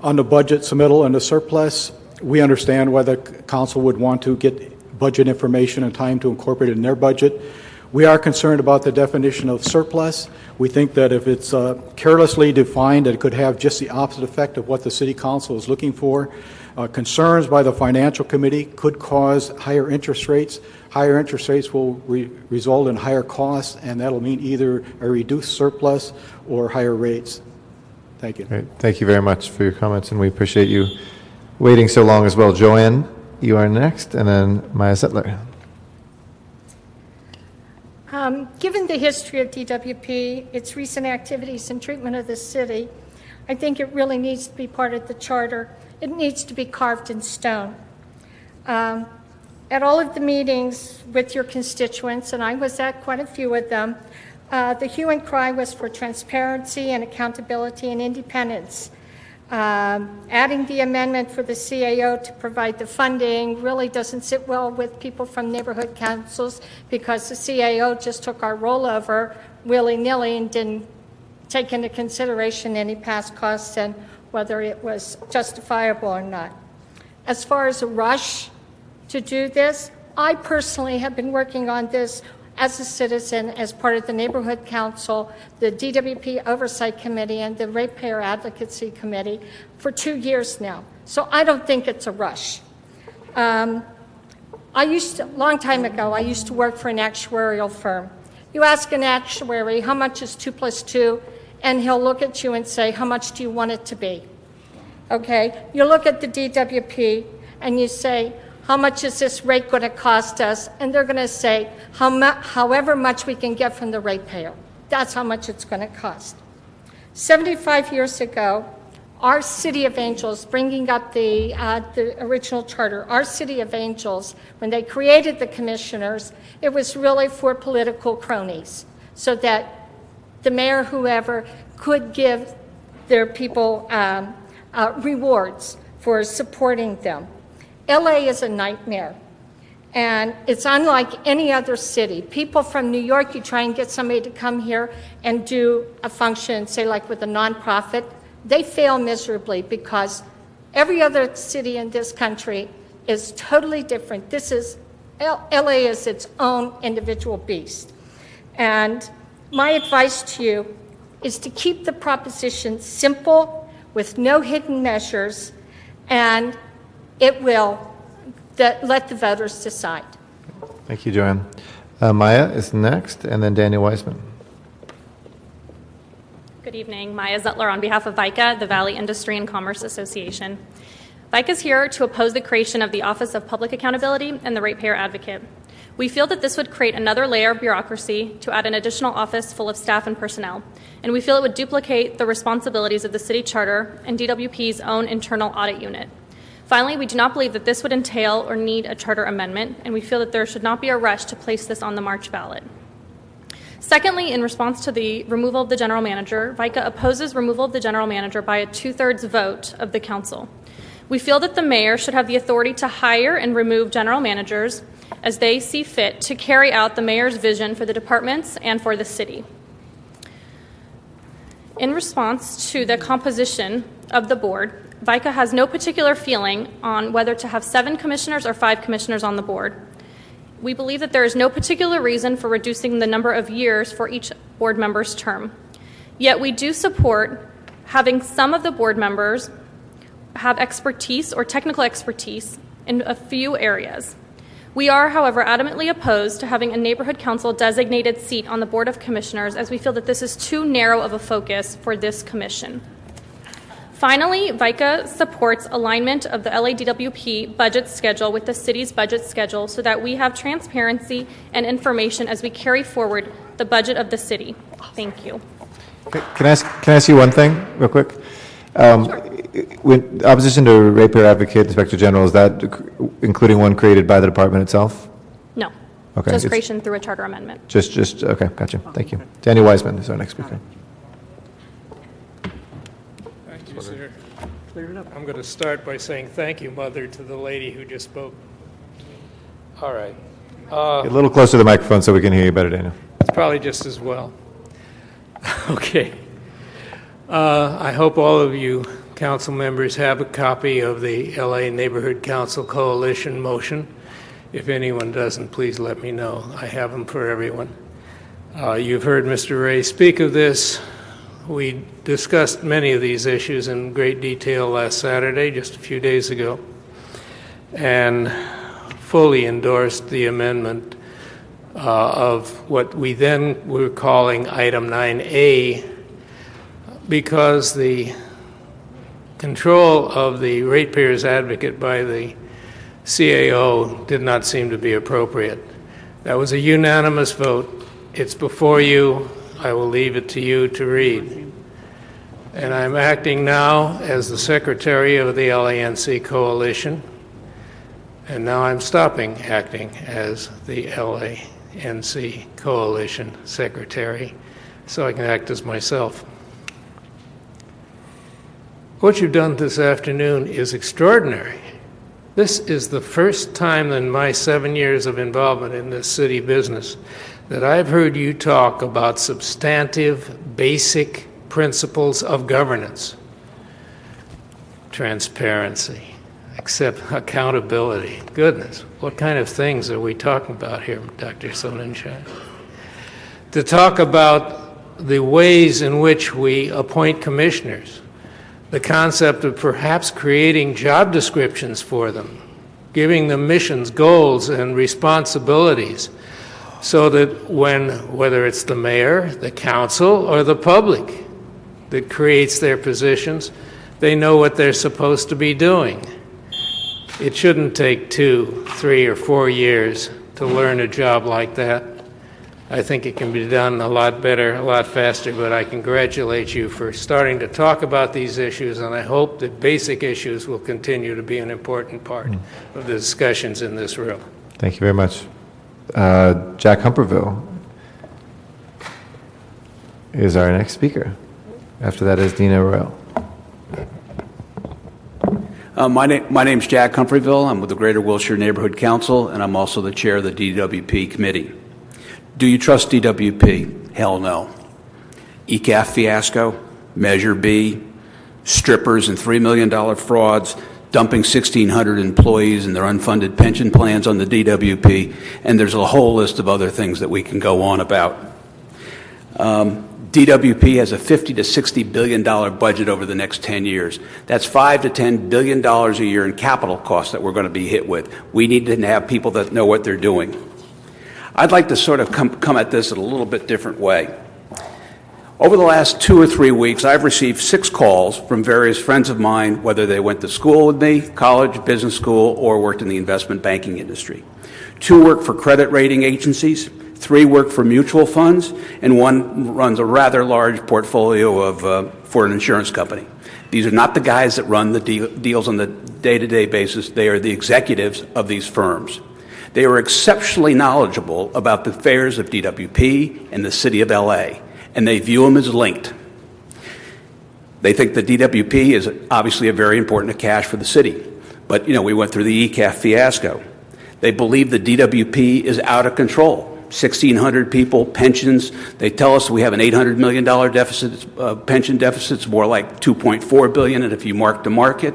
[SPEAKER 18] On the budget submittal and the surplus, we understand why the council would want to get budget information in time to incorporate it in their budget. We are concerned about the definition of surplus. We think that if it's carelessly defined, it could have just the opposite effect of what the city council is looking for. Concerns by the financial committee could cause higher interest rates. Higher interest rates will result in higher costs, and that'll mean either a reduced surplus or higher rates. Thank you.
[SPEAKER 1] Great. Thank you very much for your comments, and we appreciate you waiting so long as well. Joanne, you are next, and then Maya Zettler.
[SPEAKER 19] Given the history of DWP, its recent activities and treatment of the city, I think it really needs to be part of the charter. It needs to be carved in stone. At all of the meetings with your constituents, and I was at quite a few of them, the hue and cry was for transparency and accountability and independence. Adding the amendment for the CAO to provide the funding really doesn't sit well with people from neighborhood councils because the CAO just took our rollover willy-nilly and didn't take into consideration any past costs and whether it was justifiable or not. As far as a rush to do this, I personally have been working on this as a citizen, as part of the Neighborhood Council, the DWP Oversight Committee, and the Ratepayer Advocacy Committee for 2 years now. So I don't think it's a rush. Long time ago, I used to work for an actuarial firm. You ask an actuary, how much is 2 + 2? And he'll look at you and say, how much do you want it to be? Okay, you look at the DWP and you say, how much is this rate going to cost us? And they're going to say, however much we can get from the ratepayer. That's how much it's going to cost. 75 years ago, our City of Angels, bringing up the original charter, our City of Angels, when they created the commissioners, it was really for political cronies, so that the mayor, whoever, could give their people rewards for supporting them. LA is a nightmare, and it's unlike any other city. People from New York, you try and get somebody to come here and do a function, say like with a nonprofit, they fail miserably because every other city in this country is totally different. LA is its own individual beast. And my advice to you is to keep the proposition simple with no hidden measures, and it will let the voters decide.
[SPEAKER 1] Thank you, Joanne. Maya is next, and then Daniel Weissman.
[SPEAKER 20] Good evening. Maya Zettler on behalf of VICA, the Valley Industry and Commerce Association. VICA is here to oppose the creation of the Office of Public Accountability and the Ratepayer Advocate. We feel that this would create another layer of bureaucracy to add an additional office full of staff and personnel, and we feel it would duplicate the responsibilities of the City Charter and DWP's own internal audit unit. Finally, we do not believe that this would entail or need a charter amendment, and we feel that there should not be a rush to place this on the March ballot. Secondly, in response to the removal of the general manager, VICA opposes removal of the general manager by a 2/3 vote of the council. We feel that the mayor should have the authority to hire and remove general managers as they see fit to carry out the mayor's vision for the departments and for the city. In response to the composition of the board, VICA has no particular feeling on whether to have 7 commissioners or 5 commissioners on the board. We believe that there is no particular reason for reducing the number of years for each board member's term. Yet we do support having some of the board members have expertise or technical expertise in a few areas. We are, however, adamantly opposed to having a neighborhood council designated seat on the Board of Commissioners, as we feel that this is too narrow of a focus for this commission. Finally, VICA supports alignment of the LADWP budget schedule with the city's budget schedule so that we have transparency and information as we carry forward the budget of the city. Thank you.
[SPEAKER 1] Can I ask you one thing real quick? When opposition to Ratepayer Advocate, Inspector General, is that including one created by the department itself?
[SPEAKER 20] No.
[SPEAKER 1] Okay.
[SPEAKER 20] Just creation through a charter amendment.
[SPEAKER 1] Okay, gotcha. Thank you. Daniel Weissman is our next speaker.
[SPEAKER 21] Thank you, sir. I'm going to start by saying thank you, Mother, to the lady who just spoke. All right.
[SPEAKER 1] Get a little closer to the microphone so we can hear you better, Daniel.
[SPEAKER 21] It's probably just as well. Okay. I hope all of you council members have a copy of the LA Neighborhood Council Coalition motion. If anyone doesn't, please let me know. I have them for everyone. You've heard Mr. Ray speak of this. We discussed many of these issues in great detail last Saturday, just a few days ago, and fully endorsed the amendment of what we then were calling item 9A, because the control of the ratepayers advocate by the CAO did not seem to be appropriate. That was a unanimous vote. It's before you. I will leave it to you to read. And I'm acting now as the secretary of the LANC Coalition, and now I'm stopping acting as the LANC Coalition secretary so I can act as myself. What you've done this afternoon is extraordinary. This is the first time in my 7 years of involvement in this city business that I've heard you talk about substantive, basic principles of governance. Transparency, accountability. Goodness, what kind of things are we talking about here, Dr. Sonnenschein? To talk about the ways in which we appoint commissioners, the concept of perhaps creating job descriptions for them, giving them missions, goals, and responsibilities, so that whether it's the mayor, the council, or the public that creates their positions, they know what they're supposed to be doing. It shouldn't take 2, 3, or 4 years to learn a job like that. I think it can be done a lot better, a lot faster, but I congratulate you for starting to talk about these issues, and I hope that basic issues will continue to be an important part of the discussions in this room.
[SPEAKER 1] Thank you very much. Jack Humperville is our next speaker. After that is Dina Royal.
[SPEAKER 5] My name's Jack Humphreyville. I'm with the Greater Wilshire Neighborhood Council, and I'm also the chair of the DWP committee. Do you trust DWP? Hell no. ECAF fiasco, Measure B, strippers and $3 million frauds, dumping 1,600 employees and their unfunded pension plans on the DWP, and there's a whole list of other things that we can go on about. DWP has a $50 to $60 billion budget over the next 10 years. That's $5 to $10 billion a year in capital costs that we're going to be hit with. We need to have people that know what they're doing. I'd like to sort of come at this in a little bit different way. Over the last 2 or 3 weeks, I've received 6 calls from various friends of mine, whether they went to school with me, college, business school, or worked in the investment banking industry. 2 work for credit rating agencies, 3 work for mutual funds, and 1 runs a rather large portfolio for an insurance company. These are not the guys that run the deals on the day-to-day basis. They are the executives of these firms. They are exceptionally knowledgeable about the affairs of DWP and the city of LA, and they view them as linked. They think the DWP is obviously a very important cash for the city, but we went through the ECAF fiasco. They believe the DWP is out of control. 1,600 people, pensions. They tell us we have an $800 million deficit, pension deficit. It's more like $2.4 billion, and if you mark to market,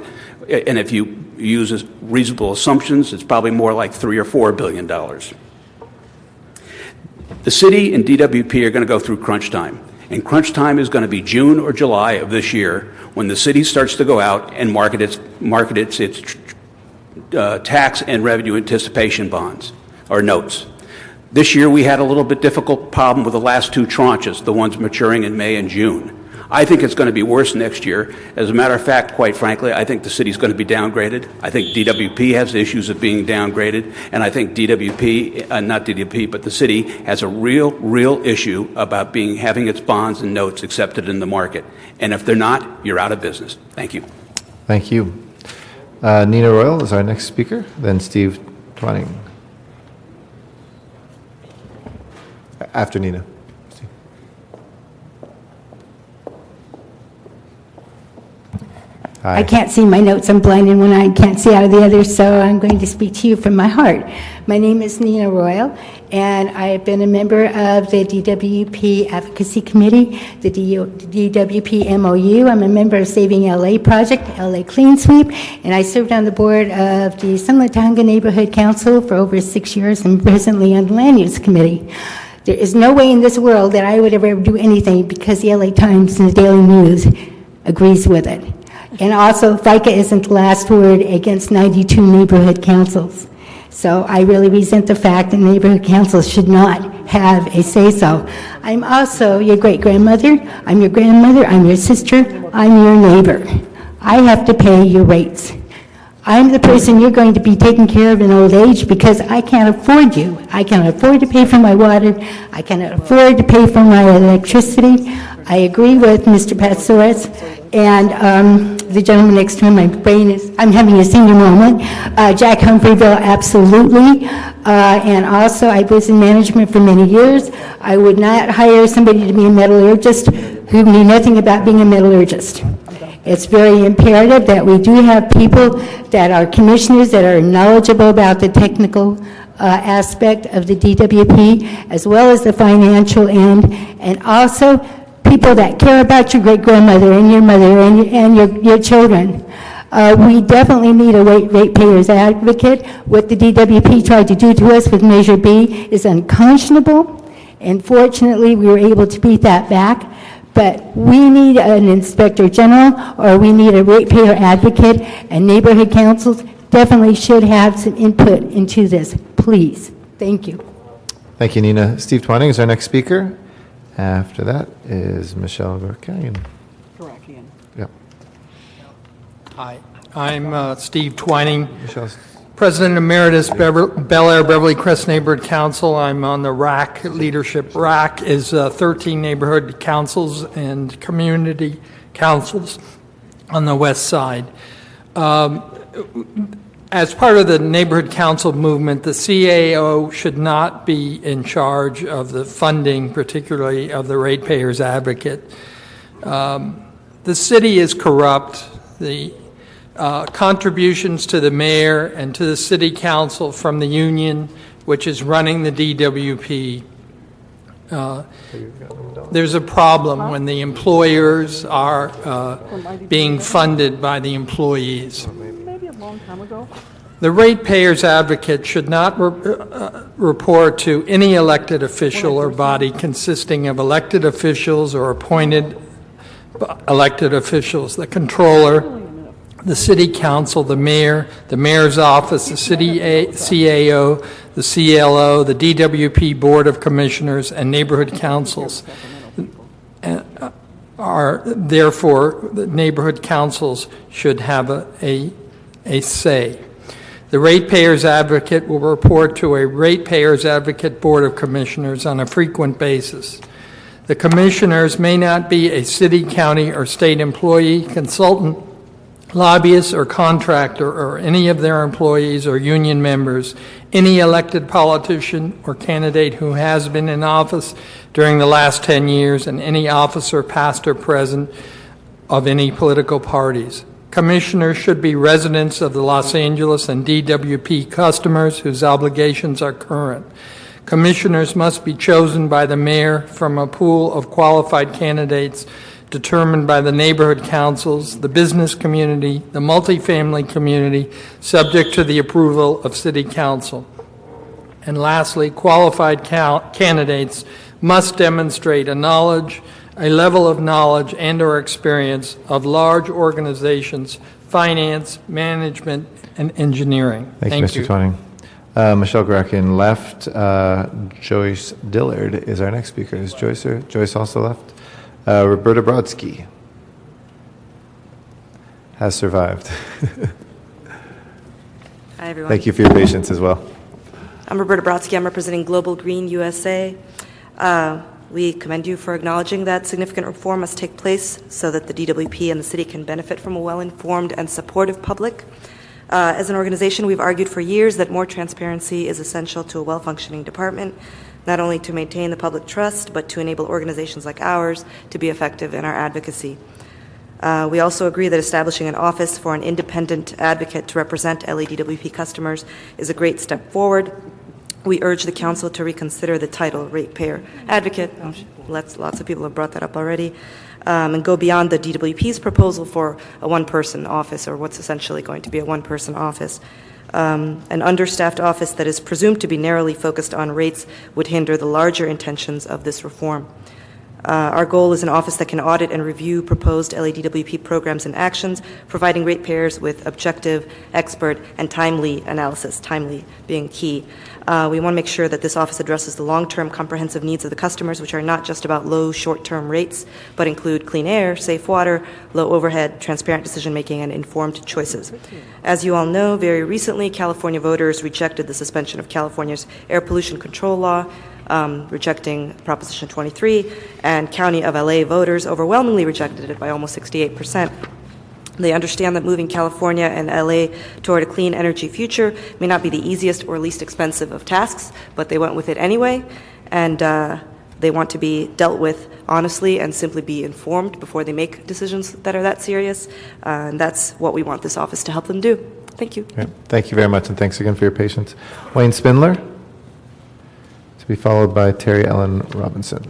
[SPEAKER 5] and if you use reasonable assumptions, it's probably more like $3 or $4 billion. The city and DWP are going to go through crunch time, and crunch time is going to be June or July of this year when the city starts to go out and market its tax and revenue anticipation bonds or notes. This year we had a little bit difficult problem with the last 2 tranches, the ones maturing in May and June. I think it's going to be worse next year. As a matter of fact, quite frankly, I think the city's going to be downgraded. I think DWP has issues of being downgraded, and I think not DWP, but the city has a real issue about having its bonds and notes accepted in the market. And if they're not, you're out of business. Thank you.
[SPEAKER 1] Thank you. Nina Royal is our next speaker, then Steve Twining. After Nina. Aye.
[SPEAKER 10] I can't see my notes. I'm blind in one eye and can't see out of the other, so I'm going to speak to you from my heart. My name is Nina Royal, and I have been a member of the DWP Advocacy Committee, the DWP MOU. I'm a member of Saving LA Project, LA Clean Sweep, and I served on the board of the Sunlatanga Neighborhood Council for over 6 years and presently on the Land Use Committee. There is no way in this world that I would ever do anything because the LA Times and the Daily News agrees with it. And also, FICA isn't the last word against 92 neighborhood councils. So I really resent the fact that neighborhood councils should not have a say-so. I'm also your great-grandmother, I'm your grandmother, I'm your sister, I'm your neighbor. I have to pay your rates. I'm the person you're going to be taking care of in old age because I can't afford you. I cannot afford to pay for my water. I cannot afford to pay for my electricity. I agree with Mr. Patsouras and the gentleman next to him. My brain is, I'm having a senior moment. Jack Humphreyville, absolutely. And also, I was in management for many years. I would not hire somebody to be a metallurgist who knew nothing about being a metallurgist. It's very imperative that we do have people that are commissioners that are knowledgeable about the technical aspect of the DWP as well as the financial end, and also people that care about your great-grandmother and your mother and your children. We definitely need a ratepayers advocate. What the DWP tried to do to us with Measure B is unconscionable, and fortunately we were able to beat that back. But we need an inspector general, or we need a ratepayer advocate, and neighborhood councils definitely should have some input into this, please. Thank you.
[SPEAKER 1] Thank you, Nina. Steve Twining is our next speaker. After that is Michelle Gorakian. Yep.
[SPEAKER 22] Hi, I'm Steve Twining, President Emeritus Bel Air Beverly Crest Neighborhood Council. I'm on the RAC leadership. RAC is 13 neighborhood councils and community councils on the west side. As part of the neighborhood council movement, the CAO should not be in charge of the funding, particularly of the ratepayers advocate. The city is corrupt. The contributions to the mayor and to the city council from the union, which is running the DWP. There's a problem when the employers are being funded by the employees.
[SPEAKER 2] Maybe a long time ago.
[SPEAKER 22] The ratepayers advocate should not report to any elected official or body consisting of elected officials or appointed elected officials, the controller, the city council, the mayor's office, the city CAO, the CLO, the DWP Board of Commissioners, and neighborhood councils. Therefore, the neighborhood councils should have a say. The ratepayers advocate will report to a ratepayers advocate Board of Commissioners on a frequent basis. The commissioners may not be a city, county, or state employee, consultant, lobbyist, or contractor, or any of their employees or union members, any elected politician or candidate who has been in office during the last 10 years, and any officer, past or present, of any political parties. Commissioners should be residents of the Los Angeles and DWP customers whose obligations are current. Commissioners must be chosen by the mayor from a pool of qualified candidates determined by the neighborhood councils, the business community, the multifamily community, subject to the approval of city council. And lastly, qualified candidates must demonstrate a level of knowledge and or experience of large organizations, finance, management, and engineering.
[SPEAKER 1] Thank you, Mr. Twining. Michelle Gorakian left. Joyce Dillard is our next speaker. Is Joyce also left? Roberta Brodsky has survived.
[SPEAKER 23] Hi, everyone.
[SPEAKER 1] Thank you for your patience as well.
[SPEAKER 23] I'm Roberta Brodsky. I'm representing Global Green USA. We commend you for acknowledging that significant reform must take place so that the DWP and the city can benefit from a well-informed and supportive public. As an organization, we've argued for years that more transparency is essential to a well-functioning department, not only to maintain the public trust, but to enable organizations like ours to be effective in our advocacy. We also agree that establishing an office for an independent advocate to represent LADWP customers is a great step forward. We urge the council to reconsider the title ratepayer advocate. Lots of people have brought that up already. And go beyond the DWP's proposal for a one-person office, or what's essentially going to be a one-person office. An understaffed office that is presumed to be narrowly focused on rates would hinder the larger intentions of this reform. Our goal is an office that can audit and review proposed LADWP programs and actions, providing ratepayers with objective, expert, and timely analysis, timely being key. We want to make sure that this office addresses the long-term comprehensive needs of the customers, which are not just about low short-term rates, but include clean air, safe water, low overhead, transparent decision-making, and informed choices. As you all know, very recently, California voters rejected the suspension of California's air pollution control law, rejecting Proposition 23, and County of LA voters overwhelmingly rejected it by almost 68%. They understand that moving California and LA toward a clean energy future may not be the easiest or least expensive of tasks, but they went with it anyway, and they want to be dealt with honestly and simply be informed before they make decisions that are that serious, and that's what we want this office to help them do. Thank you.
[SPEAKER 1] Okay. Thank you very much, and thanks again for your patience. Wayne Spindler, to be followed by Terry Ellen Robinson.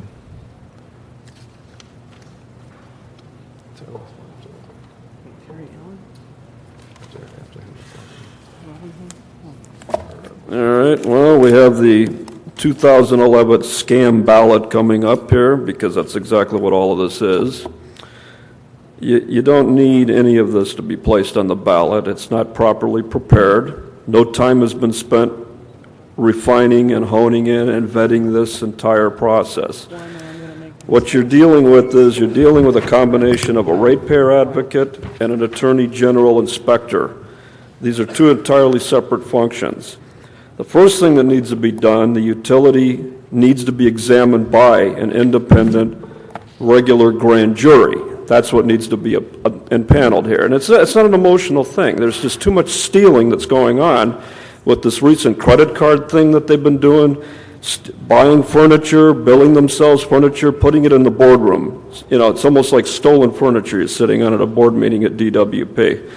[SPEAKER 3] All right, well, we have the 2011 scam ballot coming up here, because that's exactly what all of this is. You don't need any of this to be placed on the ballot. It's not properly prepared. No time has been spent refining and honing in and vetting this entire process. What you're dealing with is you're dealing with a combination of a ratepayer advocate and an attorney general inspector. These are two entirely separate functions. The first thing that needs to be done, the utility needs to be examined by an independent, regular grand jury. That's what needs to be impaneled here. And it's not an emotional thing. There's just too much stealing that's going on with this recent credit card thing that they've been doing, buying furniture, billing themselves furniture, putting it in the boardroom. You know, it's almost like stolen furniture you're sitting on at a board meeting at DWP.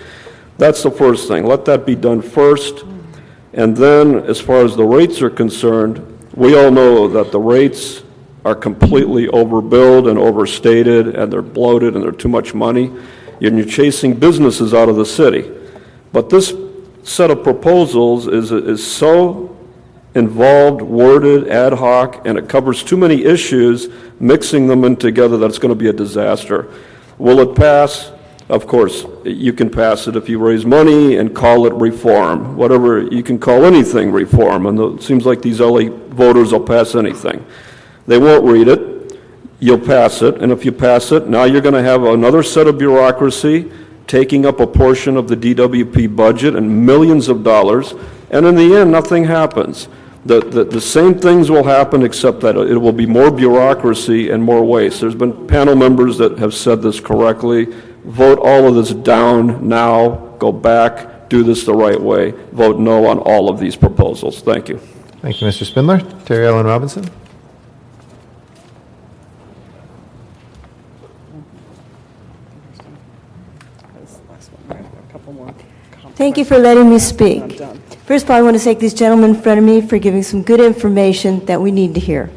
[SPEAKER 3] That's the first thing. Let that be done first. And then, as far as the rates are concerned, we all know that the rates are completely overbilled and overstated, and they're bloated, and they're too much money, and you're chasing businesses out of the city. But this set of proposals is so involved, worded, ad hoc, and it covers too many issues, mixing them in together, that it's going to be a disaster. Will it pass? Of course, you can pass it if you raise money and call it reform. Whatever, you can call anything reform, and it seems like these LA voters will pass anything. They won't read it. You'll pass it, and if you pass it, now you're going to have another set of bureaucracy taking up a portion of the DWP budget and millions of dollars, and in the end, nothing happens. The same things will happen, except that it will be more bureaucracy and more waste. There's been panel members that have said this correctly. Vote all of this down now, go back, do this the right way, vote no on all of these proposals. Thank you.
[SPEAKER 1] Thank you, Mr. Spindler. Terry Ellen Robinson.
[SPEAKER 4] Thank you for letting me speak. First of all, I want to thank these gentlemen in front of me for giving some good information that we need to hear.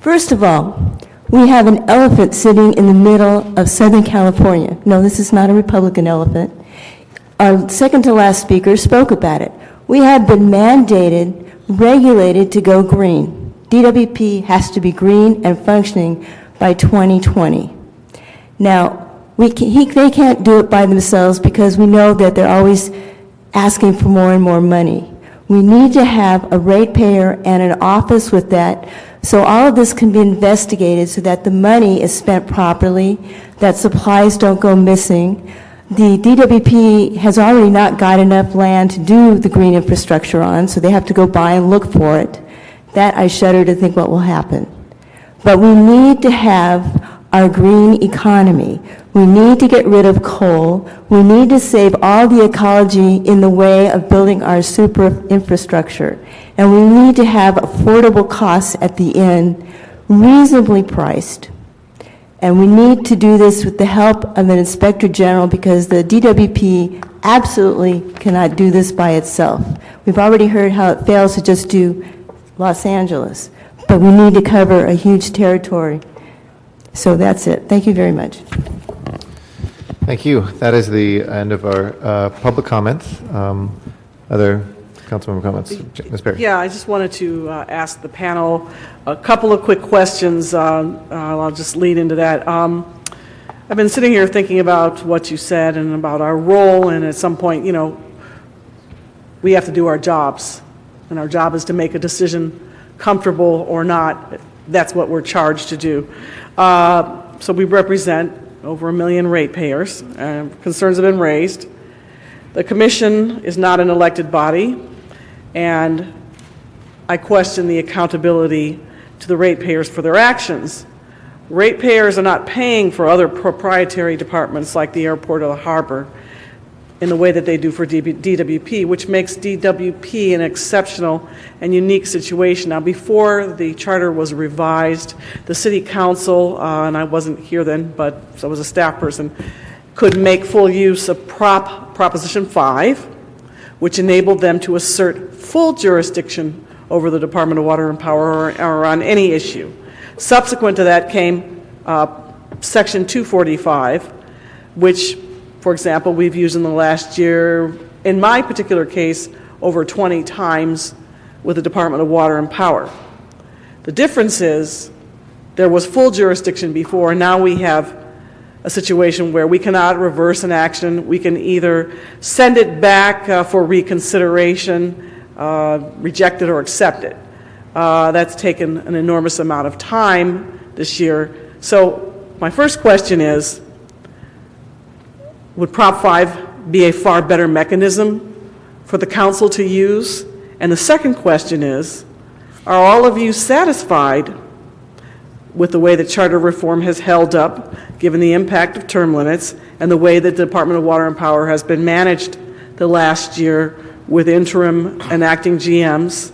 [SPEAKER 4] First of all, we have an elephant sitting in the middle of Southern California. No, this is not a Republican elephant. Our second to last speaker spoke about it. We have been mandated, regulated to go green. DWP has to be green and functioning by 2020. Now, they can't do it by themselves because we know that they're always asking for more and more money. We need to have a ratepayer and an office with that, so all of this can be investigated so that the money is spent properly, that supplies don't go missing. The DWP has already not got enough land to do the green infrastructure on, so they have to go buy and look for it. That I shudder to think what will happen. But we need to have our green economy. We need to get rid of coal. We need to save all the ecology in the way of building our super infrastructure. And we need to have affordable costs at the end, reasonably priced. And we need to do this with the help of an inspector general because the DWP absolutely cannot do this by itself. We've already heard how it fails to just do Los Angeles, but we need to cover a huge territory. So that's it. Thank you very much.
[SPEAKER 1] Thank you. That is the end of our public comments. Other councilmember comments? Ms. Perry?
[SPEAKER 2] Yeah, I just wanted to ask the panel a couple of quick questions. I'll just lead into that. I've been sitting here thinking about what you said and about our role, and at some point, we have to do our jobs, and our job is to make a decision, comfortable or not. That's what we're charged to do. So we represent over 1 million ratepayers. Concerns have been raised. The commission is not an elected body, and I question the accountability to the ratepayers for their actions. Ratepayers are not paying for other proprietary departments like the airport or the harbor in the way that they do for DWP, which makes DWP an exceptional and unique situation. Now, before the charter was revised, the city council, and I wasn't here then, but so I was a staff person, could make full use of Proposition 5, which enabled them to assert full jurisdiction over the Department of Water and Power or on any issue. Subsequent to that came Section 245, which, for example, we've used in the last year, in my particular case, over 20 times with the Department of Water and Power. The difference is there was full jurisdiction before, and now we have a situation where we cannot reverse an action. We can either send it back for reconsideration, reject it, or accept it. That's taken an enormous amount of time this year. So my first question is, would Prop 5 be a far better mechanism for the council to use? And the second question is, are all of you satisfied with the way that charter reform has held up, given the impact of term limits, and the way that the Department of Water and Power has been managed the last year with interim and acting GMs,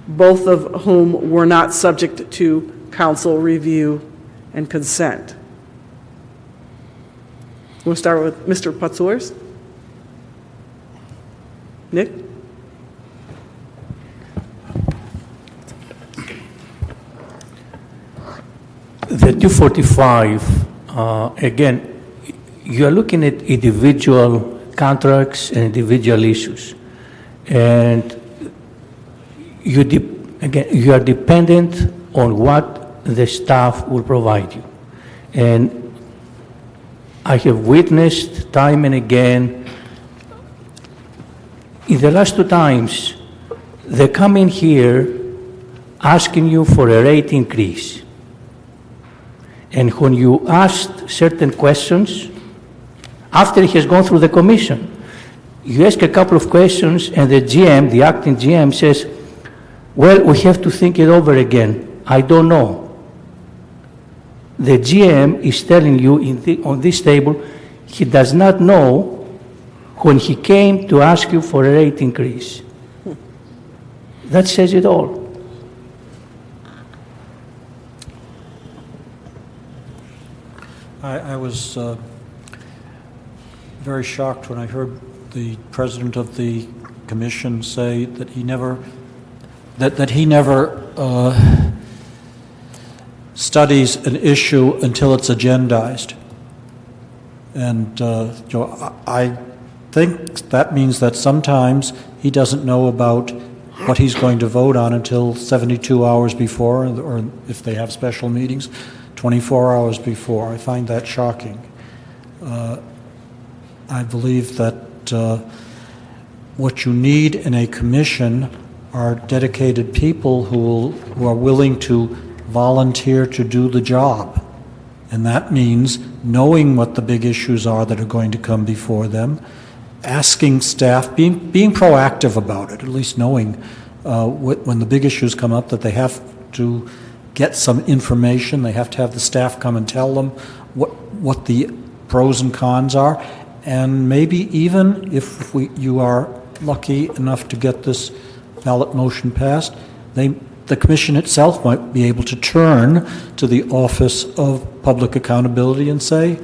[SPEAKER 2] both of whom were not subject to council review and consent? We'll start with Mr. Patsouris. Nick?
[SPEAKER 6] The 245, again, you are looking at individual contracts and individual issues. And you are dependent on what the staff will provide you. And I have witnessed time and again, in the last 2 times, they come in here asking you for a rate increase. And when you ask certain questions, after it has gone through the commission, you ask a couple of questions and the GM, the acting GM says, well, we have to think it over again. I don't know. The GM is telling you on this table, he does not know when he came to ask you for a rate increase. That says it all.
[SPEAKER 18] I was very shocked when I heard the president of the commission say that he never studies an issue until it's agendized. And I think that means that sometimes he doesn't know about what he's going to vote on until 72 hours before, or if they have special meetings, 24 hours before. I find that shocking. I believe that what you need in a commission are dedicated people who are willing to volunteer to do the job. And that means knowing what the big issues are that are going to come before them, asking staff, being proactive about it, at least knowing when the big issues come up that they have to get some information. They have to have the staff come and tell them what the pros and cons are. And maybe even if you are lucky enough to get this ballot motion passed, the commission itself might be able to turn to the Office of
[SPEAKER 7] public accountability and say,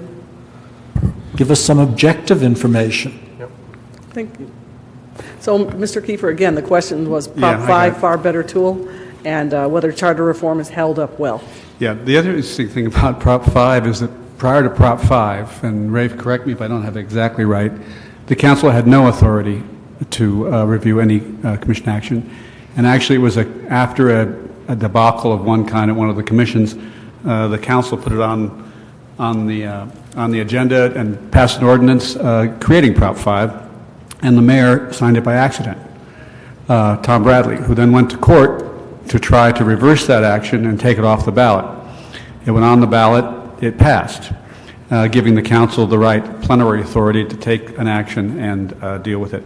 [SPEAKER 7] give us some objective information.
[SPEAKER 2] Thank you. So, Mr. Kiefer, again, the question was
[SPEAKER 9] Yeah,
[SPEAKER 2] Prop 5, far better tool, and whether charter reform has held up well.
[SPEAKER 9] Yeah, the other interesting thing about Prop 5 is that prior to Prop 5, and Rafe, correct me if I don't have it exactly right, the council had no authority to review any commission action. And actually, it was after a debacle of one kind at one of the commissions, the council put it on the agenda and passed an ordinance creating Prop 5, and the mayor signed it by accident, Tom Bradley, who then went to court to try to reverse that action and take it off the ballot. It went on the ballot, it passed, giving the council the right plenary authority to take an action and deal with it.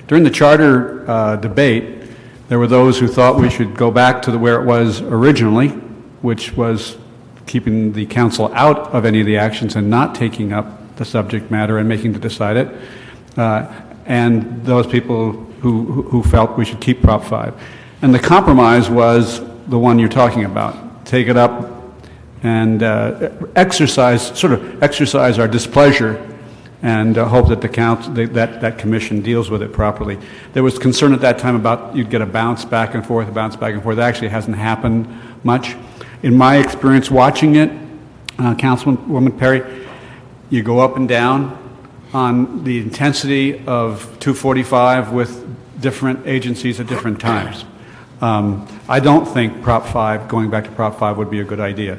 [SPEAKER 9] During the charter debate, there were those who thought we should go back to where it was originally, which was keeping the council out of any of the actions and not taking up the subject matter and making to decide it, and those people who felt we should keep Prop 5. And the compromise was the one you're talking about. Take it up and exercise our displeasure and hope that the council, that commission deals with it properly. There was concern at that time about you'd get a bounce back and forth. It actually hasn't happened much. In my experience watching it, Councilwoman Perry, you go up and down on the intensity of 245 with different agencies at different times. I don't think going back to Prop 5 would be a good idea.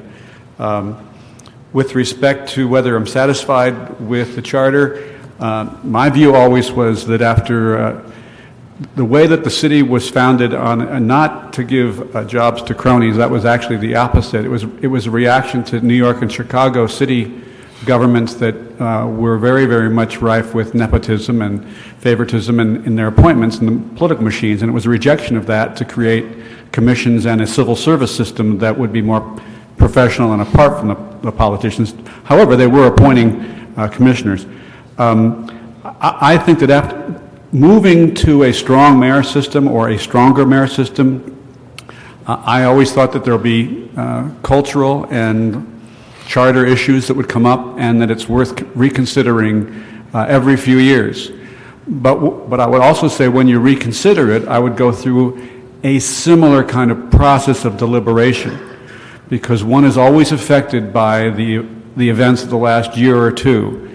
[SPEAKER 9] With respect to whether I'm satisfied with the charter, my view always was that after the way that the city was founded on, not to give jobs to cronies, that was actually the opposite. It was a reaction to New York and Chicago city governments that were very, very much rife with nepotism and favoritism in their appointments in the political machines, and it was a rejection of that to create commissions and a civil service system that would be more professional and apart from the politicians. However, they were appointing commissioners. I think that after moving to a strong mayor system or a stronger mayor system, I always thought that there would be cultural and charter issues that would come up and that it's worth reconsidering every few years. But I would also say when you reconsider it, I would go through a similar kind of process of deliberation, because one is always affected by the events of the last year or two.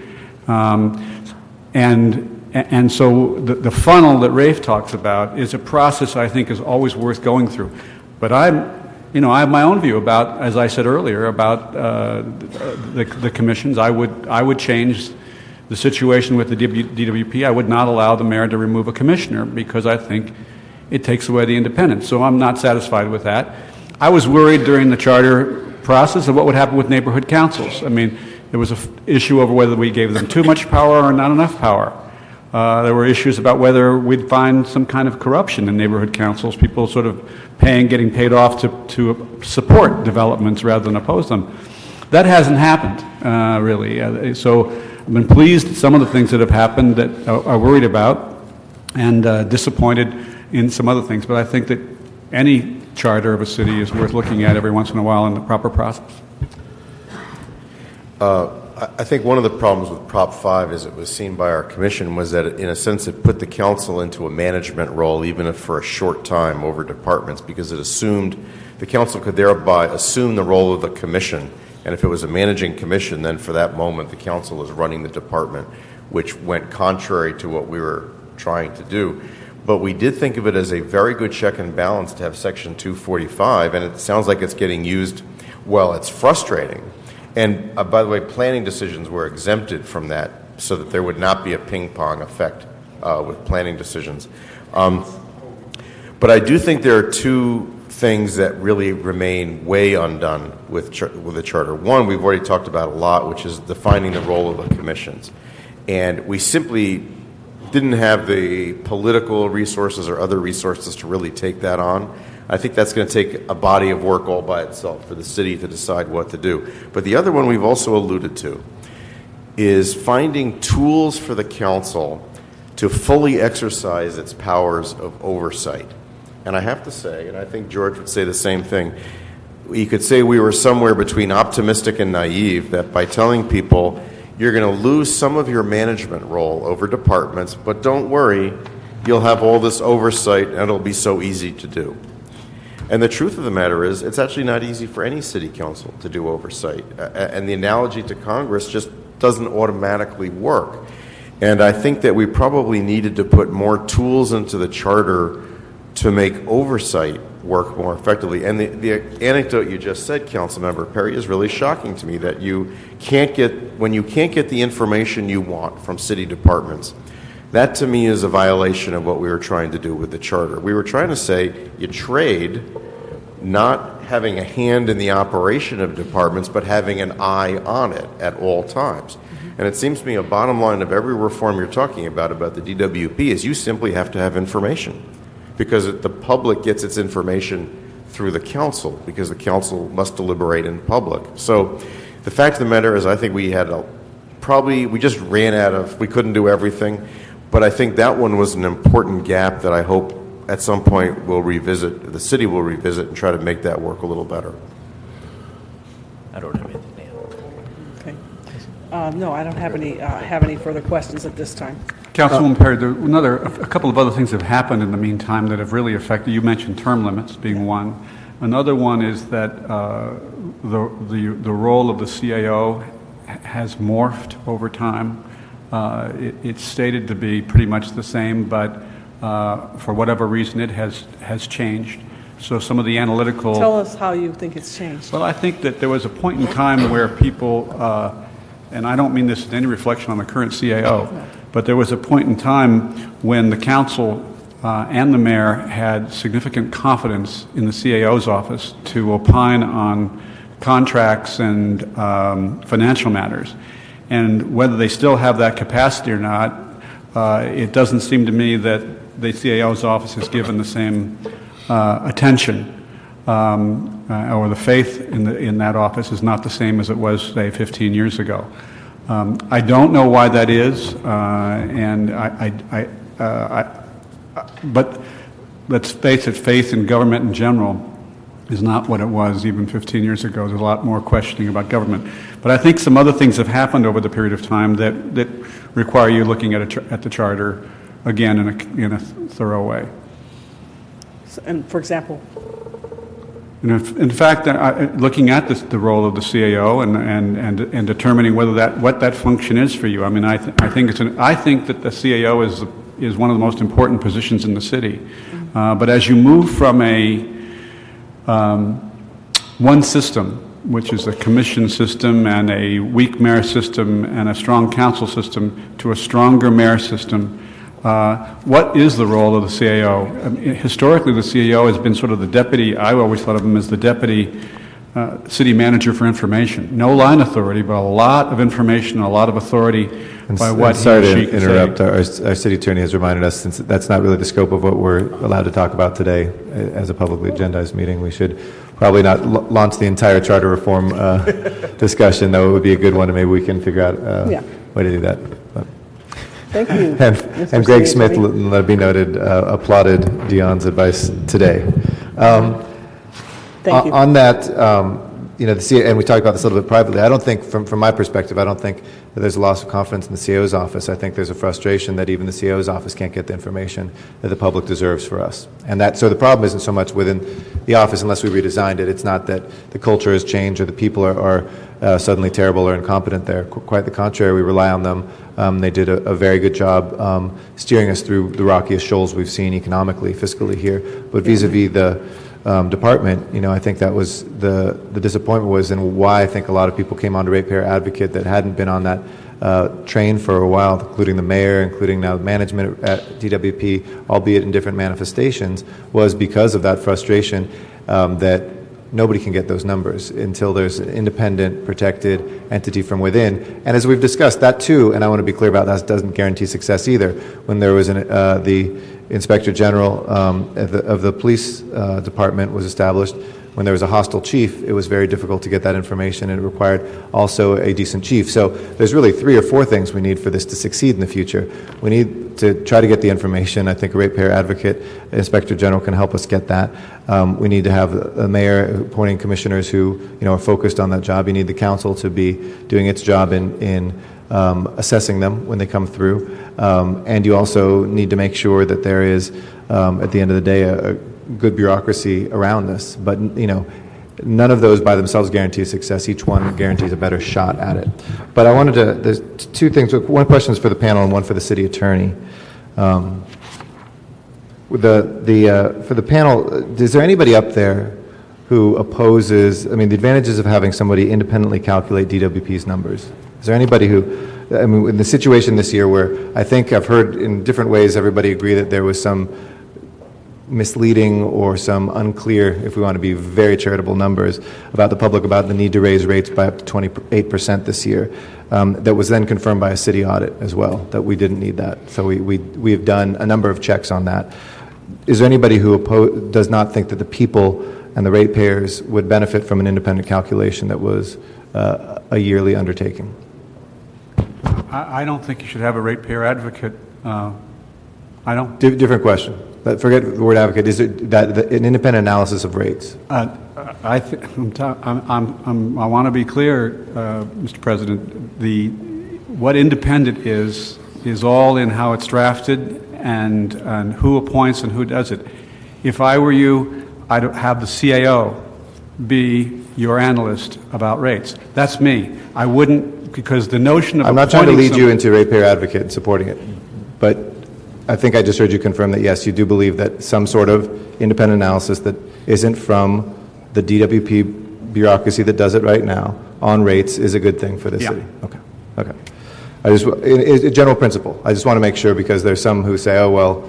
[SPEAKER 9] And so the funnel that Rafe talks about is a process I think is always worth going through. But I have my own view about, as I said earlier, about the commissions. I would change the situation with the DWP. I would not allow the mayor to remove a commissioner because I think it takes away the independence. So I'm not satisfied with that. I was worried during the charter process of what would happen with neighborhood councils. I mean, there was an issue over whether we gave them too much power or not enough power. There were issues about whether we'd find some kind of corruption in neighborhood councils, people sort of getting paid off to support developments rather than oppose them. That hasn't happened, really. So I've been pleased at some of the things that have happened that are worried about and disappointed in some other things. But I think that any charter of a city is worth looking at every once in a while in the proper process.
[SPEAKER 11] I think one of the problems with Prop 5, as it was seen by our commission, was that in a sense it put the council into a management role, even if for a short time, over departments, because it assumed the council could thereby assume the role of the commission. And if it was a managing commission, then for that moment the council was running the department, which went contrary to what we were trying to do. But we did think of it as a very good check and balance to have Section 245, and it sounds like it's getting used well. It's frustrating. And by the way, planning decisions were exempted from that so that there would not be a ping-pong effect with planning decisions. But I do think there are two things that really remain way undone with the charter. One, we've already talked about a lot, which is defining the role of the commissions. And we simply didn't have the political resources or other resources to really take that on. I think that's going to take a body of work all by itself for the city to decide what to do. But the other one we've also alluded to is finding tools for the council to fully exercise its powers of oversight. And I have to say, and I think George would say the same thing, you could say we were somewhere between optimistic and naive, that by telling people you're going to lose some of your management role over departments, but don't worry, you'll have all this oversight and it'll be so easy to do. And the truth of the matter is, it's actually not easy for any city council to do oversight. And the analogy to Congress just doesn't automatically work. And I think that we probably needed to put more tools into the charter to make oversight work more effectively. And the anecdote you just said, Councilmember Perry, is really shocking to me, that when you can't get the information you want from city departments, that to me is a violation of what we were trying to do with the charter. We were trying to say you trade not having a hand in the operation of departments, but having an eye on it at all times. And it seems to me a bottom line of every reform you're talking about the DWP, is you simply have to have information, because the public gets its information through the council, because the council must deliberate in public. So the fact of the matter is, I think we just ran out of, we couldn't do everything, but I think that one was an important gap that I hope at some point the city will revisit and try to make that work a little better.
[SPEAKER 8] I don't have anything.
[SPEAKER 2] Okay. No, I don't have any further questions at this time.
[SPEAKER 9] Councilwoman Perry, a couple of other things have happened in the meantime that have really affected. You mentioned term limits being one. Another one is that the role of the CAO has morphed over time. It's stated to be pretty much the same, but for whatever reason it has changed. So some of the analytical...
[SPEAKER 2] Tell us how you think it's changed.
[SPEAKER 9] Well, I think that there was a point in time where people, and I don't mean this in any reflection on the current CAO, but there was a point in time when the council and the mayor had significant confidence in the CAO's office to opine on contracts and financial matters. And whether they still have that capacity or not, it doesn't seem to me that the CAO's office is given the same attention, or the faith in that office is not the same as it was, say, 15 years ago. I don't know why that is, but let's face it, faith in government in general is not what it was even 15 years ago. There's a lot more questioning about government. But I think some other things have happened over the period of time that require you looking at the charter again in a thorough way.
[SPEAKER 2] And for example?
[SPEAKER 9] In fact, looking at the role of the CAO and determining what that function is for you. I mean, I think that the CAO is one of the most important positions in the city. But as you move from one system, which is a commission system and a weak mayor system and a strong council system, to a stronger mayor system, what is the role of the CAO? I mean, historically, the CAO has been sort of the deputy. I always thought of him as the deputy city manager for information. No line authority, but a lot of information, a lot of authority by what he or she can say.
[SPEAKER 1] Sorry to interrupt. Our city attorney has reminded us, since that's not really the scope of what we're allowed to talk about today as a publicly agendized meeting, we should probably not launch the entire charter reform discussion, though it would be a good one, and maybe we can figure out a way to do that. But.
[SPEAKER 2] Thank you.
[SPEAKER 1] And Greg Smith, let it be noted, applauded Dion's advice today.
[SPEAKER 2] Thank you.
[SPEAKER 1] On that, and we talked about this a little bit privately, I don't think, from my perspective, I don't think that there's a loss of confidence in the CAO's office. I think there's a frustration that even the CAO's office can't get the information that the public deserves for us. So the problem isn't so much within the office unless we redesigned it. It's not that the culture has changed or the people are suddenly terrible or incompetent there. Quite the contrary, we rely on them. They did a very good job steering us through the rockiest shoals we've seen economically, fiscally here. But vis-a-vis the department, I think that was the disappointment was, and why I think a lot of people came on to Ratepayer Advocate that hadn't been on that train for a while, including the mayor, including now management at DWP, albeit in different manifestations, was because of that frustration that nobody can get those numbers until there's an independent, protected entity from within. And as we've discussed, that too, and I want to be clear about that, doesn't guarantee success either. When there was the Inspector General of the police department was established, when there was a hostile chief, it was very difficult to get that information, and it required also a decent chief. So there's really 3 or 4 things we need for this to succeed in the future. We need to try to get the information. I think a ratepayer advocate, Inspector General can help us get that. We need to have a mayor appointing commissioners who, are focused on that job. You need the council to be doing its job in assessing them when they come through. And you also need to make sure that there is, at the end of the day, a good bureaucracy around this. But, none of those by themselves guarantee success. Each one guarantees a better shot at it. But I wanted to, there's 2 things. One question is for the panel and one for the city attorney. For the panel, is there anybody up there who opposes, the advantages of having somebody independently calculate DWP's numbers? Is there anybody who, in the situation this year where I think I've heard in different ways everybody agree that there was some misleading or some unclear, if we want to be very charitable, numbers about the public about the need to raise rates by up to 28% this year, that was then confirmed by a city audit as well, that we didn't need that. So we have done a number of checks on that. Is there anybody who does not think that the people and the ratepayers would benefit from an independent calculation that was a yearly undertaking?
[SPEAKER 9] I don't think you should have a ratepayer advocate. I don't.
[SPEAKER 1] Different question. Forget the word advocate. Is it that an independent analysis of rates?
[SPEAKER 9] I want to be clear, Mr. President. What independent is all in how it's drafted and who appoints and who does it. If I were you, I'd have the CAO be your analyst about rates. That's me. I wouldn't, because the notion of
[SPEAKER 1] I'm not trying to lead you into ratepayer advocate and supporting it, but I think I just heard you confirm that, yes, you do believe that some sort of independent analysis that isn't from the DWP bureaucracy that does it right now on rates is a good thing for the city. Okay. It's a general principle. I just want to make sure, because there's some who say, oh, well,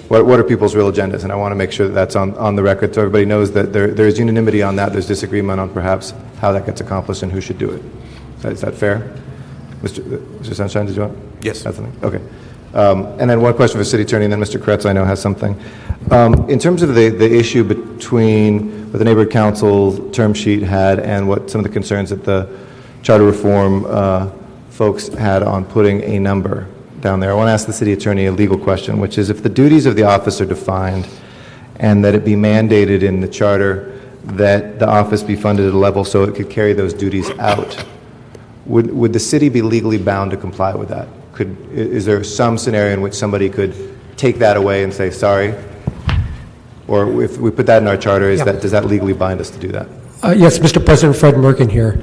[SPEAKER 1] what are people's real agendas? And I want to make sure that that's on the record so everybody knows that there is unanimity on that. There's disagreement on perhaps how that gets accomplished and who should do it. Is that fair? Mr. Sunshine, did you want?
[SPEAKER 5] Yes.
[SPEAKER 1] Okay. And then one question for City Attorney, and then Mr. Kretz, I know, has something. In terms of the issue between what the neighborhood council term sheet had and what some of the concerns that the charter reform folks had on putting a number down there, I want to ask the City Attorney a legal question, which is, if the duties of the office are defined and that it be mandated in the charter that the office be funded at a level so it could carry those duties out, would the city be legally bound to comply with that? Is there some scenario in which somebody could take that away and say, sorry? Or if we put that in our charter, does that legally bind us to do that?
[SPEAKER 12] Yes, Mr. President, Fred Merkin here.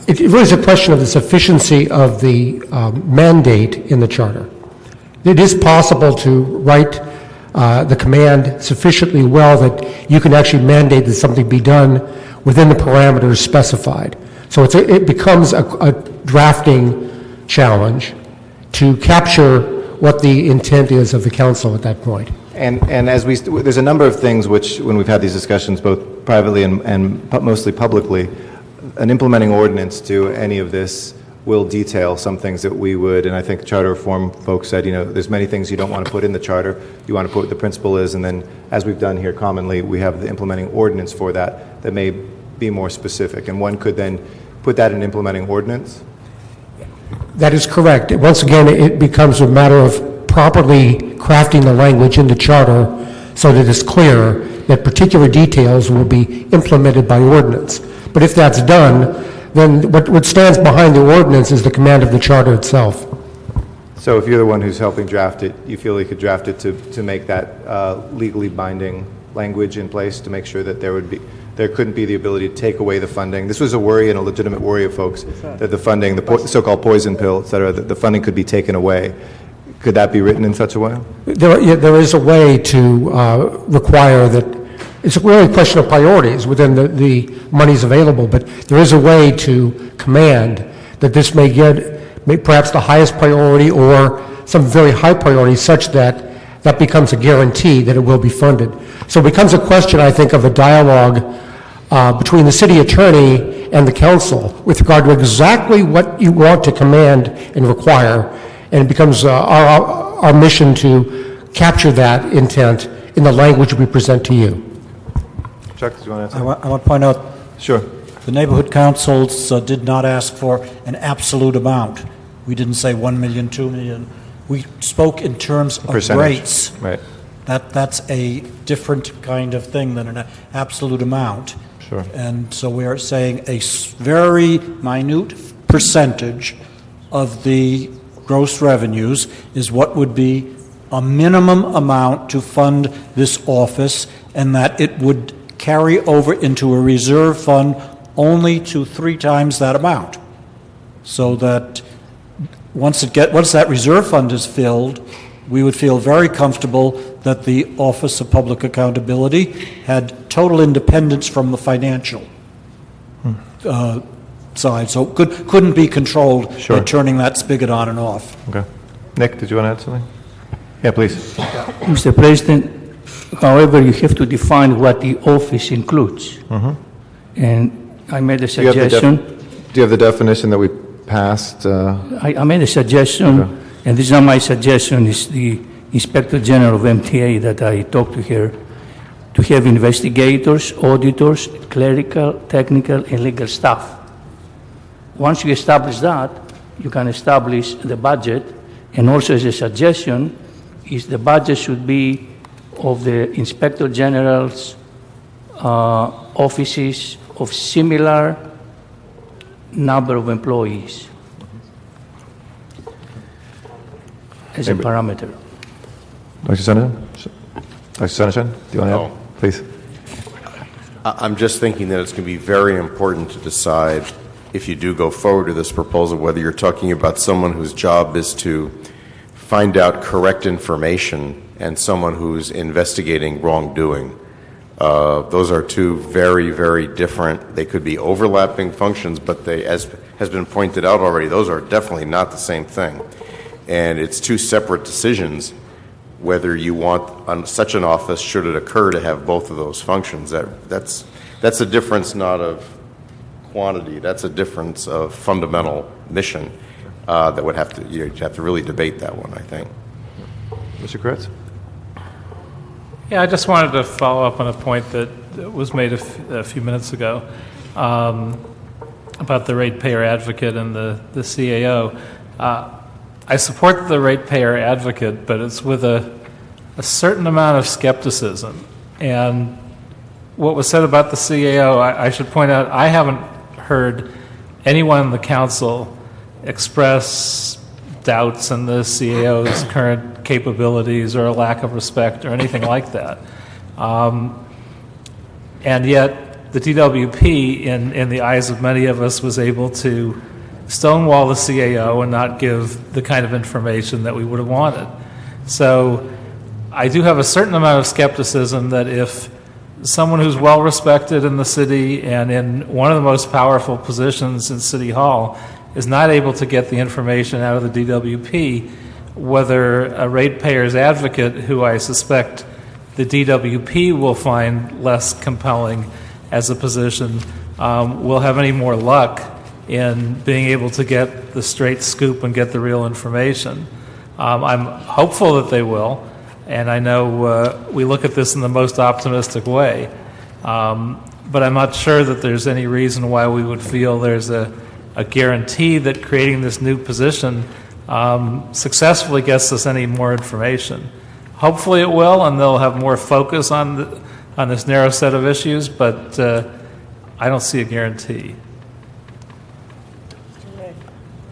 [SPEAKER 12] It really is a question of the sufficiency of the mandate in the charter. It is possible to write the command sufficiently well that you can actually mandate that something be done within the parameters specified. So it becomes a drafting challenge to capture what the intent is of the council at that point.
[SPEAKER 1] And as there's a number of things which, when we've had these discussions, both privately and mostly publicly, an implementing ordinance to any of this will detail some things that we would, and I think charter reform folks said, there's many things you don't want to put in the charter. You want to put what the principle is, and then, as we've done here commonly, we have the implementing ordinance for that may be more specific. And one could then put that in implementing ordinance.
[SPEAKER 12] That is correct. Once again, it becomes a matter of properly crafting the language in the charter so that it's clear that particular details will be implemented by ordinance. But if that's done, then what stands behind the ordinance is the command of the charter itself.
[SPEAKER 1] So if you're the one who's helping draft it, you feel you could draft it to make that legally binding language in place to make sure that there couldn't be the ability to take away the funding. This was a worry and a legitimate worry of folks that the funding, the so-called poison pill, et cetera, that the funding could be taken away. Could that be written in such a way?
[SPEAKER 12] There is a way to require that. It's really a question of priorities within the monies available, but there is a way to command that this may get perhaps the highest priority or some very high priority, such that that becomes a guarantee that it will be funded. So it becomes a question, I think, of a dialogue between the city attorney and the council with regard to exactly what you want to command and require, and it becomes our mission to capture that intent in the language we present to you.
[SPEAKER 1] Chuck, did you want to
[SPEAKER 7] I
[SPEAKER 1] answer?
[SPEAKER 7] want to point out,
[SPEAKER 1] Sure.
[SPEAKER 7] the neighborhood councils did not ask for an absolute amount. We didn't say 1 million, 2 million. We spoke in terms of
[SPEAKER 1] Percentage.
[SPEAKER 7] rates.
[SPEAKER 1] Right.
[SPEAKER 7] That's a different kind of thing than an absolute amount.
[SPEAKER 1] Sure.
[SPEAKER 7] And so we are saying a very minute percentage of the gross revenues is what would be a minimum amount to fund this office, and that it would carry over into a reserve fund only to 3 times that amount. So that once that reserve fund is filled, we would feel very comfortable that the Office of Public Accountability had total independence from the financial side, so couldn't be controlled
[SPEAKER 1] Sure.
[SPEAKER 7] by turning that spigot on and off.
[SPEAKER 1] Okay. Nick, did you want to add something? Yeah, please.
[SPEAKER 6] Mr. President, however, you have to define what the office includes.
[SPEAKER 1] Mhm.
[SPEAKER 6] And I made a
[SPEAKER 1] Do you have the
[SPEAKER 6] suggestion.
[SPEAKER 1] do you have the definition that we passed?
[SPEAKER 6] I made a suggestion, and this is not my suggestion, it's the Inspector General of MTA that I talked to her, to have investigators, auditors, clerical, technical, and legal staff. Once you establish that, you can establish the budget, and also as a suggestion, is the budget should be of the Inspector General's offices of similar number of employees as a parameter.
[SPEAKER 1] Dr. Sonderson? Dr. Sonderson, do you want to add? Please.
[SPEAKER 11] I'm just thinking that it's going to be very important to decide, if you do go forward to this proposal, whether you're talking about someone whose job is to find out correct information and someone who's investigating wrongdoing. Those are two very, very different, they could be overlapping functions, but they, as has been pointed out already, those are definitely not the same thing. And it's two separate decisions whether you want such an office, should it occur, to have both of those functions. That's a difference not of quantity, that's a difference of fundamental mission that would have to, you'd have to really debate that one, I think.
[SPEAKER 1] Mr. Kretz?
[SPEAKER 13] Yeah, I just wanted to follow up on a point that was made a few minutes ago about the ratepayer advocate and the CAO. I support the ratepayer advocate, but it's with a certain amount of skepticism. And what was said about the CAO, I should point out, I haven't heard anyone in the council express doubts in the CAO's current capabilities or a lack of respect or anything like that. And yet, the DWP, in the eyes of many of us, was able to stonewall the CAO and not give the kind of information that we would have wanted. So I do have a certain amount of skepticism that if someone who's well respected in the city and in one of the most powerful positions in City Hall is not able to get the information out of the DWP, whether a ratepayer's advocate, who I suspect the DWP will find less compelling as a position, will have any more luck in being able to get the straight scoop and get the real information. I'm hopeful that they will, and I know we look at this in the most optimistic way, but I'm not sure that there's any reason why we would feel there's a guarantee that creating this new position successfully gets us any more information. Hopefully it will, and they'll have more focus on this narrow set of issues, but I don't see a guarantee.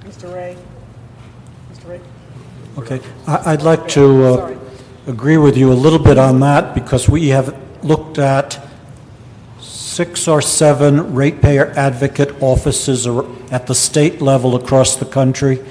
[SPEAKER 2] Mr. Ray. Mr. Ray.
[SPEAKER 7] Okay, I'd like to agree with you a little bit on that, because we have looked at 6 or 7 ratepayer advocate offices at the state level across the country,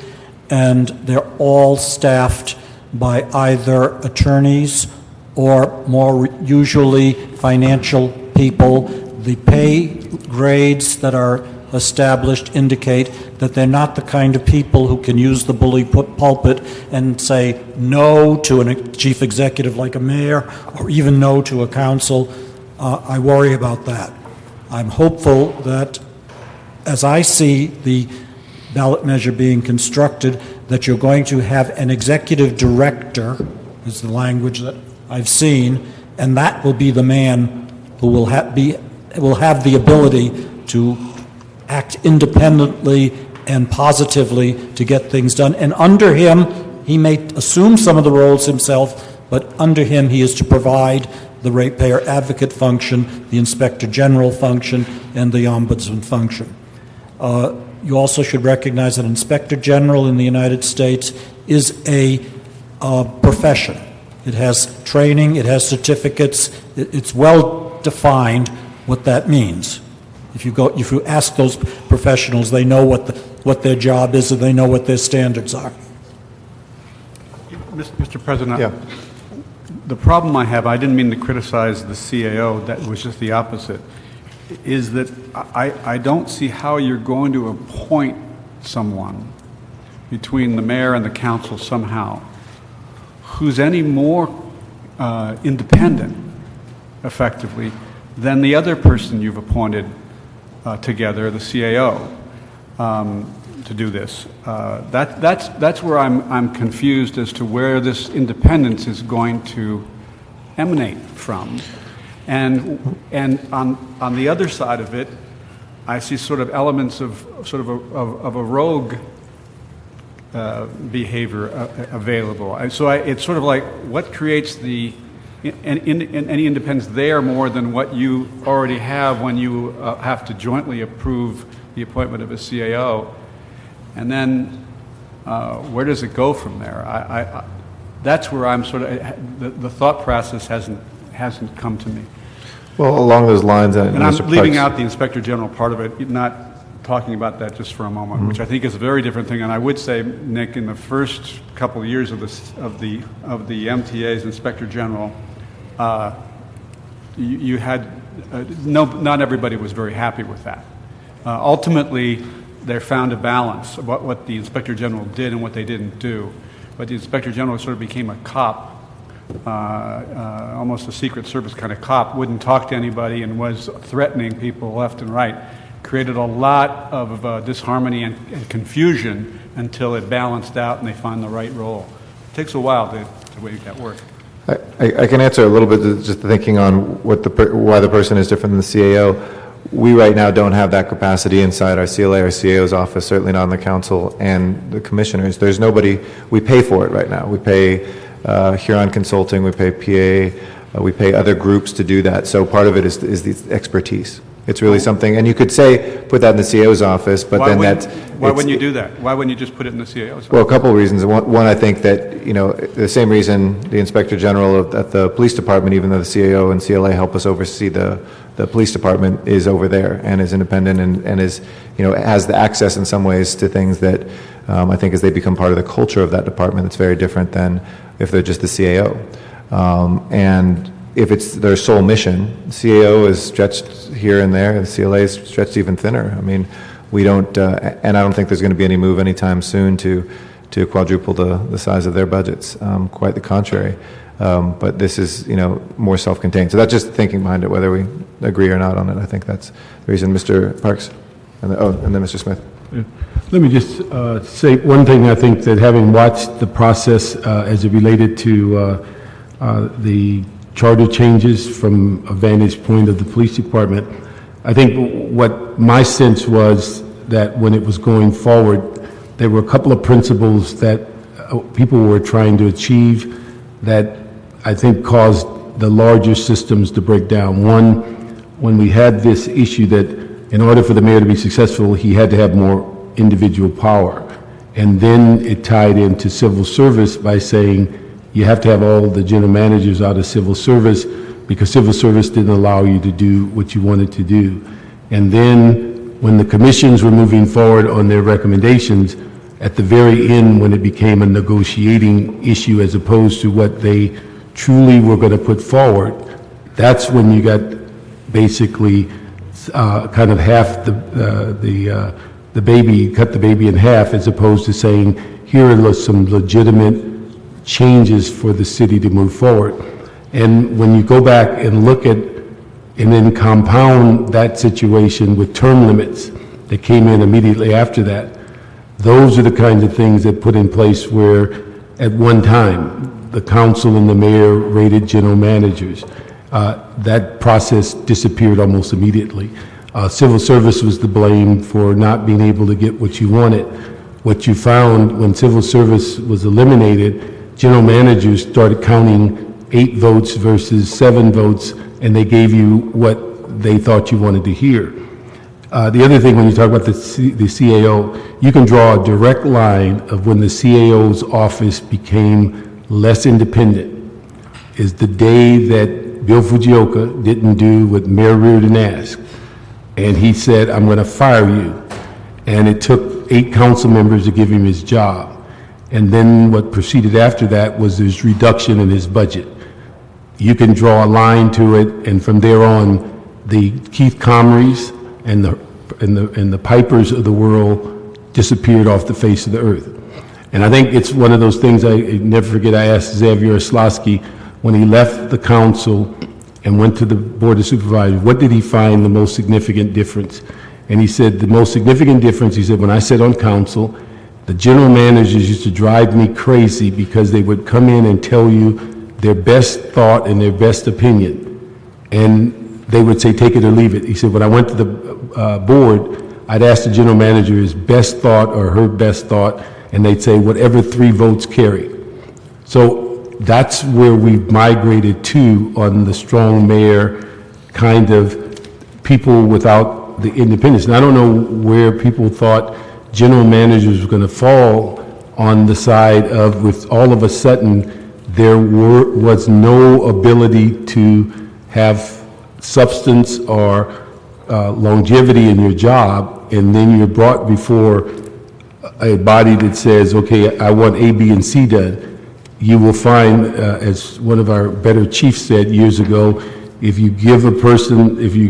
[SPEAKER 7] and they're all staffed by either attorneys or more usually financial people. The pay grades that are established indicate that they're not the kind of people who can use the bully pulpit and say no to a chief executive like a mayor, or even no to a council. I worry about that. I'm hopeful that, as I see the ballot measure being constructed, that you're going to have an executive director, is the language that I've seen, and that will be the man who will have the ability to act independently and positively to get things done. And under him, he may assume some of the roles himself, but under him, he is to provide the ratepayer advocate function, the inspector general function, and the ombudsman function. You also should recognize that inspector general in the United States is a profession. It has training, it has certificates, it's well defined what that means. If you ask those professionals, they know what their job is and they know what their standards are.
[SPEAKER 9] Mr. President, the problem I have, I didn't mean to criticize the CAO, that was just the opposite, is that I don't see how you're going to appoint someone between the mayor and the council somehow who's any more independent, effectively, than the other person you've appointed together, the CAO, to do this. That's where I'm confused as to where this independence is going to emanate from. And on the other side of it, I see sort of elements of a rogue behavior available. So it's sort of like, what creates any independence there more than what you already have when you have to jointly approve the appointment of a CAO? And then where does it go from there? That's where I'm sort of, the thought process hasn't come to me.
[SPEAKER 1] Well, along those lines,
[SPEAKER 9] and I'm leaving out the Inspector General part of it, not talking about that just for a moment, which I think is a very different thing. And I would say, Nick, in the first couple of years of the MTA's Inspector General, you had not everybody was very happy with that. Ultimately, they found a balance of what the Inspector General did and what they didn't do. But the Inspector General sort of became a cop, almost a Secret Service kind of cop, wouldn't talk to anybody and was threatening people left and right. Created a lot of disharmony and confusion until it balanced out and they find the right role. It takes a while to make that work.
[SPEAKER 1] I can answer a little bit just thinking on why the person is different than the CAO. We right now don't have that capacity inside our CLA or CAO's office, certainly not on the council and the commissioners. There's nobody, we pay for it right now. We pay Huron Consulting, we pay PA, we pay other groups to do that. So part of it is the expertise. It's really something, and you could say, put that in the CAO's office, but then that's...
[SPEAKER 9] Why wouldn't you do that? Why wouldn't you just put it in the CAO's office?
[SPEAKER 1] Well, a couple of reasons. One, I think that, the same reason the Inspector General at the police department, even though the CAO and CLA help us oversee the police department, is over there and is independent and is, has the access in some ways to things that I think as they become part of the culture of that department, it's very different than if they're just the CAO. And if it's their sole mission, CAO is stretched here and there, and the CLA is stretched even thinner. I mean, we don't, and I don't think there's going to be any move anytime soon to quadruple the size of their budgets. Quite the contrary. But this is, more self-contained. So that's just thinking behind it, whether we agree or not on it. I think that's the reason. Mr. Parks, and then Mr. Smith.
[SPEAKER 14] Yeah. Let me just say one thing. I think that having watched the process as it related to the charter changes from a vantage point of the police department, I think what my sense was that when it was going forward, there were a couple of principles that people were trying to achieve that I think caused the larger systems to break down. One, when we had this issue that in order for the mayor to be successful, he had to have more individual power. And then it tied into civil service by saying you have to have all the general managers out of civil service because civil service didn't allow you to do what you wanted to do. And then when the commissions were moving forward on their recommendations, at the very end when it became a negotiating issue as opposed to what they truly were going to put forward, that's when you got basically kind of half the baby, cut the baby in half, as opposed to saying, here are some legitimate changes for the city to move forward. And when you go back and look at, and then compound that situation with term limits that came in immediately after that, those are the kinds of things that put in place where, at one time, the council and the mayor rated general managers. that process disappeared almost immediately. Civil service was to blame for not being able to get what you wanted. What you found when civil service was eliminated, general managers started counting 8 votes versus 7 votes, and they gave you what they thought you wanted to hear. The other thing, when you talk about the CAO, you can draw a direct line of when the CAO's office became less independent, is the day that Bill Fujioka didn't do what Mayor Reardon asked. And he said, I'm going to fire you. And it took 8 council members to give him his job. And then what proceeded after that was this reduction in his budget. You can draw a line to it, and from there on, the Keith Comrys and the Pipers of the world disappeared off the face of the earth. And I think it's one of those things I never forget. I asked Xavier Oslowski when he left the council and went to the Board of Supervisors, what did he find the most significant difference? And he said, the most significant difference, he said, when I sat on council, the general managers used to drive me crazy because they would come in and tell you their best thought and their best opinion. And they would say, take it or leave it. He said, when I went to the board, I'd ask the general manager his best thought or her best thought, and they'd say, whatever 3 votes carry. So that's where we've migrated to on the strong mayor kind of people without the independence. And I don't know where people thought general managers were going to fall on the side of, with all of a sudden, there was no ability to have substance or longevity in your job, and then you're brought before a body that says, okay, I want A, B, and C done. You will find, as one of our better chiefs said years ago, if you give a person, if you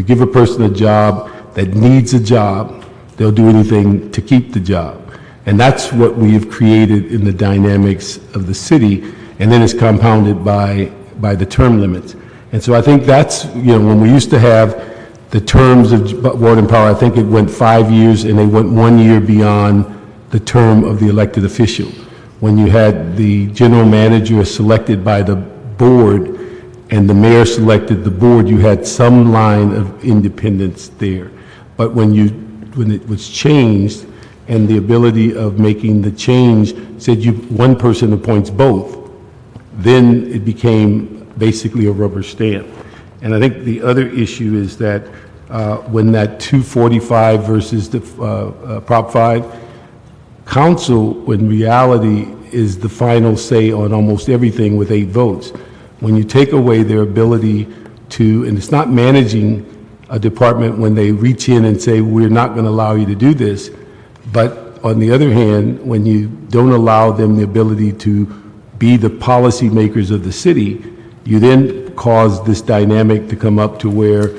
[SPEAKER 14] give a person a job that needs a job, they'll do anything to keep the job. And that's what we have created in the dynamics of the city, and then it's compounded by the term limits. And so I think that's, when we used to have the terms of ward and power, I think it went 5 years, and they went 1 year beyond the term of the elected official. When you had the general manager selected by the board and the mayor selected the board, you had some line of independence there. But when it was changed, and the ability of making the change said one person appoints both, then it became basically a rubber stamp. And I think the other issue is that when that 245 versus the Prop 5, council, in reality, is the final say on almost everything with 8 votes. When you take away their ability to, and it's not managing a department when they reach in and say, we're not going to allow you to do this, but on the other hand, when you don't allow them the ability to be the policymakers of the city, you then cause this dynamic to come up to where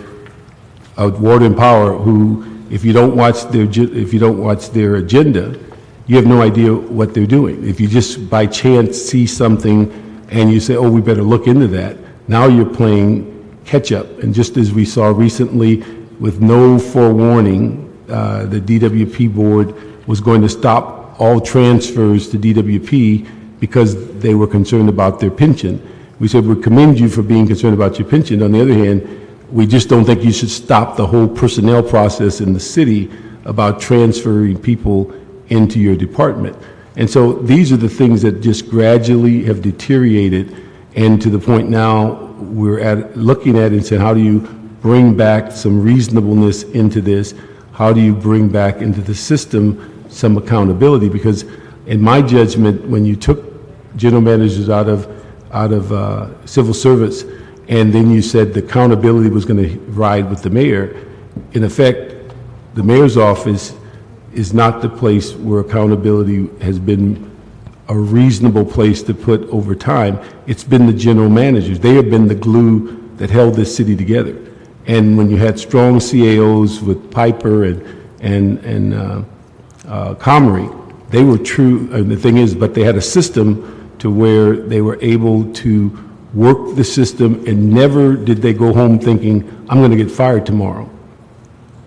[SPEAKER 14] a ward and power who, if you don't watch their agenda, you have no idea what they're doing. If you just by chance see something and you say, oh, we better look into that, now you're playing catch up. And just as we saw recently with no forewarning, the DWP board was going to stop all transfers to DWP because they were concerned about their pension. We said, we commend you for being concerned about your pension. On the other hand, we just don't think you should stop the whole personnel process in the city about transferring people into your department. And so these are the things that just gradually have deteriorated, and to the point now we're looking at it and saying, how do you bring back some reasonableness into this? How do you bring back into the system some accountability? Because in my judgment, when you took general managers out of civil service, and then you said the accountability was going to ride with the mayor, in effect, the mayor's office is not the place where accountability has been a reasonable place to put over time. It's been the general managers. They have been the glue that held this city together. And when you had strong CAOs with Piper and Comrie, they were true. And the thing is, but they had a system to where they were able to work the system, and never did they go home thinking, I'm going to get fired tomorrow,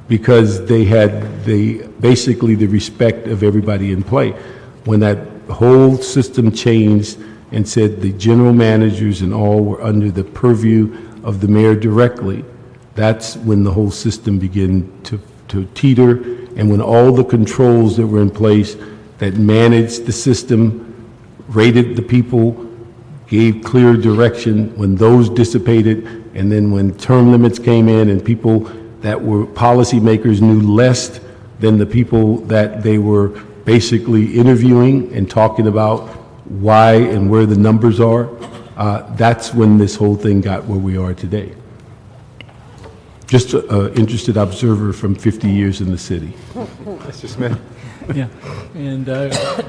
[SPEAKER 14] because they had basically the respect of everybody in play. When that whole system changed and said the general managers and all were under the purview of the mayor directly, that's when the whole system began to teeter, and when all the controls that were in place that managed the system, rated the people, gave clear direction, when those dissipated, and then when term limits came in and people that were policymakers knew less than the people that they were basically interviewing and talking about why and where the numbers are, that's when this whole thing got where we are today. Just an interested observer from 50 years in the city.
[SPEAKER 1] Mr. Smith.
[SPEAKER 15] Yeah, and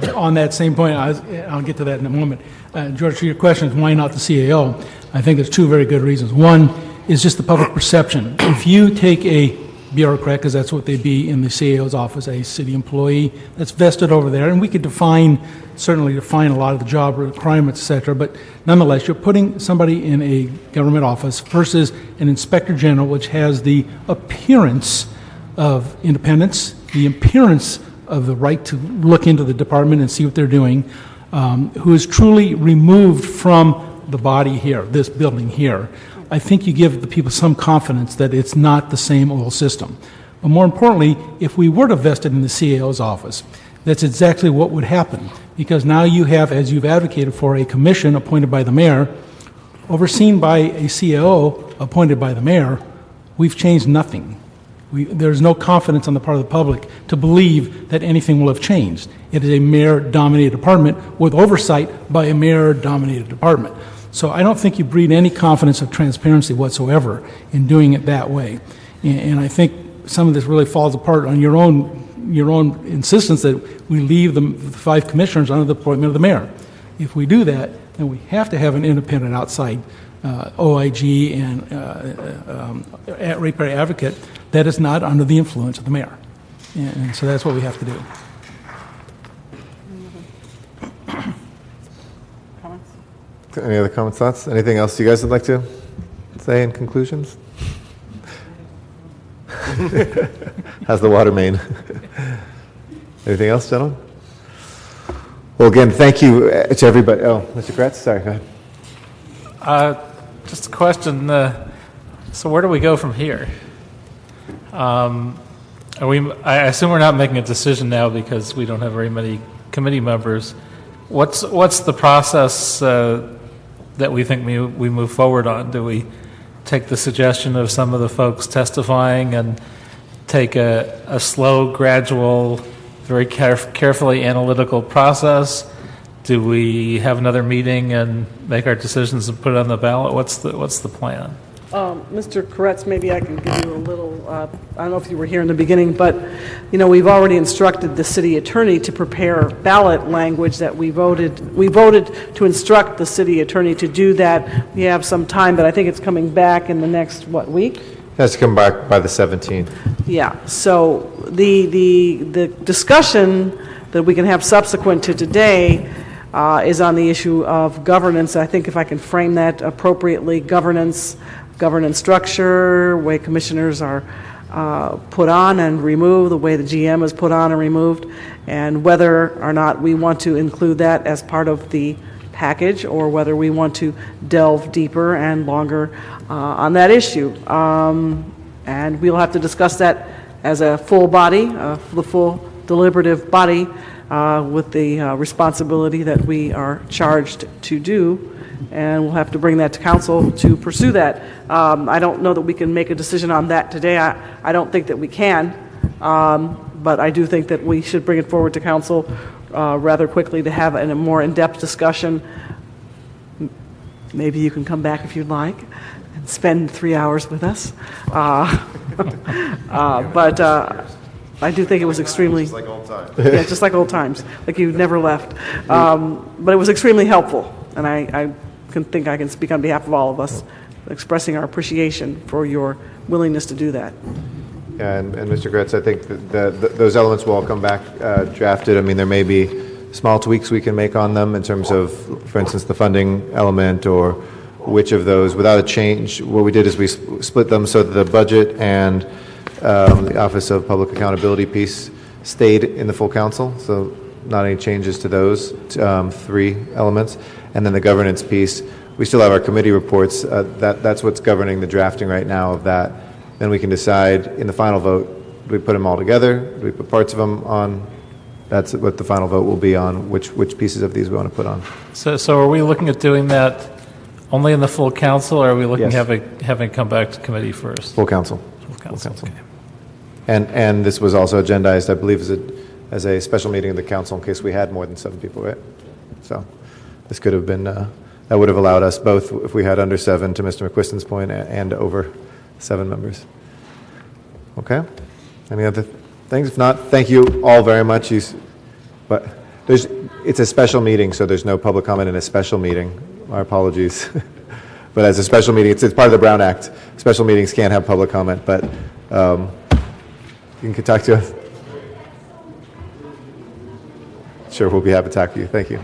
[SPEAKER 15] on that same point, I'll get to that in a moment. George, to your question, is why not the CAO? I think there's two very good reasons. One is just the public perception. If you take a bureaucrat, because that's what they'd be in the CAO's office, a city employee that's vested over there, and we could certainly define a lot of the job requirements, et cetera, but nonetheless, you're putting somebody in a government office versus an inspector general, which has the appearance of independence, the appearance of the right to look into the department and see what they're doing, who is truly removed from the body here, this building here. I think you give the people some confidence that it's not the same old system. But more importantly, if we were to vest it in the CAO's office, that's exactly what would happen. Because now you have, as you've advocated for, a commission appointed by the mayor, overseen by a CAO appointed by the mayor. We've changed nothing. There's no confidence on the part of the public to believe that anything will have changed. It is a mayor-dominated department with oversight by a mayor-dominated department. So I don't think you breed any confidence of transparency whatsoever in doing it that way. And I think some of this really falls apart on your own insistence that we leave the 5 commissioners under the appointment of the mayor. If we do that, then we have to have an independent outside OIG and ratepayer advocate that is not under the influence of the mayor. And so that's what we have to do.
[SPEAKER 1] Any other comments, thoughts? Anything else you guys would like to say in conclusions? How's the water main? Anything else, gentlemen? Well, again, thank you to everybody. Oh, Mr. Kretz, sorry, go ahead.
[SPEAKER 13] Just a question. So where do we go from here? I assume we're not making a decision now because we don't have very many committee members. What's the process that we think we move forward on? Do we take the suggestion of some of the folks testifying and take a slow, gradual, very carefully analytical process? Do we have another meeting and make our decisions and put it on the ballot? What's the plan?
[SPEAKER 2] Mr. Koretz, maybe I can give you a little, I don't know if you were here in the beginning, but, we've already instructed the city attorney to prepare ballot language that we voted to instruct the city attorney to do that. We have some time, but I think it's coming back in the next, week?
[SPEAKER 1] It has to come back by the 17th.
[SPEAKER 2] Yeah, so the discussion that we can have subsequent to today is on the issue of governance. I think if I can frame that appropriately, governance structure, way commissioners are put on and removed, the way the GM is put on and removed, and whether or not we want to include that as part of the package or whether we want to delve deeper and longer on that issue. And we'll have to discuss that as a full body, the full deliberative body with the responsibility that we are charged to do. And we'll have to bring that to council to pursue that. I don't know that we can make a decision on that today. I don't think that we can, but I do think that we should bring it forward to council rather quickly to have a more in-depth discussion. Maybe you can come back if you'd like and spend 3 hours with us. But I do think it was extremely... Just like old times. Yeah, just like old times, like you never left. But it was extremely helpful, and I think I can speak on behalf of all of us, expressing our appreciation for your willingness to do that.
[SPEAKER 1] Yeah, and Mr. Kretz, I think that those elements will all come back drafted. I mean, there may be small tweaks we can make on them in terms of, for instance, the funding element or which of those, without a change. What we did is we split them so that the budget and the Office of Public Accountability piece stayed in the full council. So not any changes to those three elements. And then the governance piece, we still have our committee reports. That's what's governing the drafting right now of that. Then we can decide in the final vote, do we put them all together? Do we put parts of them on? That's what the final vote will be on, which pieces of these we want to put on.
[SPEAKER 13] So are we looking at doing that only in the full council, or are we looking
[SPEAKER 1] Yes.
[SPEAKER 13] having come back to committee first?
[SPEAKER 1] Full council.
[SPEAKER 13] Full council. Okay.
[SPEAKER 1] And this was also agendized, I believe, as a special meeting of the council in case we had more than 7 people, right? So this could have been, that would have allowed us both, if we had under 7, to Mr. McQuiston's point, and over 7 members. Okay? Any other things? If not, thank you all very much. But it's a special meeting, so there's no public comment in a special meeting. Our apologies. But as a special meeting, it's part of the Brown Act. Special meetings can't have public comment, but you can talk to us. Sure, we'll be happy to talk to you. Thank you.